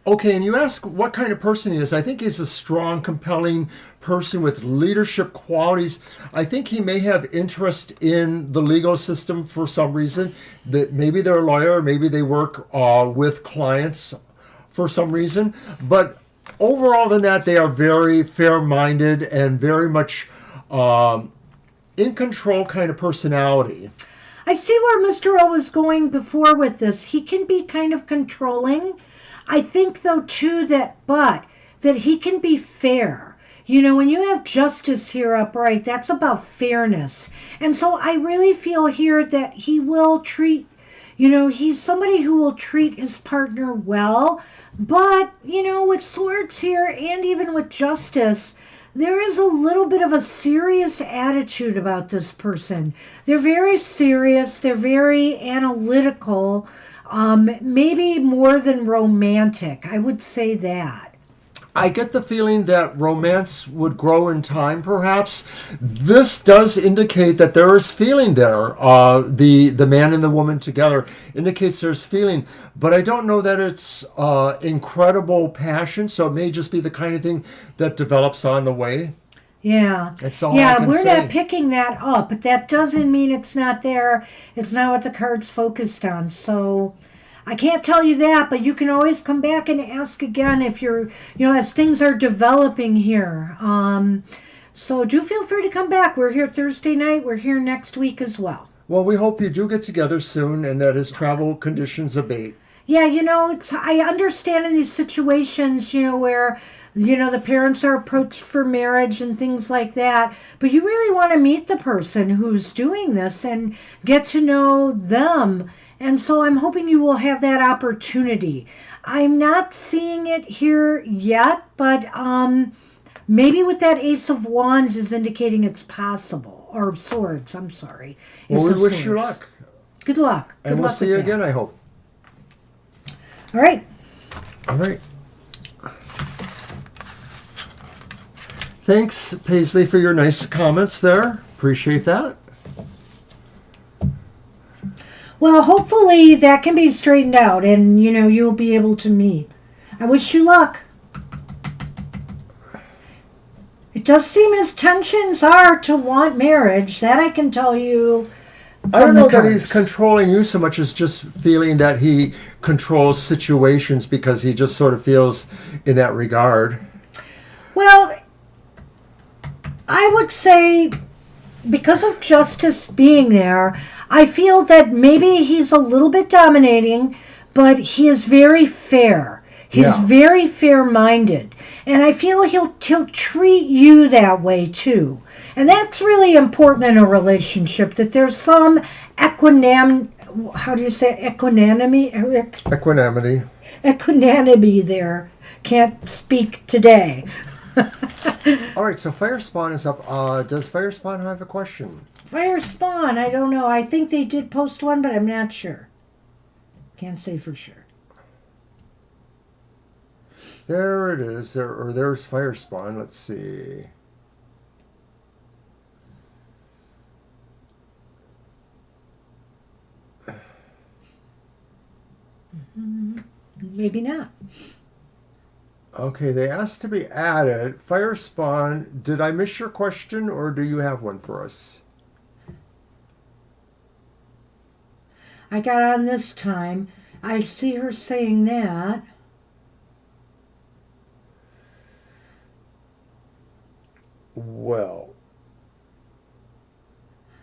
Okay, and you ask what kind of person he is. I think he's a strong, compelling person with leadership qualities. I think he may have interest in the legal system for some reason. That maybe they're a lawyer, maybe they work with clients for some reason. But overall than that, they are very fair-minded and very much in control kind of personality. I see where Mr. O was going before with this. He can be kind of controlling. I think, though, too, that he can be fair. You know, when you have justice here upright, that's about fairness. And so I really feel here that he will treat, he's somebody who will treat his partner well. But, with swords here and even with justice, there is a little bit of a serious attitude about this person. They're very serious. They're very analytical. Maybe more than romantic. I would say that. I get the feeling that romance would grow in time, perhaps. This does indicate that there is feeling there. The man and the woman together indicates there's feeling. But I don't know that it's incredible passion, so it may just be the kind of thing that develops on the way. Yeah. That's all I can we're say. not picking that up, but that doesn't mean it's not there. It's not what the card's focused on. So I can't tell you that, but you can always come back and ask again if you're, as things are developing here. So do feel free to come back. We're here Thursday night. We're here next week as well. Well, we hope you do get together soon and that his travel conditions abate. Yeah, I understand in these situations, where, the parents are approached for marriage and things like that. But you really want to meet the person who's doing this and get to know them. And so I'm hoping you will have that opportunity. I'm not seeing it here yet, but maybe with that Ace of Wands is indicating it's possible. Or Swords, I'm sorry. Well, we wish you luck. Good luck. And we'll see you again, I hope. All right. All right. Thanks, Paisley, for your nice comments there. Appreciate that. Well, hopefully that can be straightened out and, you'll be able to meet. I wish you luck. It does seem his tensions are to want marriage. That I can tell you. I don't know that he's controlling you so much as just feeling that he controls situations because he just sort of feels in that regard. Well, I would say because of justice being there, I feel that maybe he's a little bit dominating, but he is very fair. He's very fair-minded. And I feel he'll treat you that way, too. And that's really important in a relationship, that there's some equanimity there. Can't speak today. All right, so Firespawn is up. Does Firespawn have a question? Firespawn, I don't know. I think they did post one, but I'm not sure. Can't say for sure. There it is. There's Firespawn. Let's see. Maybe not. Okay, they asked to be added. Firespawn, did I miss your question or do you have one for us? I got on this time. I see her saying that. Well,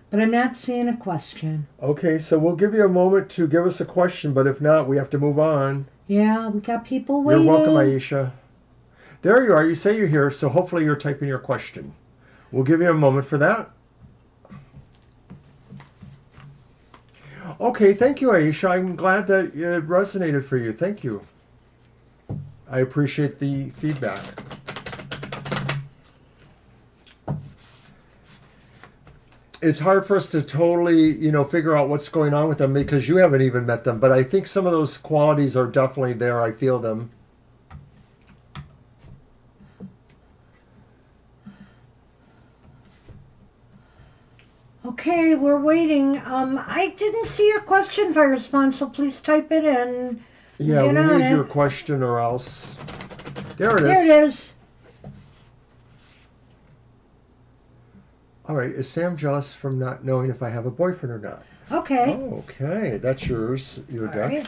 But I'm not seeing a question. okay, so we'll give you a moment to give us a question, but if not, we have to move on. Yeah, we got people waiting. You're welcome, Aisha. There you are. You say you're here, so hopefully you're typing your question. We'll give you a moment for that. Okay, thank you, Aisha. I'm glad that it resonated for you. Thank you. I appreciate the feedback. It's hard for us to totally, figure out what's going on with them because you haven't even met them. But I think some of those qualities are definitely there. I feel them. Okay, we're waiting. I didn't see your question, Fire Spawn, so please type it in. Yeah, Get we on need it. your question or else. There it is. There it is. All right, is Sam jealous from not knowing if I have a boyfriend or not? Okay. Okay, that's yours, your All deck. right.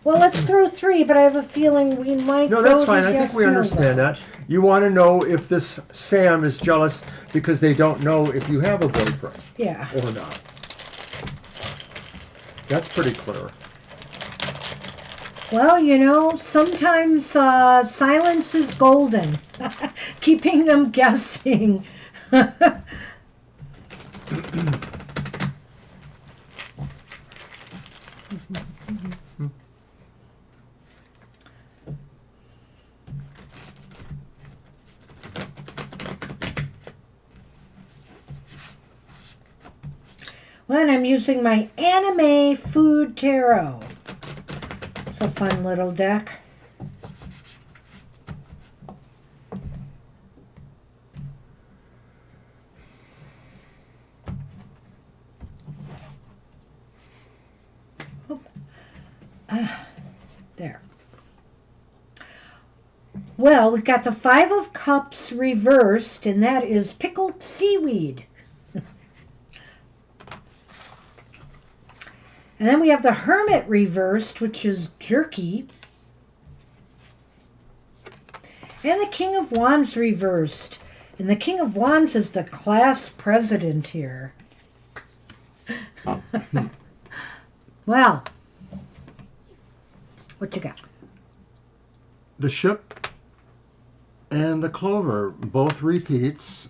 Well, let's throw 3, but I have a feeling we might No, go that's to fine. I think yes, we no understand vote. that. You want to know if this Sam is jealous because they don't know if you have a boyfriend Yeah. or not. That's pretty clear. Well, sometimes silence is golden. Keeping them guessing. Well, and I'm using my anime food tarot. It's a fun little deck. Oh. There. Well, we've got the 5 of Cups reversed, and that is pickled seaweed. And then we have the Hermit reversed, which is jerky. And the King of Wands reversed. And the King of Wands is the class president here. Well, what you got? The Ship and the Clover, both repeats.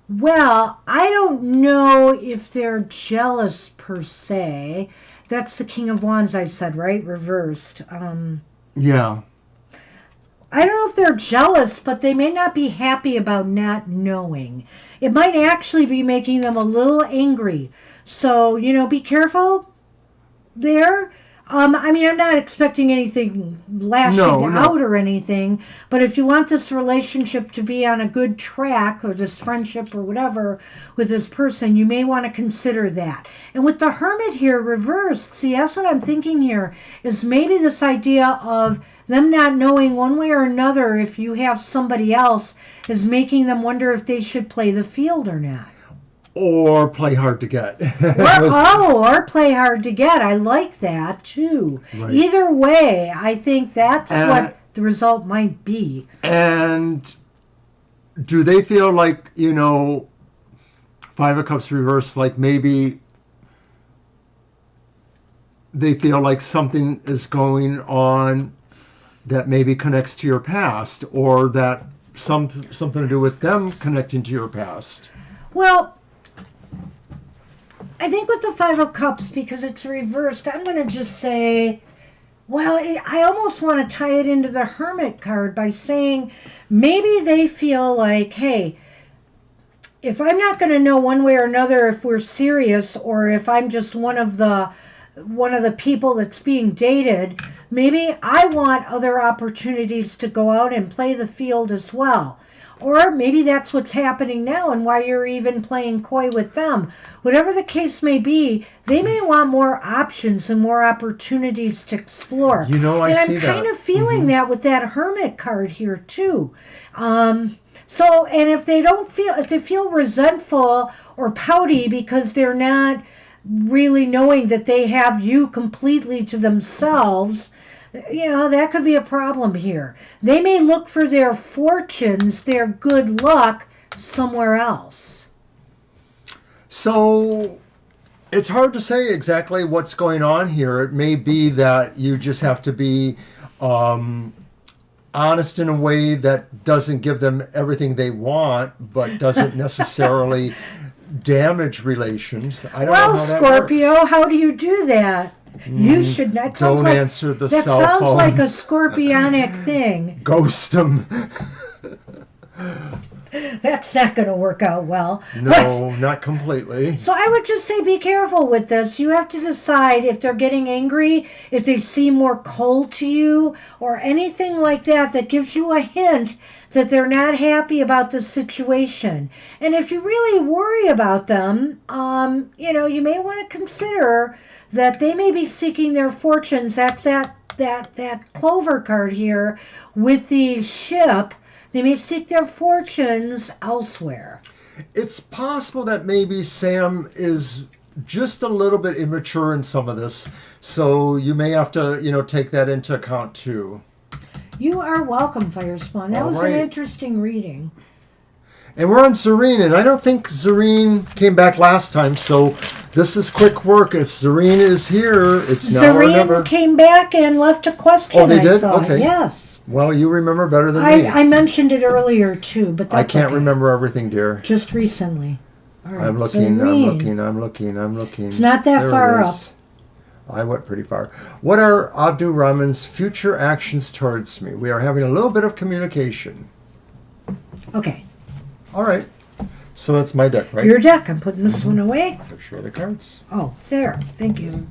Well, I don't know if they're jealous per se. That's the King of Wands, I said, right? Reversed. Yeah. I don't know if they're jealous, but they may not be happy about not knowing. It might actually be making them a little angry. So, be careful there. I'm not expecting anything lashing No. out or anything, but if you want this relationship to be on a good track or this friendship or whatever with this person, you may want to consider that. And with the Hermit here reversed, see, that's what I'm thinking here, is maybe this idea of them not knowing one way or another if you have somebody else is making them wonder if they should play the field or not. Or play hard to get. Or play hard to get. I like that too. Right. Either way, I think that's what the result might be. And do they feel like, 5 of Cups reversed, like maybe they feel like something is going on that maybe connects to your past, or that something to do with them connecting to your past? Well, I think with the 5 of Cups, because it's reversed, I'm going to just say, well, I almost want to tie it into the Hermit card by saying maybe they feel like, hey, if I'm not going to know one way or another if we're serious or if I'm just one of the people that's being dated, maybe I want other opportunities to go out and play the field as well. Or maybe that's what's happening now and why you're even playing coy with them. Whatever the case may be, they may want more options and more opportunities to explore. I see that. And I'm kind of feeling that with that Hermit card here too. So, and if they feel resentful or pouty because they're not really knowing that they have you completely to themselves, That could be a problem here. They may look for their fortunes, their good luck, somewhere else. So it's hard to say exactly what's going on here. It may be that you just have to be honest in a way that doesn't give them everything they want, but doesn't necessarily damage relations. I don't know how that Scorpio, works. how do you do that? You should not. Don't answer the that cell sounds phone. like a scorpionic thing. Ghost them. That's not going to work out well. No, not completely. So I would just say be careful with this. You have to decide if they're getting angry, if they seem more cold to you, or anything like that that gives you a hint that they're not happy about the situation. And if you really worry about them, you may want to consider that they may be seeking their fortunes. That's that clover card here with the ship. They may seek their fortunes elsewhere. It's possible that maybe Sam is just a little bit immature in some of this, so you may have to, take that into account too. You are welcome, Firespawn. That was an interesting reading. And we're on Zareen, and I don't think Zareen came back last time, so this is quick work. If Zareen is here, it's now or never. Zareen came back and left a question. Oh, they did? I thought. Okay. Yes. Well, you remember better than me. I mentioned it earlier too, but that's I can't okay. remember everything, dear. Just recently. All right, I'm looking. Zareen. It's not that There far it up. is. I went pretty far. What are Abdu Rahman's future actions towards me? We are having a little bit of communication. Okay. All right. So that's my deck, right? Your deck. I'm putting this one away. Show the cards. Oh, there. Thank you.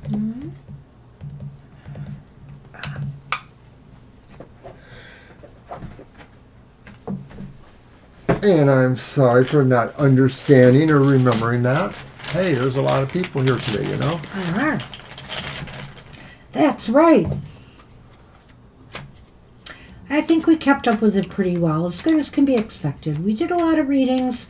And I'm sorry for not understanding or remembering that. Hey, there's a lot of people here today, That's right. I think we kept up with it pretty well, as good as can be expected. We did a lot of readings.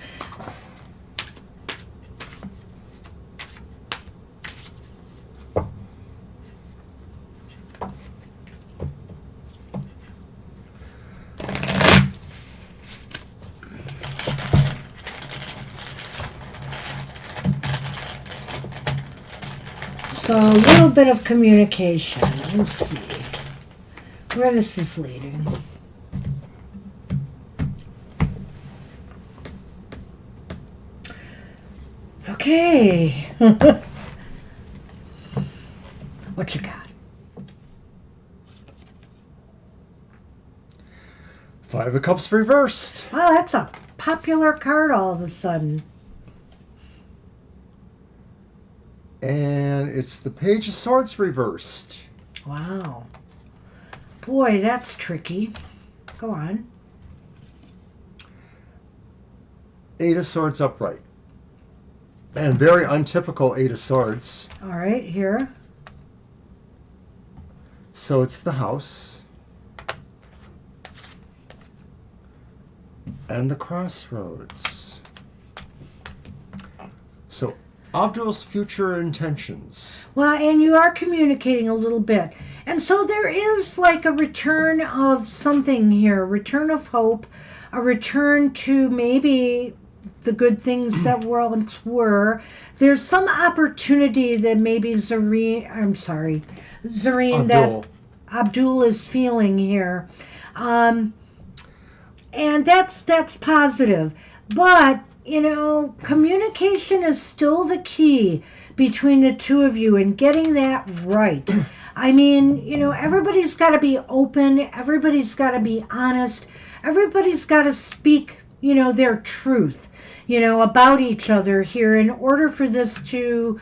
So a little bit of communication. We'll see where this is leading. Okay. What you got? Five of Cups reversed. Oh, that's a popular card all of a sudden. And it's the Page of Swords reversed. Wow. Boy, that's tricky. Go on. Eight of Swords upright. And very untypical Eight of Swords. All right, here. So it's the House. And the Crossroads. So Abdul's future intentions. Well, and you are communicating a little bit. And so there is like a return of something here, a return of hope, a return to maybe the good things that once were. There's some opportunity that maybe Zareen, that Abdul is feeling here. And that's positive. But, communication is still the key between the two of you and getting that right. I mean, everybody's got to be open. Everybody's got to be honest. Everybody's got to speak, their truth, about each other here in order for this to,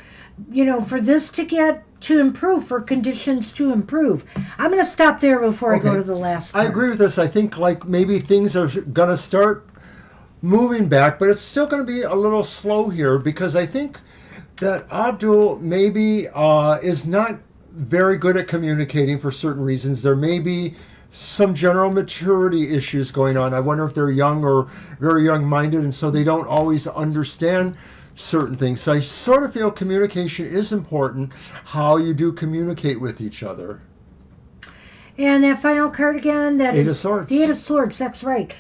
improve, for conditions to improve. I'm going to stop there before I go to the last I agree with this. I think maybe things are going to start moving back, but it's still going to be a little slow here because I think that Abdul maybe is not very good at communicating for certain reasons. There may be some general maturity issues going on. I wonder if they're young or very young-minded, and so they don't always understand certain things. So I sort of feel communication is important, how you do communicate with each other. And that final card again, that Eight is of Swords. the Eight of Swords, that's right.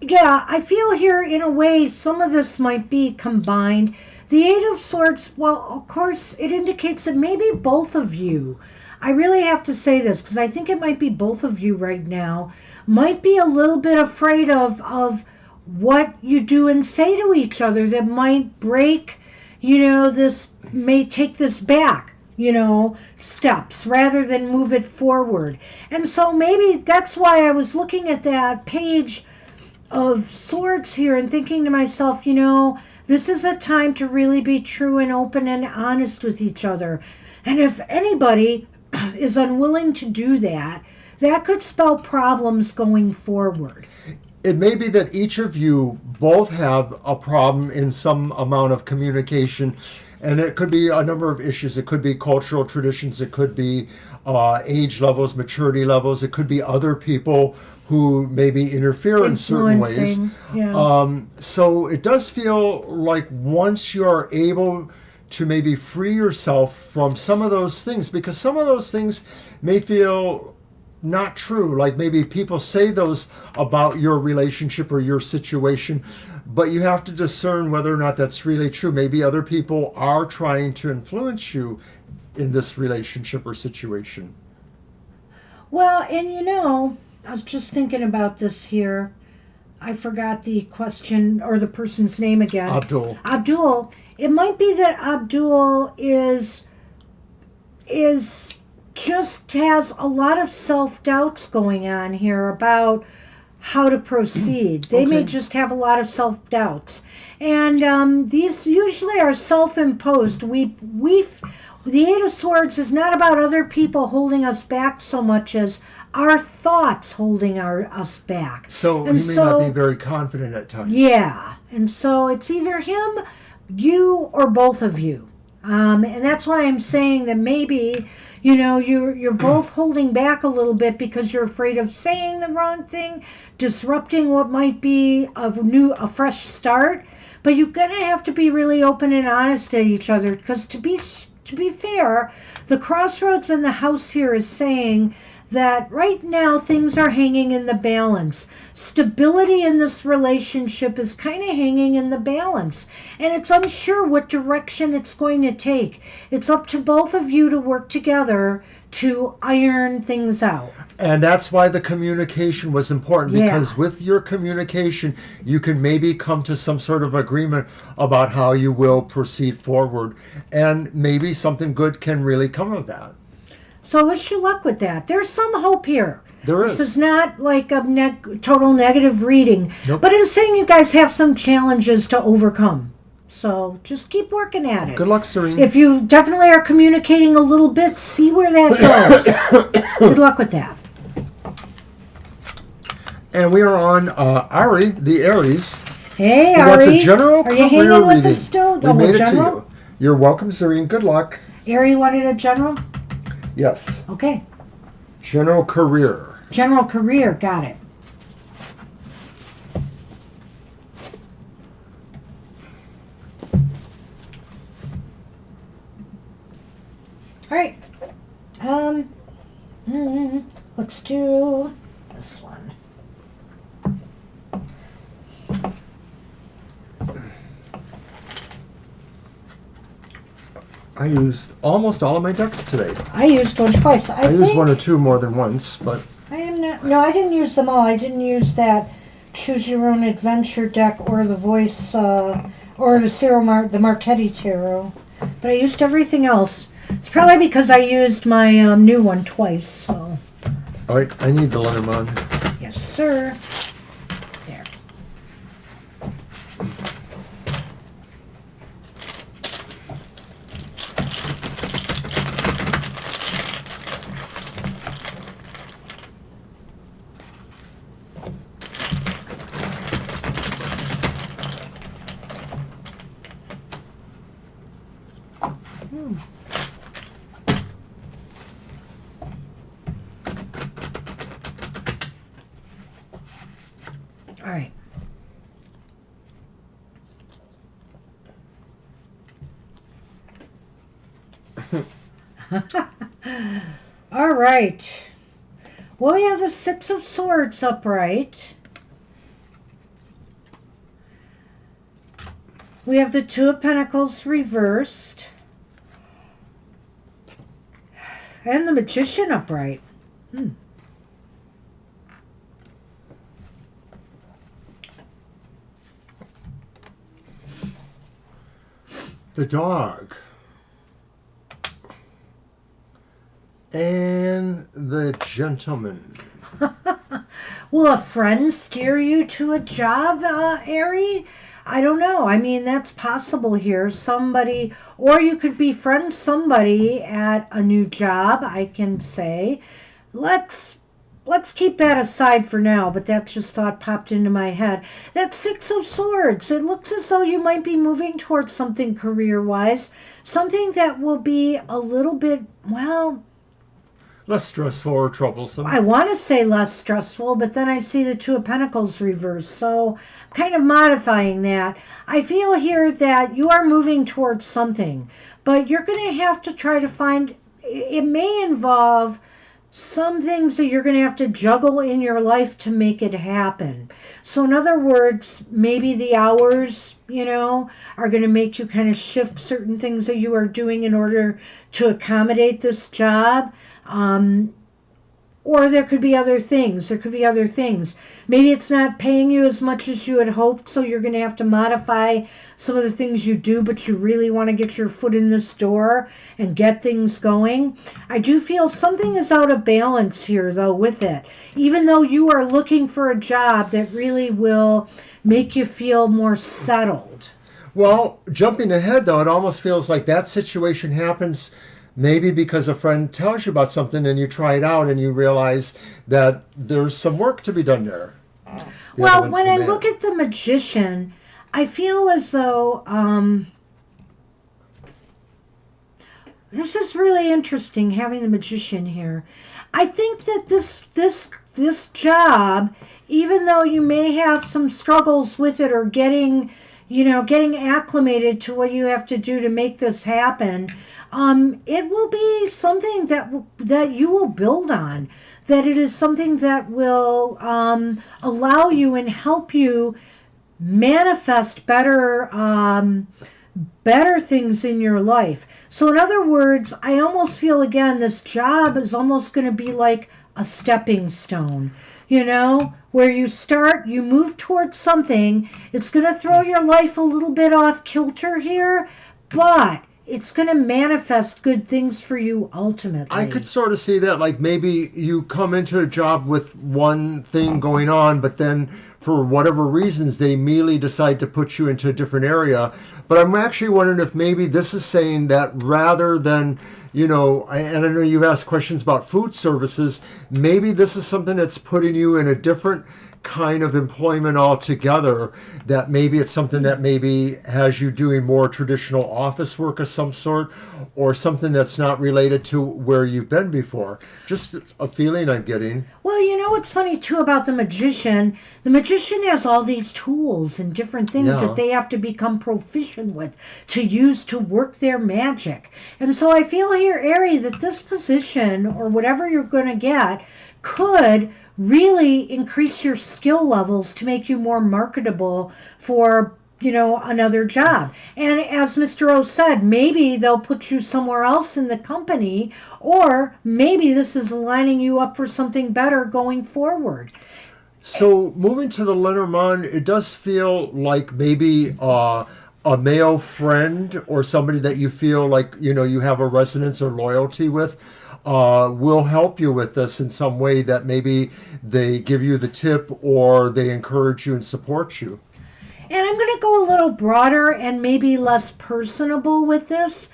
Yeah, I feel here in a way some of this might be combined. The Eight of Swords, well, of course, it indicates that maybe both of you, I really have to say this because I think it might be both of you right now, might be a little bit afraid of what you do and say to each other that might break, this may take this back, steps rather than move it forward. And so maybe that's why I was looking at that page of swords here and thinking to myself, this is a time to really be true and open and honest with each other. And if anybody is unwilling to do that, that could spell problems going forward. It may be that each of you both have a problem in some amount of communication, and it could be a number of issues. It could be cultural traditions. It could be age levels, maturity levels. It could be other people who maybe interfere in certain ways. Yeah. So it does feel like once you are able to maybe free yourself from some of those things, because some of those things may feel not true. Like maybe people say those about your relationship or your situation, but you have to discern whether or not that's really true. Maybe other people are trying to influence you in this relationship or situation. Well, and I was just thinking about this here. I forgot the question or the person's name again. Abdul. It might be that Abdul is just has a lot of self-doubts going on here about how to proceed. They may just have a lot of self-doubts. And these usually are self-imposed. The Eight of Swords is not about other people holding us back so much as our thoughts holding us back. So he may not be very confident at times. Yeah. And so it's either him, you, or both of you. And that's why I'm saying that maybe, you're both holding back a little bit because you're afraid of saying the wrong thing, disrupting what might be a fresh start. But you're going to have to be really open and honest at each other because to be fair, the crossroads in the house here is saying that right now things are hanging in the balance. Stability in this relationship is kind of hanging in the balance. And it's unsure what direction it's going to take. It's up to both of you to work together to iron things out. And that's why the communication was important, because with your communication, you can maybe come to some sort of agreement about how you will proceed forward. And maybe something good can really come of that. So wish you luck with that. There's some hope here. There is. This is not like a total negative reading. Nope. But it's saying you guys have some challenges to overcome. So just keep working at it. Good luck, Serene. If you definitely are communicating a little bit, see where that goes. Good luck with that. And we are on Ari, the Aries. Hey, Who Ari. wants a general Are you career hanging with reading. us still? We made it general? to you. You're welcome, Serene. Good luck. Ari wanted a general? Yes. Okay. General career. General career. Got it. All right. Let's do this one. I used almost all of my decks today. I used one twice. I used one or two more than once, but I am not. No, I didn't use them all. I didn't use that Choose Your Own Adventure deck or the Voice or the Marchetti Tarot, but I used everything else. It's probably because I used my new one twice. So. all right, I need the Lenormand. Yes, sir. There. All right. All right. Well, we have the Six of Swords upright. We have the Two of Pentacles reversed. And the Magician upright. The dog. And the gentleman. Will a friend steer you to a job, Ari? I don't know. I mean, that's possible here. Somebody, or you could befriend somebody at a new job, I can say. Let's keep that aside for now, but that just thought popped into my head. That Six of Swords, it looks as though you might be moving towards something career-wise, something that will be a little bit, well, less stressful or troublesome. I want to say less stressful, but then I see the Two of Pentacles reversed, so I'm kind of modifying that. I feel here that you are moving towards something, but you're going to have to try to find, it may involve some things that you're going to have to juggle in your life to make it happen. So in other words, maybe the hours, are going to make you kind of shift certain things that you are doing in order to accommodate this job. Or there could be other things. Maybe it's not paying you as much as you had hoped, so you're going to have to modify some of the things you do, but you really want to get your foot in this door and get things going. I do feel something is out of balance here, though, with it. Even though you are looking for a job that really will make you feel more settled. Well, jumping ahead, though, it almost feels like that situation happens maybe because a friend tells you about something and you try it out and you realize that there's some work to be done there. Well, when I look at the Magician, I feel as though this is really interesting having the Magician here. I think that this job, even though you may have some struggles with it or getting acclimated to what you have to do to make this happen, it will be something that you will build on. That it is something that will allow you and help you manifest better things in your life. So in other words, I almost feel again this job is almost going to be like a stepping stone. Where you start, you move towards something. It's going to throw your life a little bit off kilter here, but it's going to manifest good things for you ultimately. I could sort of see that, like maybe you come into a job with one thing going on, but then for whatever reasons, they immediately decide to put you into a different area. But I'm actually wondering if maybe this is saying that rather than, and I know you asked questions about food services, maybe this is something that's putting you in a different kind of employment altogether, that maybe it's something that maybe has you doing more traditional office work of some sort, or something that's not related to where you've been before. Just a feeling I'm getting. Well, what's funny too about the Magician has all these tools and different things that they have to become proficient with to use to work their magic. And so I feel here, Ari, that this position or whatever you're going to get could really increase your skill levels to make you more marketable for another job. And as Mr. O said, maybe they'll put you somewhere else in the company, or maybe this is lining you up for something better going forward. So moving to the Lenormand, it does feel like maybe a male friend or somebody that you feel like you have a resonance or loyalty with will help you with this in some way, that maybe they give you the tip or they encourage you and support you. And I'm going to go a little broader and maybe less personable with this.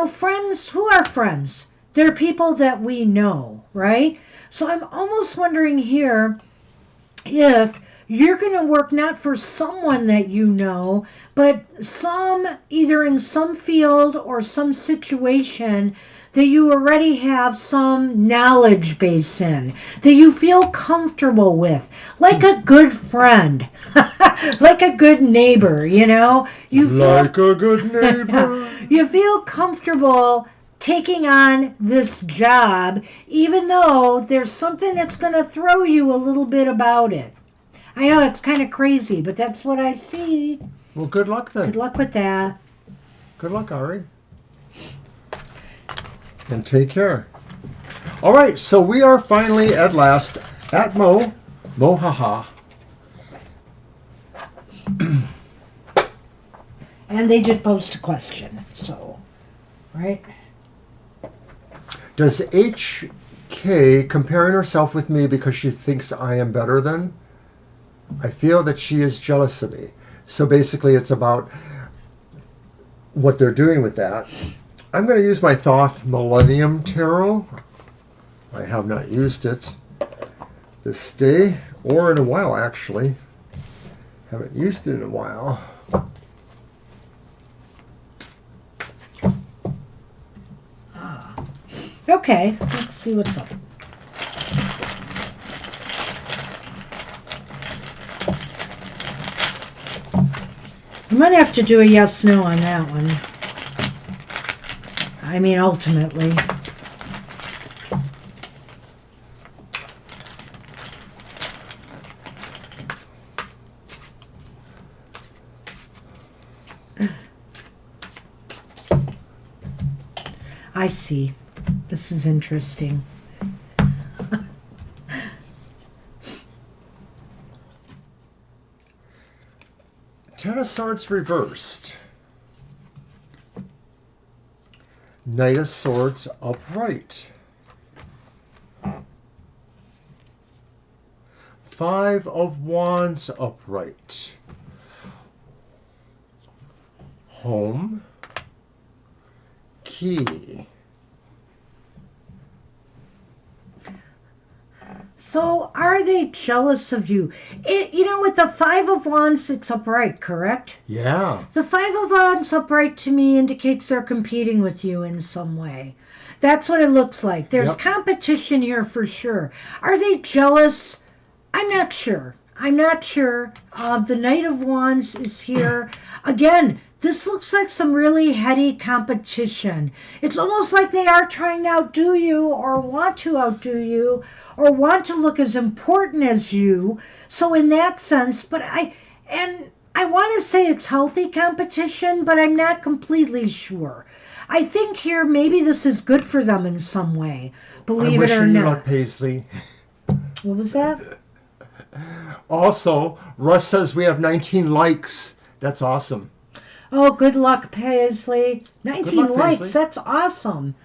Friends, who are friends? They're people that we know, right? So I'm almost wondering here if you're going to work not for someone that you know, but either in some field or some situation that you already have some knowledge base in, that you feel comfortable with, like a good friend, like a good neighbor, Like a good neighbor. You feel comfortable taking on this job, even though there's something that's going to throw you a little bit about it. I know it's kind of crazy, but that's what I see. Well, good luck then. Good luck with that. Good luck, Ari. And take care. All right, so we are finally at last at Mohaha. And they did post a question, so, right? Does HK comparing herself with me because she thinks I am better than? I feel that she is jealous of me. So basically it's about what they're doing with that. I'm going to use my Thoth Millennium Tarot. I have not used it this day, or in a while actually. Haven't used it in a while. Okay, let's see what's up. I'm going to have to do a yes-no on that one. I mean, ultimately. I see. This is interesting. Ten of Swords reversed. Knight of Swords upright. Five of Wands upright. Home. Key. So, are they jealous of you? With the Five of Wands, it's upright, correct? Yeah. The Five of Wands upright to me indicates they're competing with you in some way. That's what it looks like. There's competition here for sure. Are they jealous? I'm not sure. The Knight of Wands is here. Again, this looks like some really heady competition. It's almost like they are trying to outdo you or want to outdo you or want to look as important as you. So in that sense, I want to say it's healthy competition, but I'm not completely sure. I think here maybe this is good for them in some way, believe it or I'm wishing you not. luck, Paisley. What was that? Also, Russ says we have 19 likes. That's awesome. Oh, good luck, Paisley. 19 likes. Paisley. That's awesome.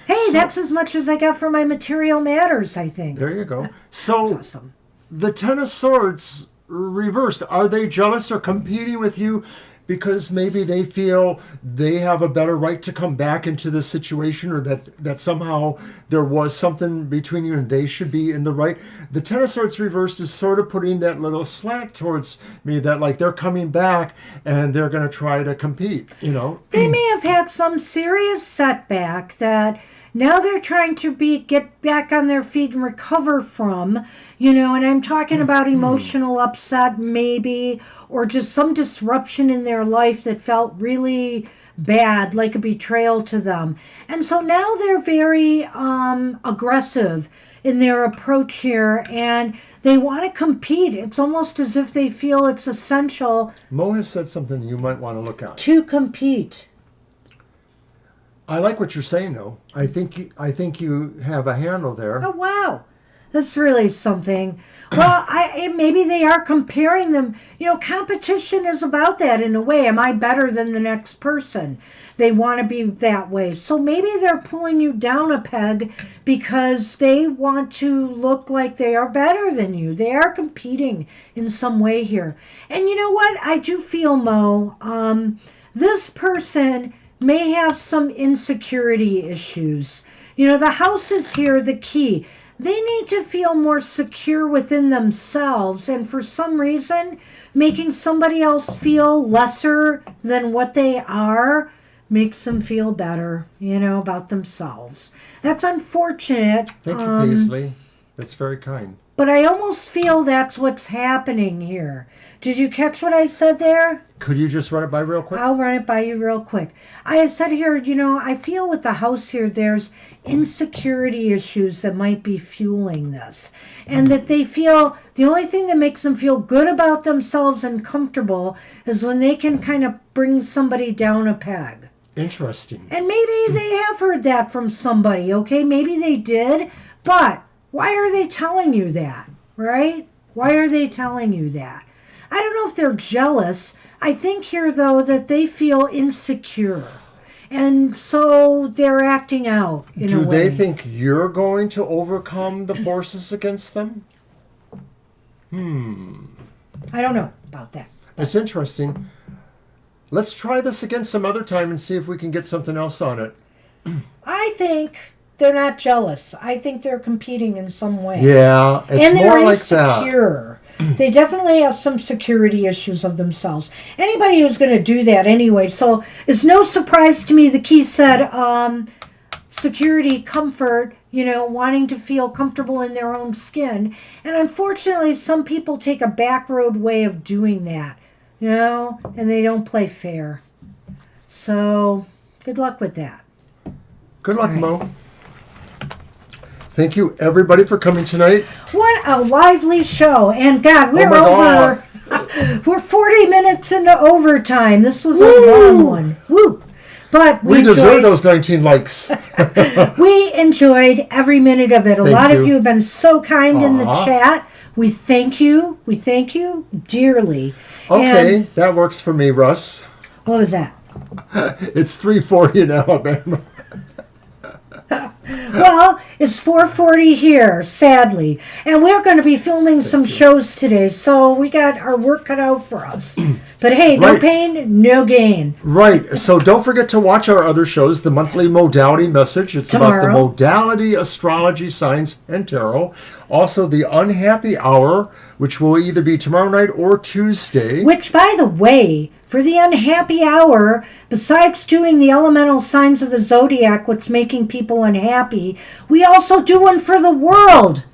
Hey, that's as much as I got for my Material Matters, I think. There you go. So, That's awesome. the Ten of Swords reversed. Are they jealous or competing with you because maybe they feel they have a better right to come back into the situation, or that somehow there was something between you and they should be in the right? The Ten of Swords reversed is sort of putting that little slack towards me that like they're coming back and they're going to try to compete, They may have had some serious setback that now they're trying to get back on their feet and recover from, and I'm talking about emotional upset maybe, or just some disruption in their life that felt really bad, like a betrayal to them. And so now they're very aggressive in their approach here, and they want to compete. It's almost as if they feel it's essential. Mo has said something you might want to look at. To compete. I like what you're saying, though. I think you have a handle there. Oh, wow. That's really something. Well, maybe they are comparing them. Competition is about that in a way. Am I better than the next person? They want to be that way. So maybe they're pulling you down a peg because they want to look like they are better than you. They are competing in some way here. And you know what? I do feel, Mo, this person may have some insecurity issues. The house is here, the key. They need to feel more secure within themselves, and for some reason, making somebody else feel lesser than what they are makes them feel better, about themselves. That's unfortunate. Thank you, Paisley. That's very kind. but I almost feel that's what's happening here. Did you catch what I said there? Could you just run it by real quick? I'll run it by you real quick. I have said here, I feel with the house here, there's insecurity issues that might be fueling this. And that they feel the only thing that makes them feel good about themselves and comfortable is when they can kind of bring somebody down a peg. Interesting. And maybe they have heard that from somebody, okay? Maybe they did, but why are they telling you that, right? Why are they telling you that? I don't know if they're jealous. I think here, though, that they feel insecure. And so they're acting out in a way. Do they think you're going to overcome the forces against them? I don't know about that. It's interesting. Let's try this again some other time and see if we can get something else on it. I think they're not jealous. I think they're competing in some way. Yeah, it's and more they're like that. insecure. They definitely have some security issues of themselves. Anybody who's going to do that anyway. So it's no surprise to me the key said security, comfort, wanting to feel comfortable in their own skin. And unfortunately, some people take a back road way of doing that, and they don't play fair. So good luck with that. Good luck, All right. Mo. Thank you, everybody, for coming tonight. What a lively show. And God, we're God. we're 40 minutes into overtime. This was a long one. Woo. But We deserve those 19 likes. we enjoyed every minute of it. A Thank lot you. of you have been so kind in the Aw. chat. We thank you. We thank you dearly. Okay, And that works for me, Russ. what was that? It's 3:40 in Alabama. Well, it's 4:40 here, sadly. And we're going to be filming some shows today, so we got our work cut out for us. But hey, no Right. pain, no gain. Right. So don't forget to watch our other shows, the monthly modality message. It's about the Tomorrow. modality, astrology, science, and tarot. Also, the unhappy hour, which will either be tomorrow night or Tuesday. Which, by the way, for the unhappy hour, besides doing the elemental signs of the zodiac, what's making people unhappy, we also do one for the world.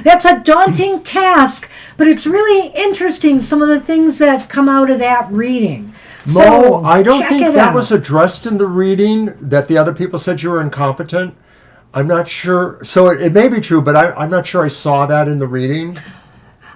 That's a daunting task, but it's really interesting, some of the things that come out of that reading. Mo, So, I don't check think it that out. was addressed in the reading, that the other people said you were incompetent. I'm not sure. So it may be true, but I'm not sure I saw that in the reading.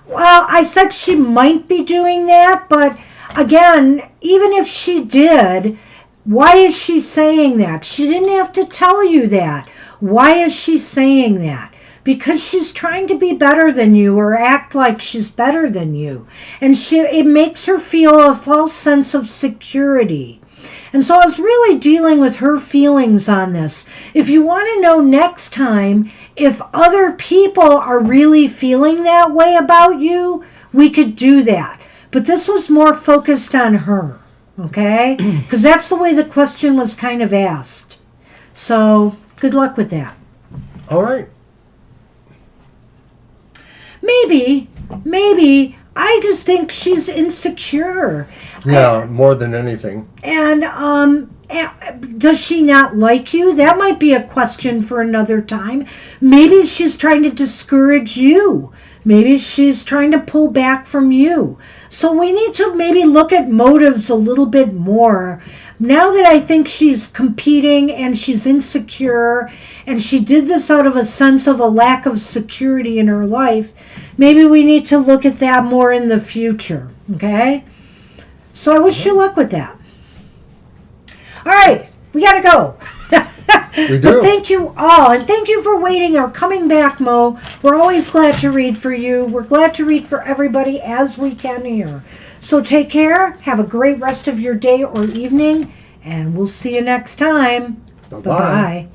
Well, I said she might be doing that, but again, even if she did, why is she saying that? She didn't have to tell you that. Why is she saying that? Because she's trying to be better than you or act like she's better than you. And it makes her feel a false sense of security. And so I was really dealing with her feelings on this. If you want to know next time if other people are really feeling that way about you, we could do that. But this was more focused on her, okay? Because that's the way the question was kind of asked. So good luck with that. All right. Maybe, I just think she's insecure. Yeah, more than anything. And does she not like you? That might be a question for another time. Maybe she's trying to discourage you. Maybe she's trying to pull back from you. So we need to maybe look at motives a little bit more. Now that I think she's competing and she's insecure and she did this out of a sense of a lack of security in her life, maybe we need to look at that more in the future, okay? So I wish you luck with that. All right, we got to go. We do. But thank you all, and thank you for waiting or coming back, Mo. We're always glad to read for you. We're glad to read for everybody as we can here. So take care. Have a great rest of your day or evening, and we'll see you next time. Bye-bye. Bye-bye.